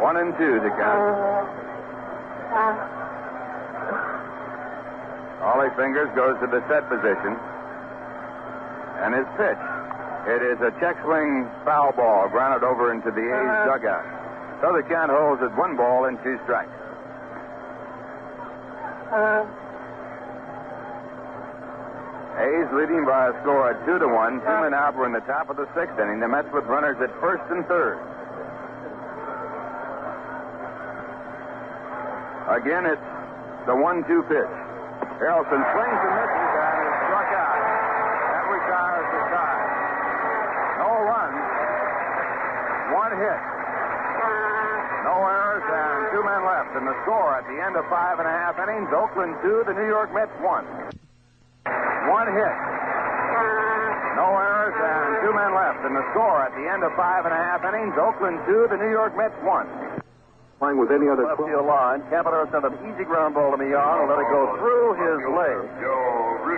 1-2 to count. Rollie fingers goes to the set position. And his pitch. It is a check swing foul ball grounded over into the A's dugout. So the count holds at 1 ball and 2 strikes. A's leading by a score of 2-1. 2 men out. We're in the top of the 6th inning. The Mets with runners at 1st and 3rd. Again, it's the 1-2 pitch. Harrelson swings and misses and is struck out. That retires the tie. No runs. 1 hit. No errors and 2 men left. And the score at the end of 5 1/2 innings, Oakland 2, the New York Mets 1. 1 hit. No errors and 2 men left. And the score at the end of 5 1/2 innings, Oakland 2, the New York Mets 1. Playing with any other left field line. Caballero sent an easy ground ball to Millan and let it go through his leg.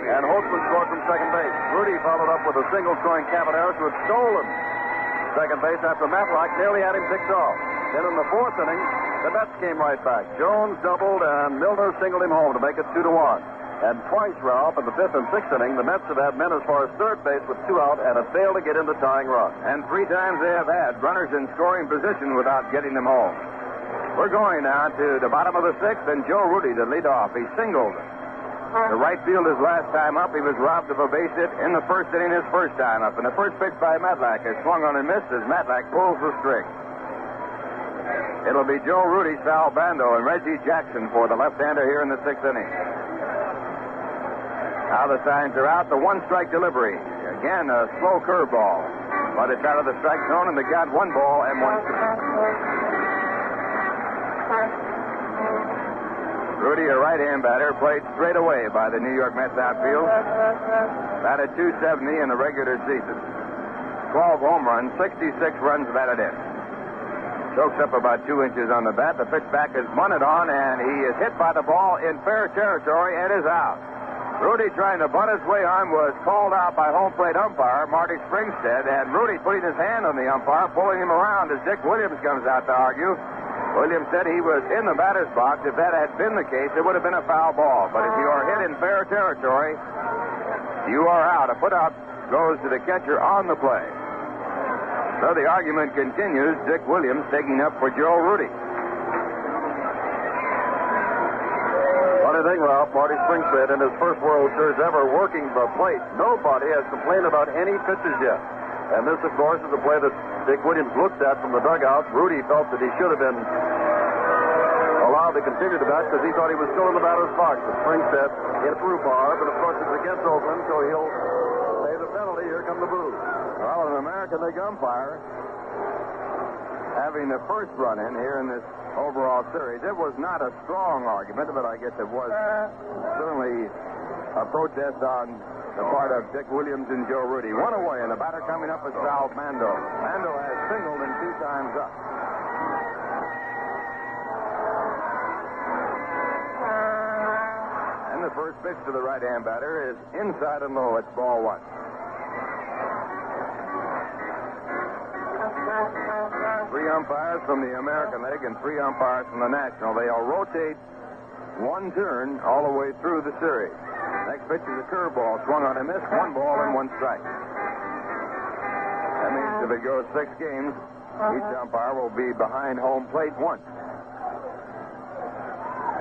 And Holtzman scored from second base. Rudy followed up with a single, throwing Caballero who had stolen second base after Matlock nearly had him picked off. Then in the 4th inning, the Mets came right back. Jones doubled and Milner singled him home to make it 2-1. And twice, Ralph, in the 5th and 6th inning, the Mets have had men as far as third base with 2 out and have failed to get in the tying run. And 3 times they have had runners in scoring position without getting them home. We're going now to the bottom of the 6th, and Joe Rudy to lead off. He singled to right field his last time up. He was robbed of a base hit in the 1st inning his first time up. And the first pitch by Matlack is swung on and missed as Matlack pulls the string. It'll be Joe Rudy, Sal Bando, and Reggie Jackson for the left-hander here in the 6th inning. Now the signs are out. The 1-strike delivery. Again, a slow curveball. But it's out of the strike zone, and they got 1 ball and 1 strike. Rudy, a right-hand batter, played straight away by the New York Mets outfield. Batted .270 in the regular season. 12 home runs, 66 runs batted in. Chokes up about 2 inches on the bat. The pitch back is bunted on, and he is hit by the ball in fair territory and is out. Rudy, trying to bunt his way on, was called out by home plate umpire Marty Springstead, and Rudy putting his hand on the umpire, pulling him around as Dick Williams comes out to argue. Williams said he was in the batter's box. If that had been the case, it would have been a foul ball. But if you are hit in fair territory, you are out. A put-out goes to the catcher on the play. So the argument continues. Dick Williams taking up for Joe Rudy. Funny thing, Ralph, Marty Springstead in his first World Series ever working the plate. Nobody has complained about any pitches yet. And this, of course, is a play that Dick Williams looked at from the dugout. Rudy felt that he should have been allowed to continue to bat because he thought he was still in the batter's box. But Springstead hit through bar, but of course it's against Oakland, so he'll pay the penalty. Here come the boos. Well, an American League umpire having the first run in here in this overall series. It was not a strong argument, but I guess it was certainly a protest on the part of Dick Williams and Joe Rudy. 1 away, and the batter coming up is Sal Bando. Bando has singled and 2 times up. And the first pitch to the right-hand batter is inside and low. It's ball 1. Three umpires from the American League and 3 umpires from the National. They'll rotate 1 turn all the way through the series. Next pitch is a curveball, swung on and missed. 1 ball and 1 strike. That means if it goes 6 games, each umpire will be behind home plate once.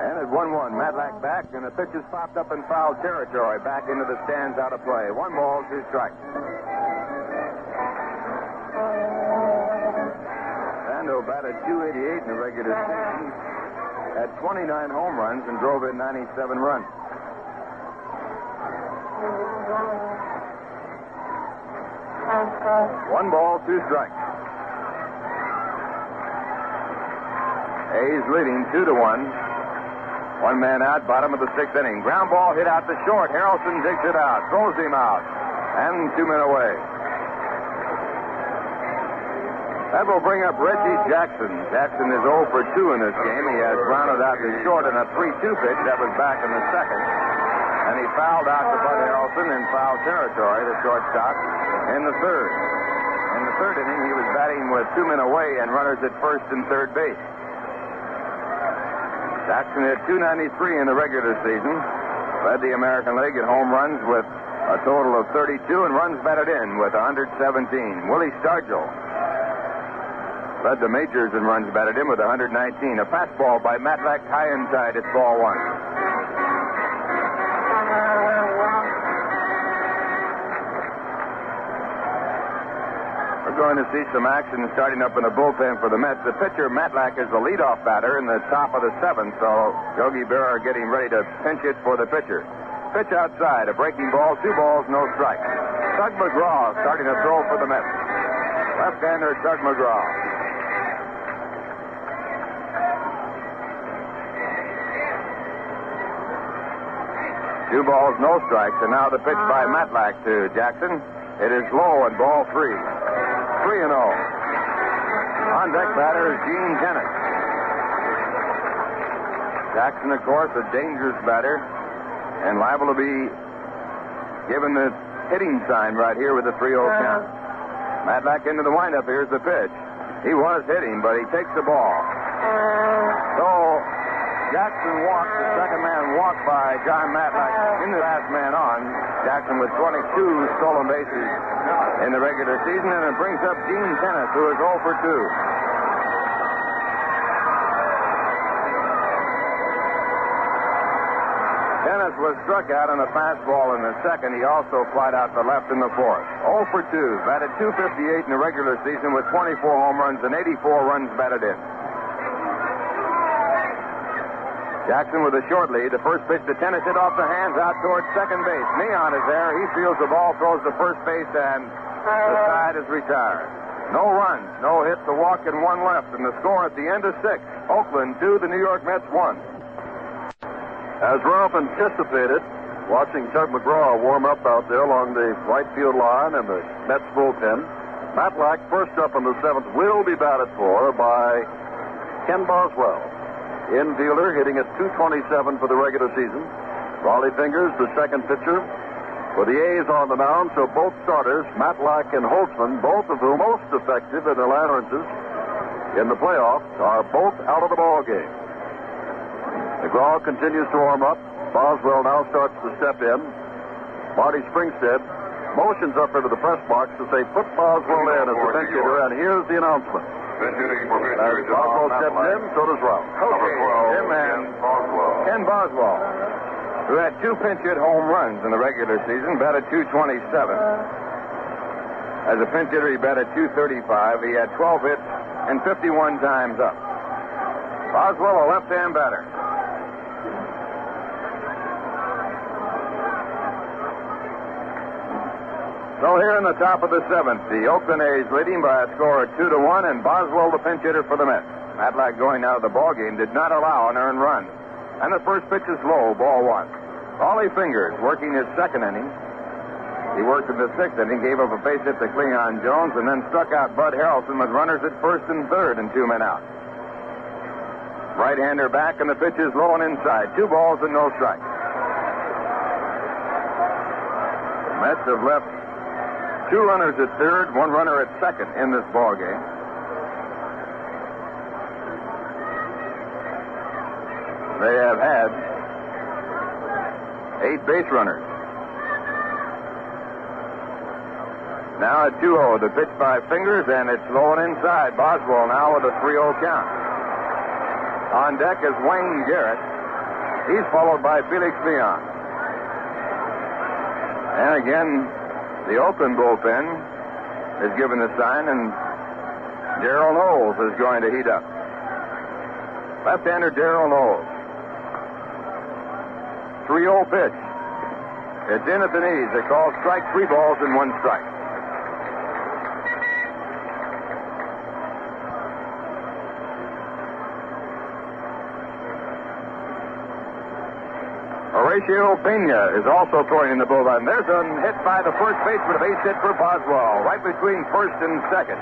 And at 1-1, Matlack back, and the pitch is popped up in foul territory, back into the stands, out of play. 1 ball, 2 strikes. Bando batted .288 in the regular season, had 29 home runs, and drove in 97 runs. 1 ball, 2 strikes. A's leading 2-1. 1 man out, bottom of the 6th inning. Ground ball hit out to short. Harrelson digs it out, throws him out, and 2 men away. That will bring up Reggie Jackson. Jackson is 0 for 2 in this game. He has grounded out to short in a 3-2 pitch that was back in the 2nd. And he fouled out to Bud Harrelson in foul territory, the shortstop, in the 3rd. In the third inning, he was batting with 2 men away and runners at first and third base. Jackson hit .293 in the regular season. Led the American League in home runs with a total of 32 and runs batted in with 117. Willie Stargell led the majors in runs batted in with 119. A fastball by Matlack high inside. It's ball one. We're going to see some action starting up in the bullpen for the Mets. The pitcher, Matlack, is the leadoff batter in the top of the seventh, so Yogi Berra getting ready to pinch it for the pitcher. Pitch outside, a breaking ball, 2 balls, no strikes. Doug McGraw starting to throw for the Mets. Left-hander Doug McGraw. Two balls, no strikes, and now the pitch by Matlack to Jackson. It is low and ball 3. 3-0. On deck batter is Gene Kennett. Jackson, of course, a dangerous batter and liable to be given the hitting sign right here with the 3-0 count. Matlack into the windup. Here's the pitch. He was hitting, but he takes the ball. So Jackson walked. The second man walked by John Matlack in the last man on. Jackson with 22 stolen bases in the regular season, and it brings up Gene Kennett, who is 0 for 2. Kenneth was struck out on a fastball in the second. He also flied out the left in the fourth. 0 for 2. Batted .258 in the regular season with 24 home runs and 84 runs batted in. Jackson with a short lead. The first pitch to Kenneth hit off the hands out towards second base. Neon is there. He fields the ball, throws to first base, and the side is retired. No runs, no hits, a walk, and 1 left. And the score at the end of 6. Oakland 2, the New York Mets 1. As Ralph anticipated, watching Tug McGraw warm up out there along the right field line and the Mets bullpen, Matlack, first up in the 7th, will be batted for by Ken Boswell. Infielder hitting at .227 for the regular season. Rollie Fingers, the second pitcher. For the A's on the mound, so both starters, Matlack and Holtzman, both of whom most effective in their appearances in the playoffs, are both out of the ball game. McGraw continues to warm up. Boswell now starts to step in. Marty Springstead motions up into the press box to say, put Boswell in as the bench hitter, and here's the announcement. As Boswell steps in, so does Ralph. Okay, Jim and Ken Boswell, who had 2 pinch hit home runs in the regular season, batted .227. As a pinch hitter, he batted .235. He had 12 hits and 51 times up. Boswell, a left-hand batter. So here in the top of the 7th, the Oakland A's leading by a score of 2-1, and Boswell, the pinch hitter for the Mets. Matlack going out of the ball game did not allow an earned run. And the first pitch is low, ball 1. Rollie Fingers working his second inning. He worked in the 6th inning, gave up a base hit to Cleon Jones, and then struck out Bud Harrelson with runners at first and third and 2 men out. Right-hander back, and the pitch is low and inside. 2 balls and no strikes. The Mets have left 2 runners at third, 1 runner at second in this ball game. They have had 8 base runners. Now at 2-0, the pitch by Fingers, and it's low and inside. Boswell now with a 3-0 count. On deck is Wayne Garrett. He's followed by Felix Leon. And again, the Oakland bullpen is given the sign, and Darold Knowles is going to heat up. Left-hander Darold Knowles. 3-0 pitch. It's in at the knees. They call strike, 3 balls and 1 strike. Horatio Pena is also throwing in the bullpen. There's a hit by the first baseman, a base hit for Boswell, right between first and second.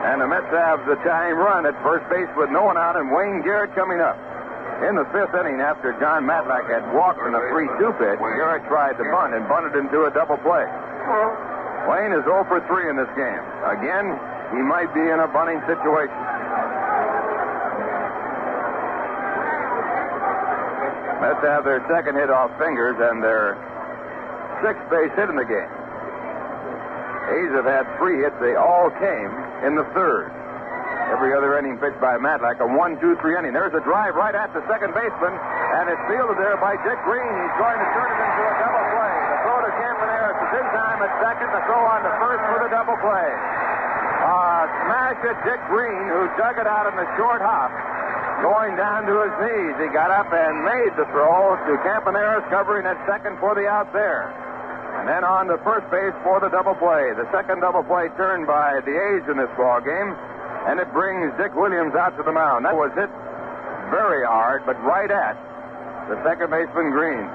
And the Mets have the tying run at first base with no one out, and Wayne Garrett coming up. In the 5th inning, after John Matlack had walked in a 3-2 pitch, Garrett tried to bunt and bunted into a double play. Wayne is 0 for 3 in this game. Again, he might be in a bunting situation. Mets have their second hit off Fingers and their 6th base hit in the game. A's have had 3 hits. They all came in the 3rd. Every other inning pitched by Matlack, a 1-2-3 inning. There's a drive right at the second baseman, and it's fielded there by Dick Green. He's going to turn it into a double play. The throw to Campaneris is in time at second. The throw on to first for the double play. Smash at Dick Green, who dug it out in the short hop. Going down to his knees, he got up and made the throw to Campaneris, covering at second for the out there. And then on to first base for the double play. The second double play turned by the A's in this ball game, and it brings Dick Williams out to the mound. That was hit very hard, but right at the second baseman Green.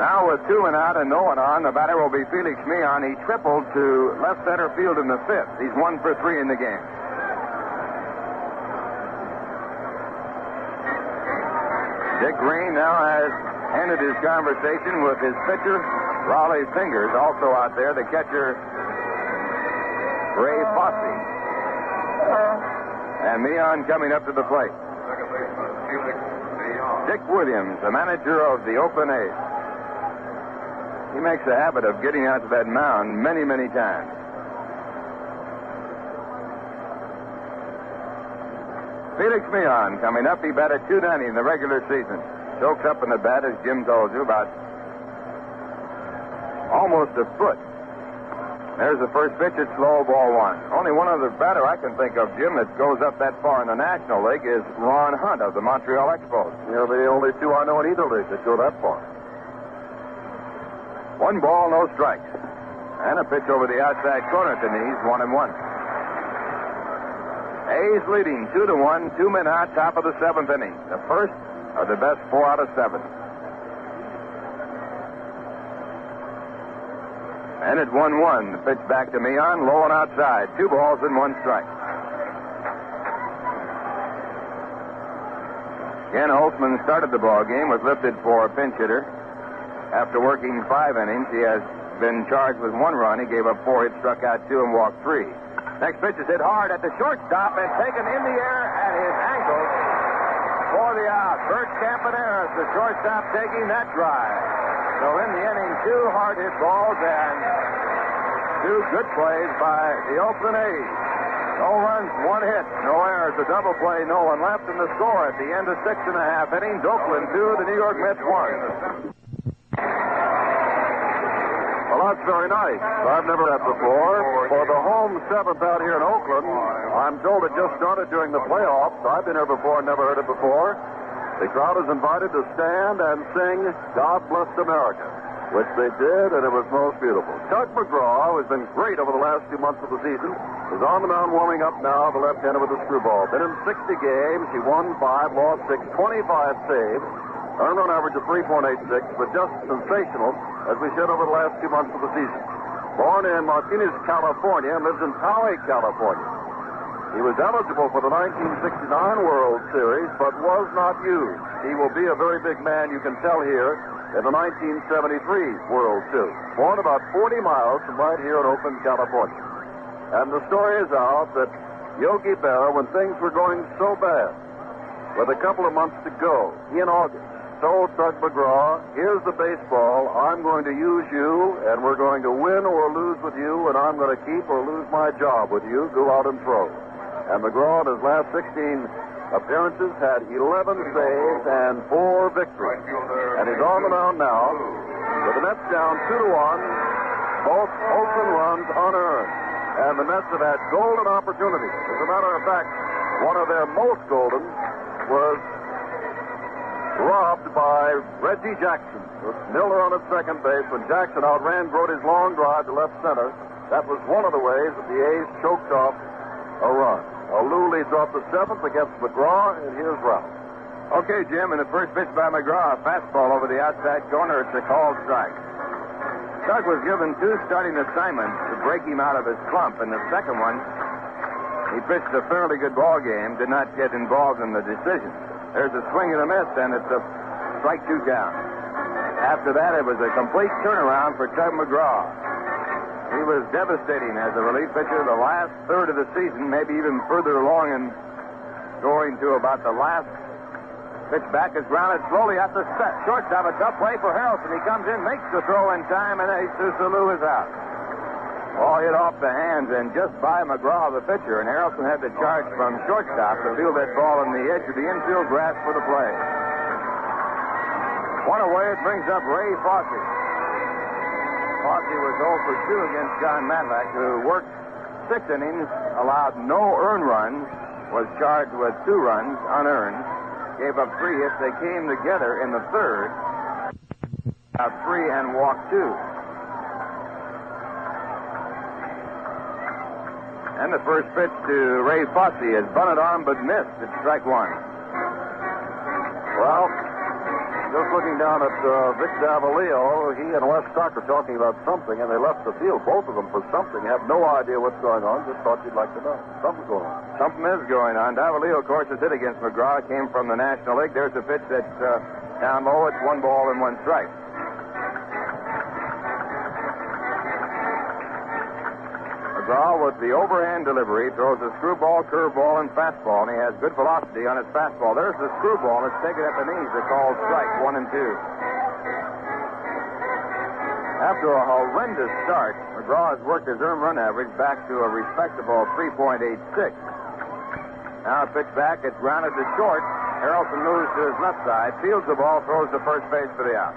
Now with 2 men out and no one on, the batter will be Felix Meehan. He tripled to left center field in the 5th. He's 1 for 3 in the game. Dick Green now has ended his conversation with his pitcher, Rollie Fingers, also out there, the catcher, Ray Fosse. And Meehan coming up to the plate. Dick Williams, the manager of the Oakland A's. He makes a habit of getting out to that mound many, many times. Felix Meehan coming up. He batted .290 in the regular season. Choked up in the bat, as Jim told you, about almost a foot. There's the first pitch. It's low, ball 1. Only one other batter I can think of, Jim, that goes up that far in the National League is Ron Hunt of the Montreal Expos. They're the only 2 I know in either league that go that far. 1 ball, no strikes. And a pitch over the outside corner at the knees, 1-1. A's leading 2-1, 2 men out, top of the 7th inning. The first of the best 4 out of 7. And at 1-1, the pitch back to Meehan, low and outside. 2 balls and 1 strike. Ken Holtzman started the ball game, was lifted for a pinch hitter. After working 5 innings, he has been charged with 1 run. He gave up 4 hits, struck out 2, and walked 3. Next pitch is hit hard at the shortstop and taken in the air at his ankle for the out. Bert Campaneris, the shortstop, taking that drive. So in the inning, 2 hard hit balls and 2 good plays by the Oakland A's. No runs, 1 hit, no errors, a double play, no one left, and the score at the end of 6 1/2 innings, Oakland 2, the New York Mets 1. Well, that's very nice. I've never had before. For the home 7th out here in Oakland, I'm told it just started during the playoffs. I've been here before and never heard it before. The crowd is invited to stand and sing God Bless America, which they did, and it was most beautiful. Tug McGraw, who has been great over the last 2 months of the season, is on the mound warming up now, the left-hander with the screwball. Been in 60 games. He won 5, lost 6, 25 saves. Earned on average of 3.86, but just sensational, as we said, over the last 2 months of the season. Born in Martinez, California, and lives in Poway, California. He was eligible for the 1969 World Series, but was not used. He will be a very big man, you can tell here, in the 1973 World Series. Born about 40 miles from right here in Oakland, California. And the story is out that Yogi Berra, when things were going so bad, with a couple of months to go, in August, told Tug McGraw, here's the baseball, I'm going to use you, and we're going to win or lose with you, and I'm going to keep or lose my job with you, go out and throw. And McGraw, in his last 16 appearances, had 11 saves and 4 victories. And he's on the mound now, with the Mets down 2-1, both Holtzman runs unearned. And the Mets have had golden opportunities. As a matter of fact, one of their most golden was robbed by Reggie Jackson. With Miller on at second base, when Jackson outran Brody's long drive to left center, that was one of the ways that the A's choked off a run. Lou leads off the 7th against McGraw, and here's Ralph. Okay, Jim, and the first pitch by McGraw, a fastball over the outside corner. It's a called strike. Tug was given 2 starting assignments to break him out of his slump, and the second one, he pitched a fairly good ball game, did not get involved in the decision. There's a swing and a miss, and it's a strike 2 count. After that, it was a complete turnaround for Tug McGraw. He was devastating as a relief pitcher the last third of the season, maybe even further along and going to about the last pitch back is grounded slowly at the shortstop. A tough play for Harrelson. He comes in, makes the throw in time, and Jesus Alou is out. Ball hit off the hands and just by McGraw, the pitcher, and Harrelson had to charge from shortstop to field that ball on the edge of the infield grass for the play. One away, it brings up Ray Fosse. Fosse was 0 for 2 against John Matlack, who worked 6 innings, allowed no earned runs, was charged with 2 runs, unearned, gave up 3 hits. They came together in the third, out 3 and walked 2. And the first pitch to Ray Fosse is bunted on but missed. It's strike 1. Well, just looking down at Vic Davalillo, he and Wes Stock are talking about something, and they left the field, both of them, for something. Have no idea what's going on. Just thought you'd like to know. Something's going on. Something is going on. Davalillo, of course, has hit against McGraw. Came from the National League. There's a pitch that's down low. It's 1 ball and 1 strike. McGraw with the overhand delivery throws a screwball, curveball, and fastball, and he has good velocity on his fastball. There's the screwball. It's taken at the knees. They're called strike 1 and 2. After a horrendous start, McGraw has worked his earned run average back to a respectable 3.86. Now a pitch back. It's grounded to short. Harrelson moves to his left side, fields the ball, throws to first base for the out.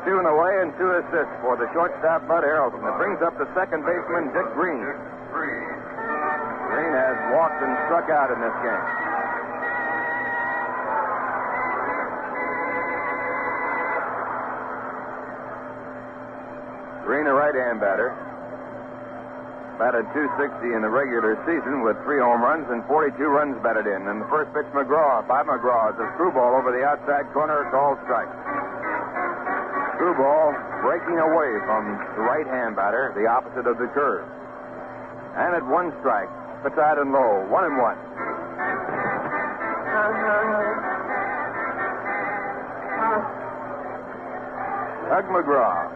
2 in the way and 2 assists for the shortstop, Bud Harrelson. It brings up the second baseman, Dick Green. Green has walked and struck out in this game. Green, a right-hand batter. Batted .260 in the regular season with 3 home runs and 42 runs batted in. And the first pitch, McGraw, by McGraw, is a screwball over the outside corner, called strike. Screwball breaking away from the right-hand batter, the opposite of the curve. And at 1 strike, beside and low, 1 and 1. Tug McGraw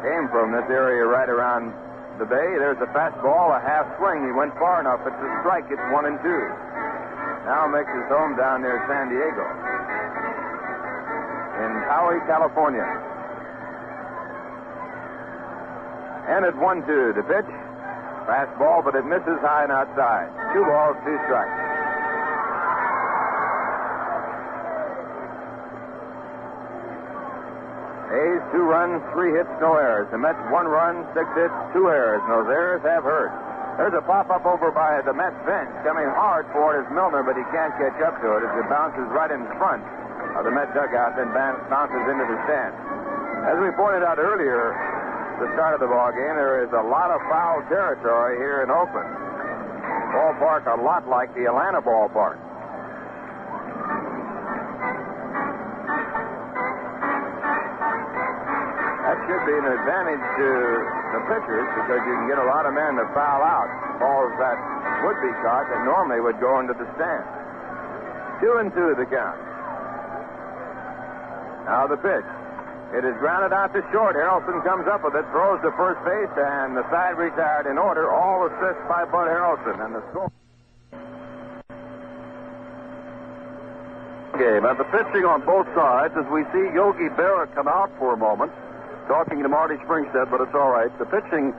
came from this area right around the bay. There's a fastball, a half swing. He went far enough. It's a strike. It's 1 and 2. Now makes his home down near San Diego, in Poway, California. And at 1-2, the pitch. Fastball, but it misses high and outside. 2 balls, 2 strikes. A's 2 runs, 3 hits, no errors. The Mets 1 run, 6 hits, 2 errors. Those errors have hurt. There's a pop-up over by the Mets bench. Coming hard for it is Milner, but he can't catch up to it as it bounces right in front of the Met dugout, then bounces into the stand. As we pointed out earlier, the start of the ball game, there is a lot of foul territory here in Oakland. Ballpark a lot like the Atlanta ballpark. That should be an advantage to the pitchers because you can get a lot of men to foul out balls that would be caught that normally would go into the stand. 2 and 2 the count. Now the pitch. It is grounded out to short. Harrelson comes up with it, throws to first base, and the side retired in order. All assists by Bud Harrelson, and the score. Game. And the pitching on both sides, as we see Yogi Berra come out for a moment, talking to Marty Springstead, but it's all right. The pitching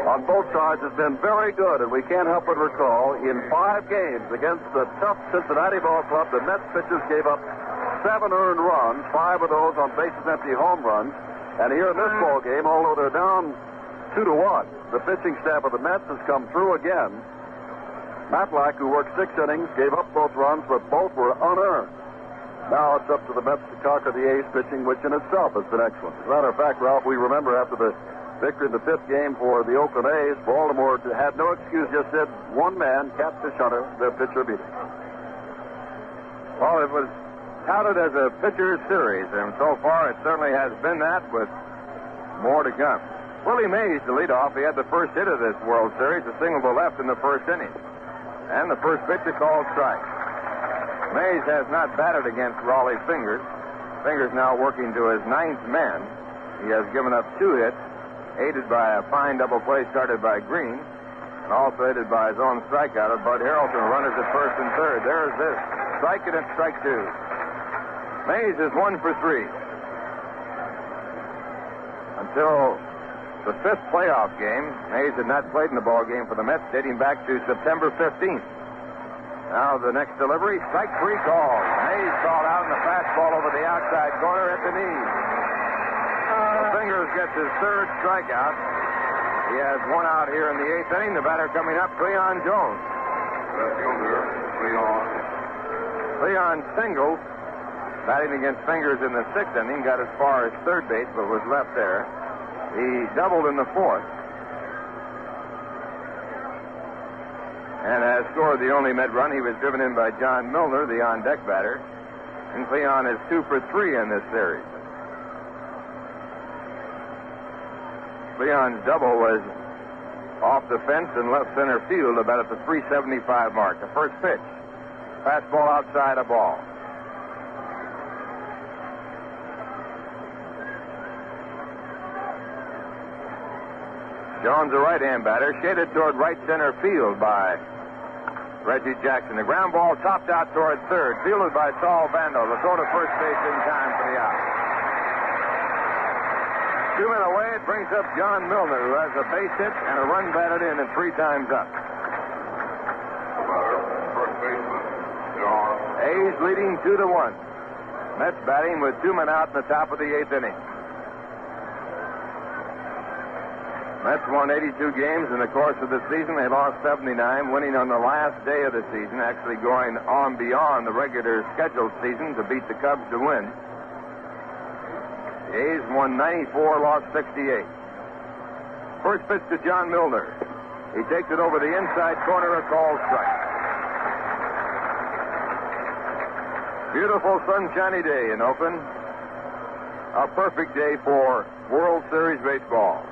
on both sides has been very good, and we can't help but recall in 5 games against the tough Cincinnati ball club, the Mets pitchers gave up 7 earned runs, 5 of those on bases empty home runs. And here in this ball game, although they're down 2-1, the pitching staff of the Mets has come through again. Matlack, who worked 6 innings, gave up both runs, but both were unearned. Now it's up to the Mets to conquer the A's pitching, which in itself has been excellent. As a matter of fact, Ralph, we remember after the victory in the 5th game for the Oakland A's, Baltimore had no excuse, just said one man, Catfish Hunter, their pitcher beat it. Well, it was touted as a pitcher's series, and so far it certainly has been that, with more to come. Willie Mays, the leadoff, he had the first hit of this World Series, a single to left in the first inning. And the first pitch is called strike. Mays has not batted against Rollie Fingers. Fingers now working to his 9th man. He has given up 2 hits, aided by a fine double play started by Green, and also aided by his own strikeout of Bud Harrelson. Runners at first and third. There's this. Strike and it's strike 2. Mays is 1 for 3. Until the 5th playoff game, Mays had not played in the ball game for the Mets dating back to September 15th. Now the next delivery, strike 3 call. Mays called out in the fastball over the outside corner at the knees. Fingers gets his 3rd strikeout. He has 1 out here in the 8th inning. The batter coming up, Cleon Jones. Cleon singled, batting against Fingers in the 6th inning, got as far as third base, but was left there. He doubled in the 4th. And has scored the only Met run. He was driven in by John Milner, the on-deck batter. And Cleon is 2 for 3 in this series. Cleon's double was off the fence in left center field about at the 375 mark. The first pitch. Fastball outside, a ball. Jones, a right-hand batter, shaded toward right center field by Reggie Jackson. The ground ball topped out toward third, fielded by Saul Bando. The throw to first base in time for the out. 2 men away, it brings up John Milner, who has a base hit and a run batted in and 3 times up. A's leading 2-1. Mets batting with 2 men out in the top of the 8th inning. Mets won 82 games in the course of the season. They lost 79, winning on the last day of the season, actually going on beyond the regular scheduled season to beat the Cubs to win. The A's won 94, lost 68. First pitch to John Milner. He takes it over the inside corner, a called strike. Beautiful sunshiny day in Oakland. A perfect day for World Series baseball.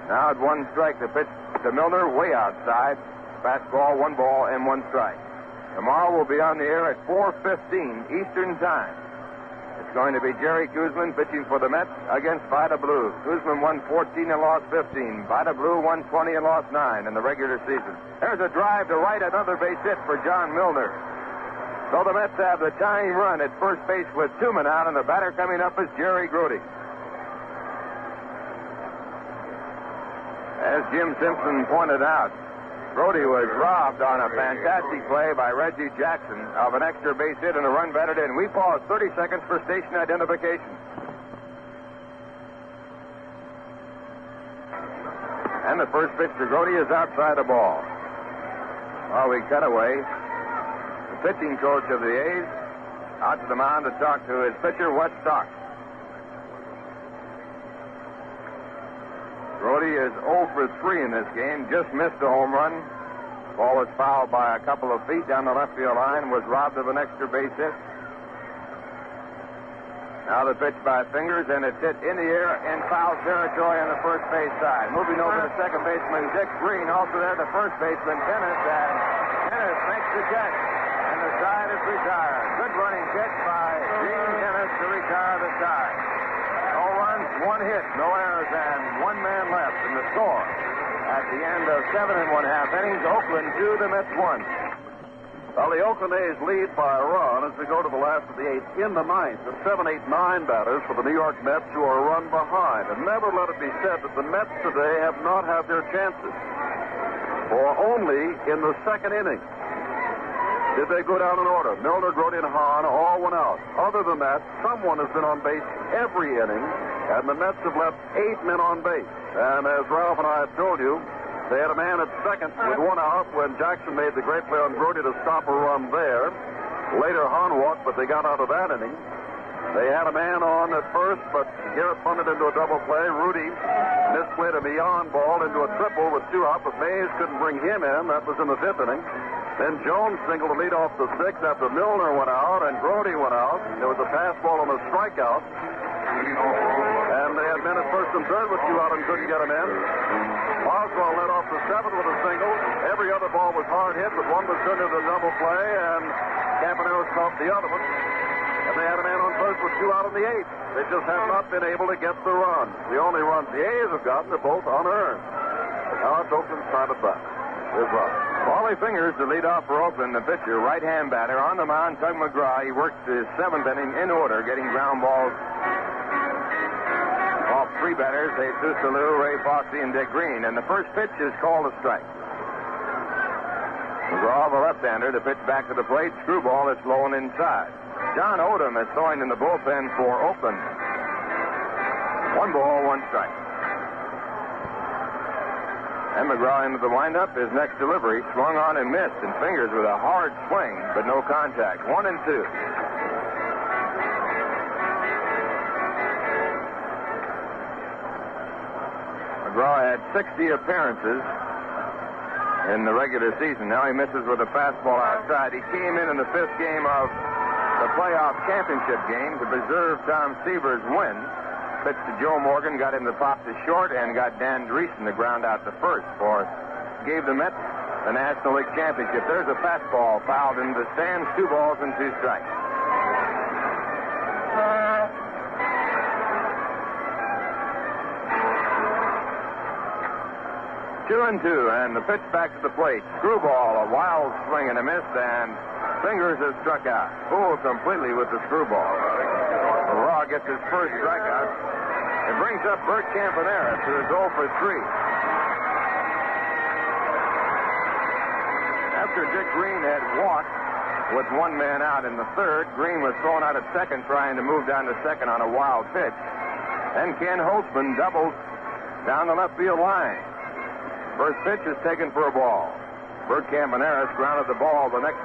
Now at 1 strike, the pitch to Milner, way outside. Fastball, 1 ball, and 1 strike. Tomorrow we'll be on the air at 4:15 Eastern Time. It's going to be Jerry Koosman pitching for the Mets against Vida Blue. Koosman won 14 and lost 15. Vida Blue won 20 and lost 9 in the regular season. There's a drive to right, another base hit for John Milner. So the Mets have the tying run at first base with 2 men out, and the batter coming up is Jerry Grote. As Jim Simpson pointed out, Grote was robbed on a fantastic play by Reggie Jackson of an extra base hit and a run batted in. We pause 30 seconds for station identification. And the first pitch to Grote is outside the ball. Well, we cut away. The pitching coach of the A's out to the mound to talk to his pitcher, Wes Stock. Grote is 0 for 3 in this game. Just missed a home run. Ball was fouled by a couple of feet down the left field line. Was robbed of an extra base hit. Now the pitch by Fingers, and it's hit in the air in foul territory on the first base side. Moving over to second baseman Dick Green. Also there, the first baseman Dennis, and Dennis makes the catch, and the side is retired. Good running catch by Gene Dennis to retire the side. 1 hit, no errors, and 1 man left in the score. At the end of 7 1/2 innings, Oakland 2, the Mets 1. Well, the Oakland A's lead by a run as we go to the last of the 8th. In the 9th, the 7, 8, 9 batters for the New York Mets who are a run behind. And never let it be said that the Mets today have not had their chances. For only in the 2nd inning did they go down in order. Milner, Grote, and Hahn all went out. Other than that, someone has been on base every inning, and the Mets have left 8 men on base. And as Ralph and I have told you, they had a man at second with 1 out when Jackson made the great play on Grote to stop a run there. Later, Hahn walked, but they got out of that inning. They had a man on at first, but Garrett punted into a double play. Rudy misplayed a Millan ball into a triple with 2 out, but Mays couldn't bring him in. That was in the 5th inning. Then Jones singled to lead off the 6th after Milner went out and Grote went out. There was a fastball on a strikeout. And they had men at first and third with 2 out and couldn't get him in. Boswell led off the 7th with a single. Every other ball was hard hit, but one was turned into a double play, and Campaneros caught the other one. And they had a man on first with 2 out in the 8th. They just have not been able to get the run. The only runs the A's have gotten are both unearned. Now it's Oakland's time at bat. Here's Rollie. Rollie Fingers, the leadoff for Oakland, the pitcher, right-hand batter. On the mound, Tug McGraw. He worked his 7th inning in order, getting ground balls off 3 batters, Jesus Salou, Ray Foxy, and Dick Green. And the first pitch is called a strike. McGraw, the left-hander, the pitch back to the plate. Screwball is low and inside. John Odom is throwing in the bullpen for Oakland. 1 ball, 1 strike. And McGraw into the windup. His next delivery swung on and missed, and Fingers with a hard swing, but no contact. 1-2. McGraw had 60 appearances in the regular season. Now he misses with a fastball outside. He came in the 5th game of the playoff championship game to preserve Tom Seaver's win. Pitched to Joe Morgan, got him to pop to short, and got Dan Dreesen to ground out to first. Gave the Mets the National League Championship. There's a fastball fouled into the stands. 2 balls and 2 strikes. Two and two, and the pitch back to the plate. Screwball, a wild swing and a miss, and Fingers has struck out. Fooled completely with the screwball. McGraw gets his first strikeout. It brings up Bert Campaneris, who is 0 for 3. After Dick Green had walked with 1 man out in the 3rd, Green was thrown out at second, trying to move down to second on a wild pitch. Then Ken Holtzman doubled down the left field line. First pitch is taken for a ball. Bert Campaneris grounded the ball. The next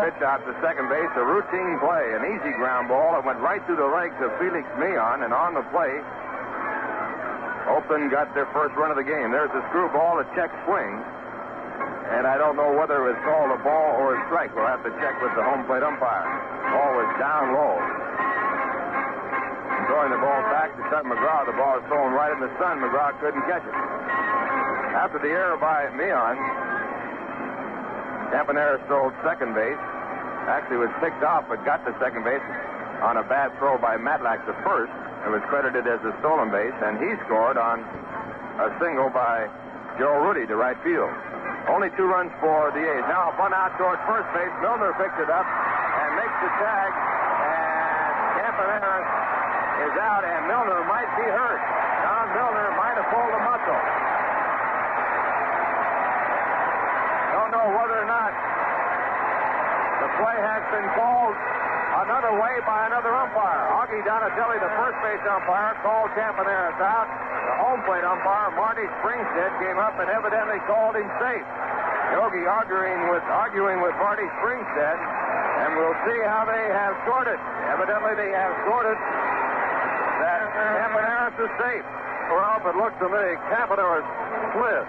pitch out to second base, a routine play, an easy ground ball. It went right through the legs of Felix Meon, and on the play, Oakland got their first run of the game. There's a screwball, a check swing, and I don't know whether it was called a ball or a strike. We'll have to check with the home plate umpire. Ball was down low. And throwing the ball back to Tug McGraw, the ball is thrown right in the sun. McGraw couldn't catch it. After the error by Meon, Campaneris stole second base. Actually was picked off, but got to second base on a bad throw by Matlack to first. It was credited as a stolen base, and he scored on a single by Joe Rudy to right field. Only 2 runs for the A's. Now a bunt out toward first base. Milner picks it up and makes the tag, and Campaneris is out, and Milner might be hurt. John Milner might have pulled a muscle. Don't know whether or not the play has been called another way by another umpire. Augie Donatelli, the first base umpire, called Campaneris out. The home plate umpire, Marty Springstead, came up and evidently called him safe. Yogi arguing with Marty Springstead, and we'll see how they have sorted. Evidently they have sorted that Campaneris is safe. Well, if it looked to me, Campaneris slid.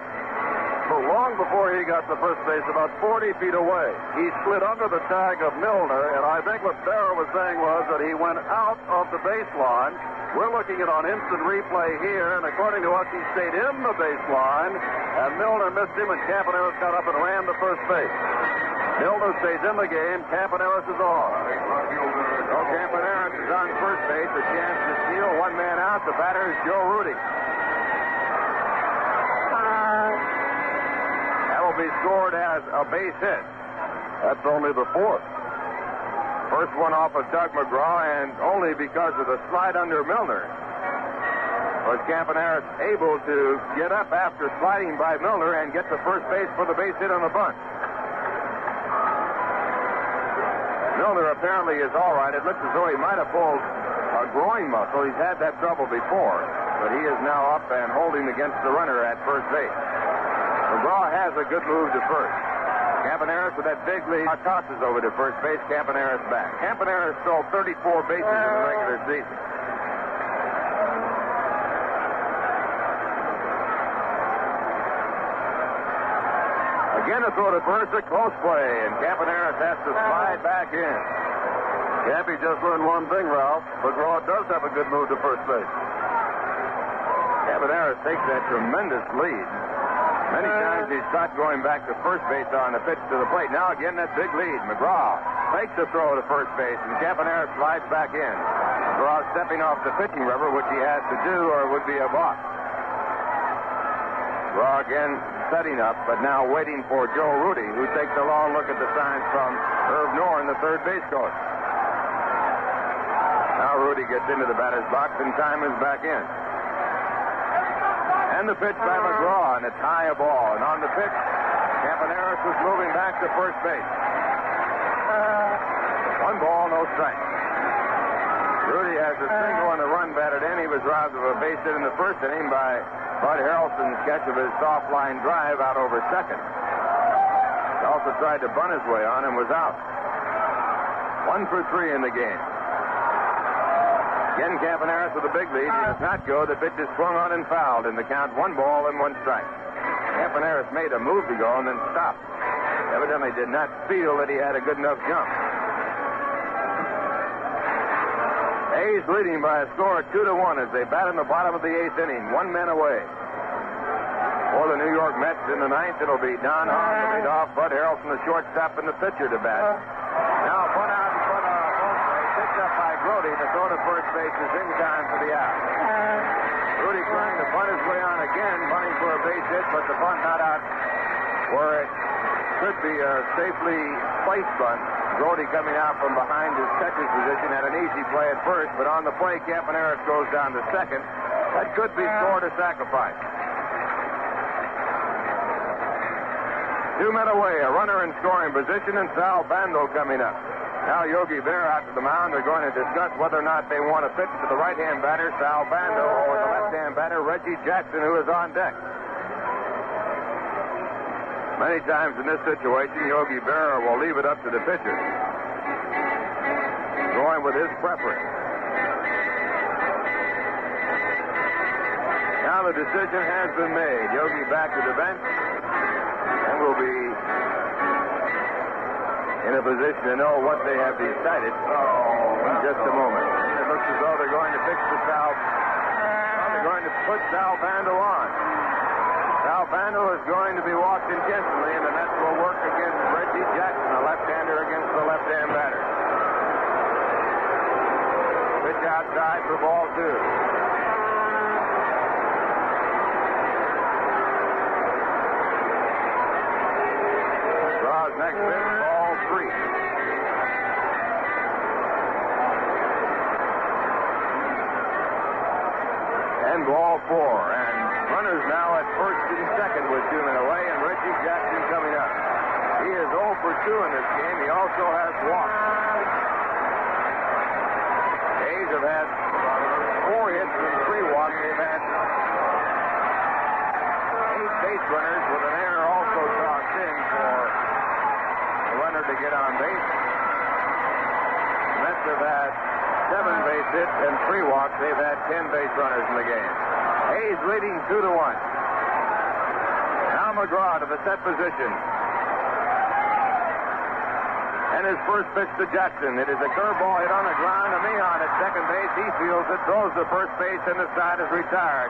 But long before he got to first base, about 40 feet away, he slid under the tag of Milner, and I think what Sarah was saying was that he went out of the baseline. We're looking at on instant replay here, and according to us, he stayed in the baseline, and Milner missed him, and Campaneris got up and ran to first base. Milner stays in the game. Campaneris is on. So Campaneris is on first base. A chance to steal. 1 man out. The batter is Joe Rudy. Be scored as a base hit. That's only the 4th. First one off of Tug McGraw, and only because of the slide under Milner was Campaneris able to get up after sliding by Milner and get to first base for the base hit on the bunt. Milner apparently is all right. It looks as though he might have pulled a groin muscle. He's had that trouble before, but he is now up and holding against the runner at first base. McGraw has a good move to first. Campaneris with that big lead tosses over to first base. Campaneris back. Campaneris stole 34 bases in the regular season. Again a throw to first, a close play, and Campaneris has to slide back in. Cappy just learned one thing, Ralph. McGraw does have a good move to first base. Campaneris takes that tremendous lead. Many times he's caught going back to first base on the pitch to the plate. Now again, that big lead. McGraw fakes the throw to first base, and Campaneris slides back in. Ross stepping off the pitching rubber, which he has to do, or it would be a balk. Raw again setting up, but now waiting for Joe Rudy, who takes a long look at the signs from Herb Norn, the third base coach. Now Rudy gets into the batter's box, and time is back in. And the pitch by McGraw, and it's high a ball. And on the pitch, Campaneris was moving back to first base. 1 ball, no strike. Rudy has a single and a run batted in. He was robbed of a base hit in the first inning by Bud Harrelson's catch of his soft line drive out over second. He also tried to bunt his way on and was out. 1 for 3 in the game. Again, Campaneris with a big lead. He does not go. The pitch is swung on and fouled in the count. 1 ball and 1 strike. Campaneris made a move to go and then stopped. Evidently did not feel that he had a good enough jump. A's leading by a score of 2-1 as they bat in the bottom of the 8th inning. 1 man away. For the New York Mets in the 9th, it'll be Don Hahn to lead off, Bud Harrelson, the shortstop, and the pitcher to bat. Now bunt out in front of Holtzman. Picked up by Grody. The throw to first base is in time for the out. Rudy trying to bunt his way on again, bunting for a base hit, but the bunt not out where it should be a safely placed bunt. Grody coming out from behind his catcher's position had an easy play at first, but on the play, Campaneris goes down to second. That could be scored a sacrifice. 2 men away, a runner in scoring position, and Sal Bando coming up. Now Yogi Berra out to the mound. They're going to discuss whether or not they want to pitch to the right-hand batter, Sal Bando, or the left-hand batter, Reggie Jackson, who is on deck. Many times in this situation, Yogi Berra will leave it up to the pitcher, going with his preference. Now the decision has been made. Yogi back to the bench, and will be in a position to know what they have decided in just a moment. It looks as though they're going to fix the Sal. They're going to put Sal Bando on. Sal Bando is going to be walked intentionally, and the Mets will work against Reggie Jackson, a left-hander against the left-hand batter. Pitch outside for ball 2. Draw's next pitch, ball 3. And ball 4. And runners now at first and second with 2 men away, and Reggie Jackson coming up. He is 0 for 2 in this game. He also has walked. A's have had 4 hits and 3 walks. They've had 8 base runners with an error also tossed in for the runner to get on base. The Mets have had 7 base hits and 3 walks. They've had 10 base runners in the game. A's leading 2-1. Now McGraw to the set position. And his first pitch to Jackson. It is a curveball hit on the ground to Meehan at second base. He fields it, throws to first base, and the side is retired.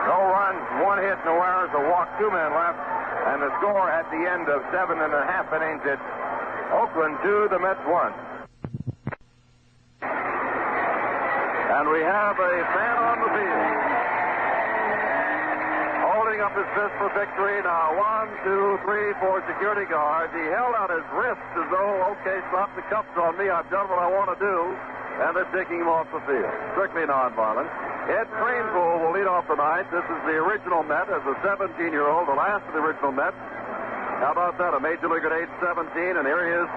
No runs, 1 hit, no errors, a walk, 2 men left. And the score at the end of 7.5 innings, it's Oakland 2, the Mets 1. And we have a fan on the field. Holding up his fist for victory. Now 1, 2, 3, 4 security guards. He held out his wrist as though, okay, stop the cuffs on me. I've done what I want to do. And they're taking him off the field. Strictly nonviolent. Ed Cranepool will lead off tonight. This is the original Met as a 17-year-old, the last of the original Mets. How about that? A major league at age 17, and here he is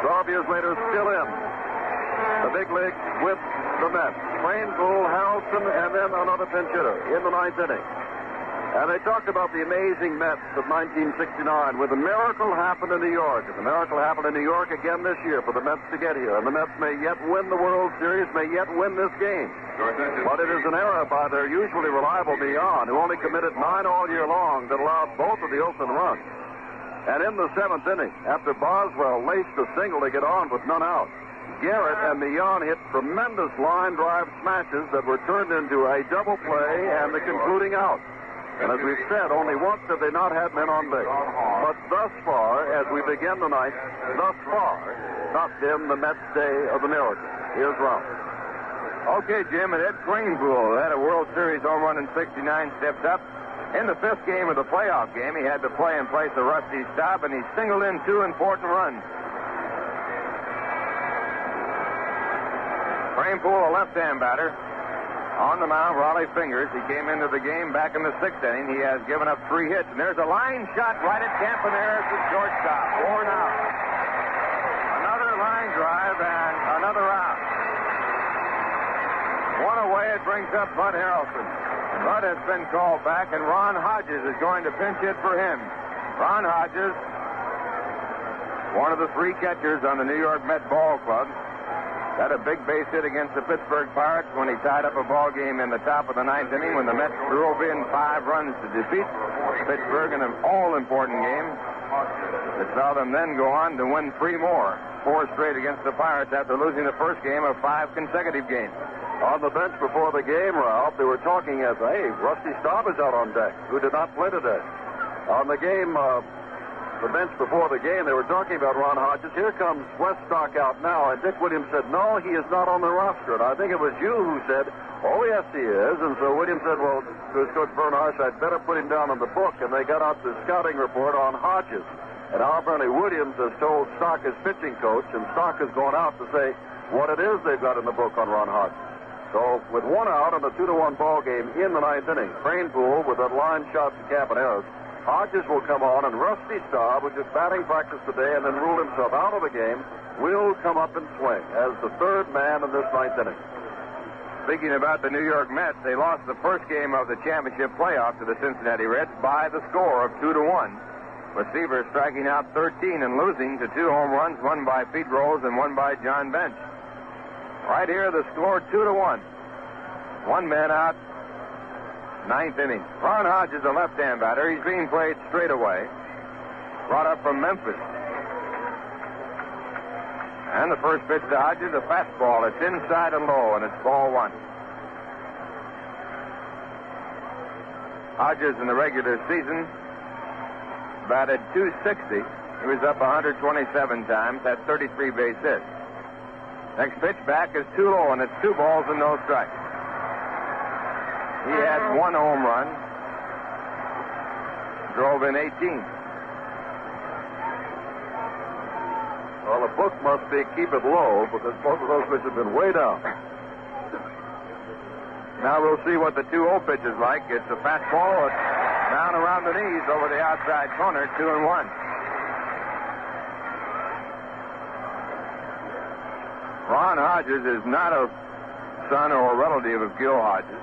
12 years later, still in the big league with the Mets. Cranepool, Harrelson, and then another pinch hitter in the 9th inning. And they talked about the amazing Mets of 1969 where the miracle happened in New York. And the miracle happened in New York again this year for the Mets to get here. And the Mets may yet win the World Series, may yet win this game. But it is an error by their usually reliable Meehan, who only committed 9 all year long, that allowed both of the open runs. And in the 7th inning, after Boswell laced a single to get on with none out, Garrett and Meehan hit tremendous line drive smashes that were turned into a double play and the concluding out. And as we've said, only once have they not had men on base. But thus far, as we begin the ninth, thus far, not been the Mets' day of the miracle. Here's Ron. Okay, Jim, and Ed Cranepool had a World Series home run in 69, stepped up. In the fifth game of the playoff game, he had to play in place of Rusty Staub, and he singled in 2 important runs. Cranepool, a left-hand batter. On the mound, Rollie Fingers. He came into the game back in the 6th inning. He has given up 3 hits, and there's a line shot right at Campaneris at shortstop. 4 out. Another line drive and another out. 1 away, it brings up Bud Harrelson. Bud has been called back, and Ron Hodges is going to pinch hit for him. Ron Hodges, one of the 3 catchers on the New York Met Ball Club, had a big base hit against the Pittsburgh Pirates when he tied up a ball game in the top of the 9th inning when the Mets drove in 5 runs to defeat Pittsburgh in an all-important game. It saw them then go on to win 3 more, 4 straight against the Pirates after losing the first game of 5 consecutive games. On the bench before the game, Ralph, they were talking as, hey, Rusty Staub is out on deck, who did not play today. On the game, the bench before the game, they were talking about Ron Hodges. Here comes Weststock out now, and Dick Williams said, no, he is not on the roster. And I think it was you who said, oh, yes, he is. And so Williams said, well, to his coach Bernhardt, I'd better put him down on the book. And they got out the scouting report on Hodges. And now apparently Williams has told Stock, his pitching coach, and Stock has gone out to say what it is they've got in the book on Ron Hodges. So, with 1 out in a 2-1 ball game in the 9th inning, Cranepool with that line shot to Campaneris, Hodges will come on, and Rusty Staub, who just batting practice today and then ruled himself out of the game, will come up and swing as the 3rd man in this 9th inning. Speaking about the New York Mets, they lost the first game of the championship playoff to the Cincinnati Reds by the score of 2-1. With Seaver striking out 13 and losing to 2 home runs, one by Pete Rose and one by John Bench. Right here, the score 2-1. 1 man out, 9th inning. Ron Hodges, a left-hand batter. He's being played straight away. Brought up from Memphis. And the first pitch to Hodges, a fastball. It's inside and low, and it's ball 1. Hodges in the regular season batted .260. He was up 127 times, had 33 base hits. Next pitch back is too low, and it's 2 balls and no strikes. He had 1 home run, drove in 18. Well, the book must be keep it low because both of those pitches have been way down. Now we'll see what the 2-0 pitch is like. It's a fastball. It's down around the knees over the outside corner, 2-1. Ron Hodges is not a son or a relative of Gil Hodges.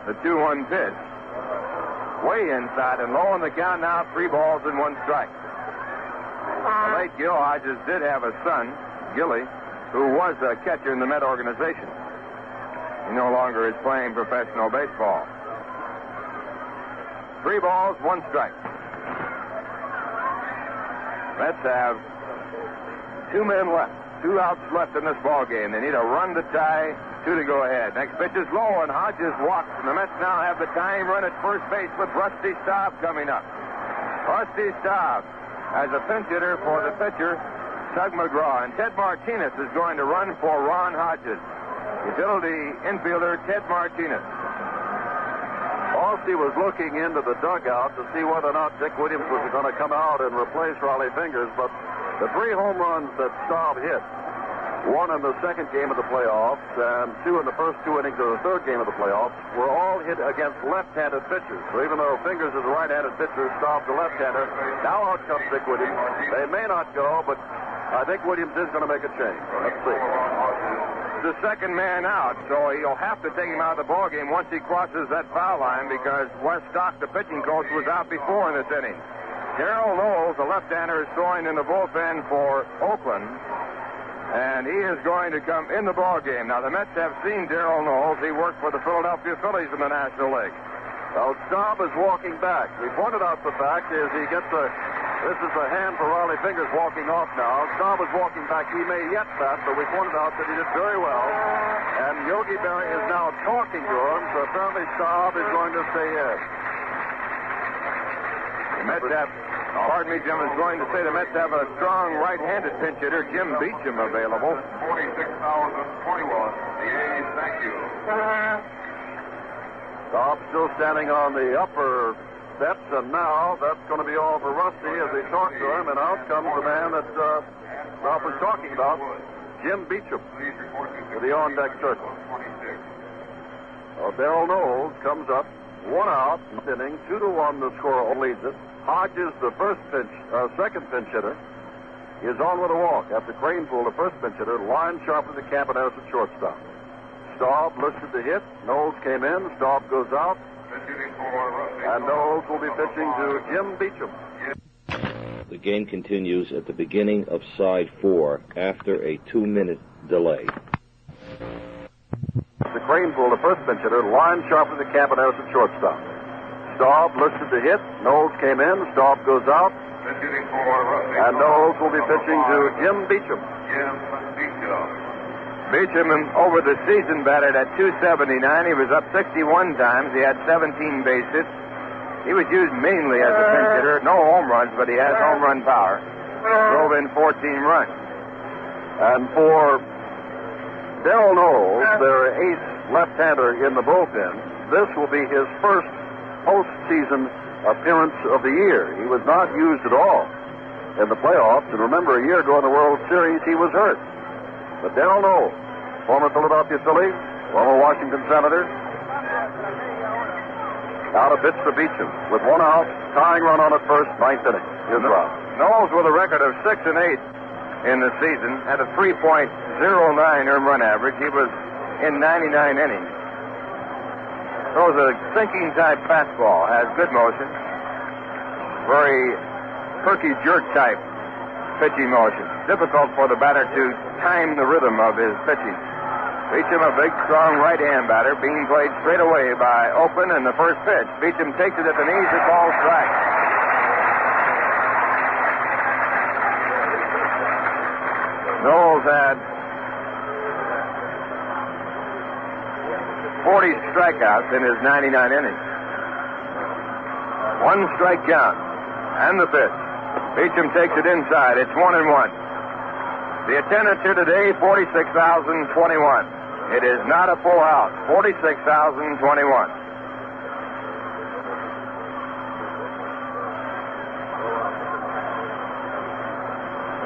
The 2-1 pitch. Way inside and low on the count now, 3 balls and 1 strike. The late Gil Hodges did have a son, Gilly, who was a catcher in the Met organization. He no longer is playing professional baseball. 3 balls, 1 strike. Mets have 2 men left. 2 outs left in this ball game. They need a run to tie, 2 to go ahead. Next pitch is low, and Hodges walks. And the Mets now have the tying run at first base with Rusty Staub coming up. Rusty Staub as a pinch hitter for the pitcher, Tug McGraw. And Ted Martinez is going to run for Ron Hodges. Utility infielder Ted Martinez. Aussie was looking into the dugout to see whether or not Dick Williams was going to come out and replace Rollie Fingers, but the 3 home runs that Staub hit, 1 in the 2nd game of the playoffs and 2 in the first 2 innings of the 3rd game of the playoffs, were all hit against left-handed pitchers. So even though Fingers is a right-handed pitcher, Staub's a left-hander. Now out comes Dick Williams. They may not go, but I think Williams is going to make a change. Let's see. The 2nd man out, so he'll have to take him out of the ballgame once he crosses that foul line because Wes Stock, the pitching coach, was out before in this inning. Darold Knowles, a left-hander, is throwing in the bullpen for Oakland, and he is going to come in the ballgame. Now, the Mets have seen Darold Knowles. He worked for the Philadelphia Phillies in the National League. Well, Staub is walking back. We pointed out the fact is he gets a This is a hand for Rollie Fingers walking off now. Staub is walking back. He may yet bat, but we pointed out that he did very well. And Yogi Berra is now talking to him, so apparently Staub is going to stay in. The Mets have, pardon me, Jim, is going to say the Mets have a strong right-handed pinch hitter, Jim Beecham, available. 46,021. The A's, thank you. Staub still standing on the upper steps, and now that's going to be all for Rusty as they talk to him, and out comes the man that Ralph was talking about, Jim Beecham, to the on-deck circle. Darold Knowles comes up, 1 out, inning, 2-1 the score leads it. Hodges, the second pinch hitter, is on with a walk. After Cranepool, the first pinch hitter, line sharp with the Campaneris at shortstop. Staub listed the hit. Knowles came in. Staub goes out. And Knowles will be pitching to Jim Beecham. The game continues at the beginning of side 4 after a 2-minute delay. The Cranepool, the first pinch hitter, line sharp with the Campaneris at shortstop. Staub listed the hit. Knowles came in. Staub goes out. And Knowles will be pitching to Jim Beecham. Beecham, over the season, batted at 279. He was up 61 times. He had 17 base hits. He was used mainly as a pinch hitter. No home runs, but he has home run power. Drove in 14 runs. And for Darold Knowles, their ace left-hander in the bullpen, this will be his first postseason appearance of the year. He was not used at all in the playoffs. And remember, a year ago in the World Series, he was hurt. But Darold Knowles, former Philadelphia Philly, former Washington Senator, out of pitch for Beecham with 1 out, tying run on at first, 9th inning. Here's Rob. Knowles with a record of 6-8 in the season, at a 3.09 earned run average. He was in 99 innings. Throws a sinking type fastball, has good motion, very perky jerk type pitching motion. Difficult for the batter to time the rhythm of his pitching. Beecham, a big, strong right-hand batter, being played straight away by Oakland in the first pitch. Beecham takes it at the knees, a ball strike. Knowles had 40 strikeouts in his 99 innings. 1 strike count. And the pitch. Beecham takes it inside. It's 1-1. The attendance here today, 46,021. It is not a full house. 46,021.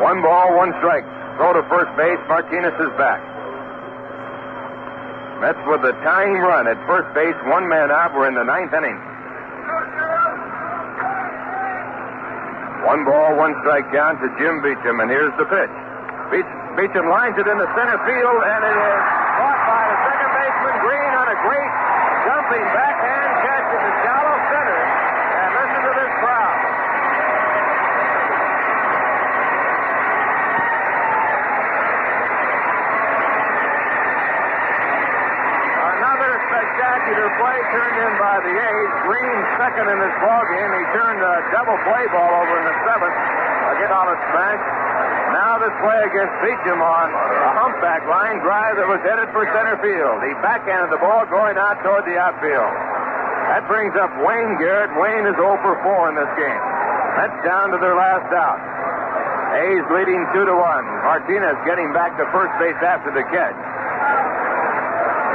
One ball, 1 strike. Throw to first base. Martinez is back. Mets with the tying run at first base. 1 man out. We're in the 9th inning. 1 ball, 1 strike down to Jim Beecham, and here's the pitch. Beecham lines it into center field, and it is caught by the second baseman Green on a great jumping backhand catch in the shallow center. And listen to this crowd. Another spectacular play turned in by the A's. Green second in this ballgame. He turned a double play ball over in the 7th. Again on a smash. Now this play against Beecham on a humpback line drive that was headed for center field. He backhanded the ball going out toward the outfield. That brings up Wayne Garrett. Wayne is 0 for 4 in this game. That's down to their last out. A's leading 2-1. Martinez getting back to first base after the catch.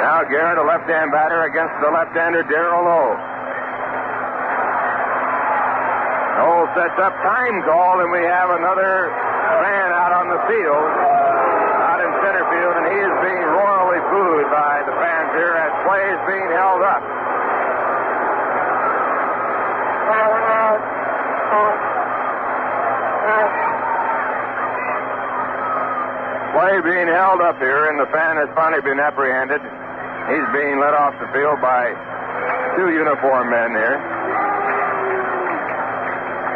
Now Garrett, a left-hand batter against the left-hander Darold Knowles. Knowles sets up time call, and we have another man out on the field, out in center field, and he is being royally booed by the fans here as play is being held up. Play being held up here, and the fan has finally been apprehended. He's being led off the field by 2 uniformed men here.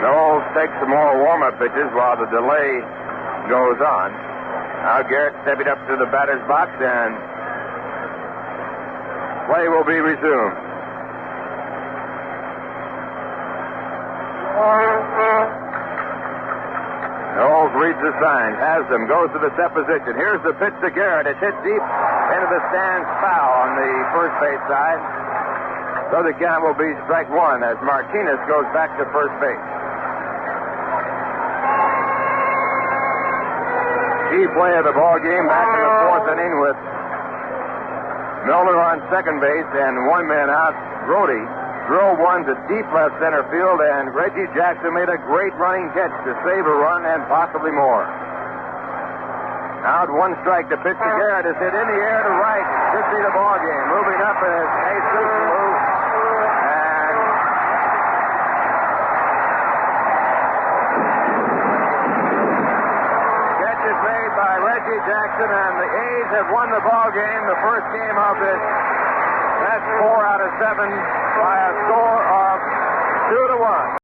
Knowles takes some more warm-up pitches while the delay goes on. Now Garrett stepping up to the batter's box, and play will be resumed. the signs, has them, goes to the set position. Here's the pitch to Garrett. It's hit deep into the stands, foul on the first base side. So the count will be strike one as Martinez goes back to first base. Key play of the ball game back in the fourth inning with Miller on second base and one man out. Rollie drove one to deep left center field, and Reggie Jackson made a great running catch to save a run and possibly more. Out one strike. The pitch to Garrett is hit in the air to right. Should be the ball game. Moving up is Jesus Lou. And catch is made by Reggie Jackson, and the A's have won the ball game. The first game of this. That's 4 out of 7 by a score of 2-1.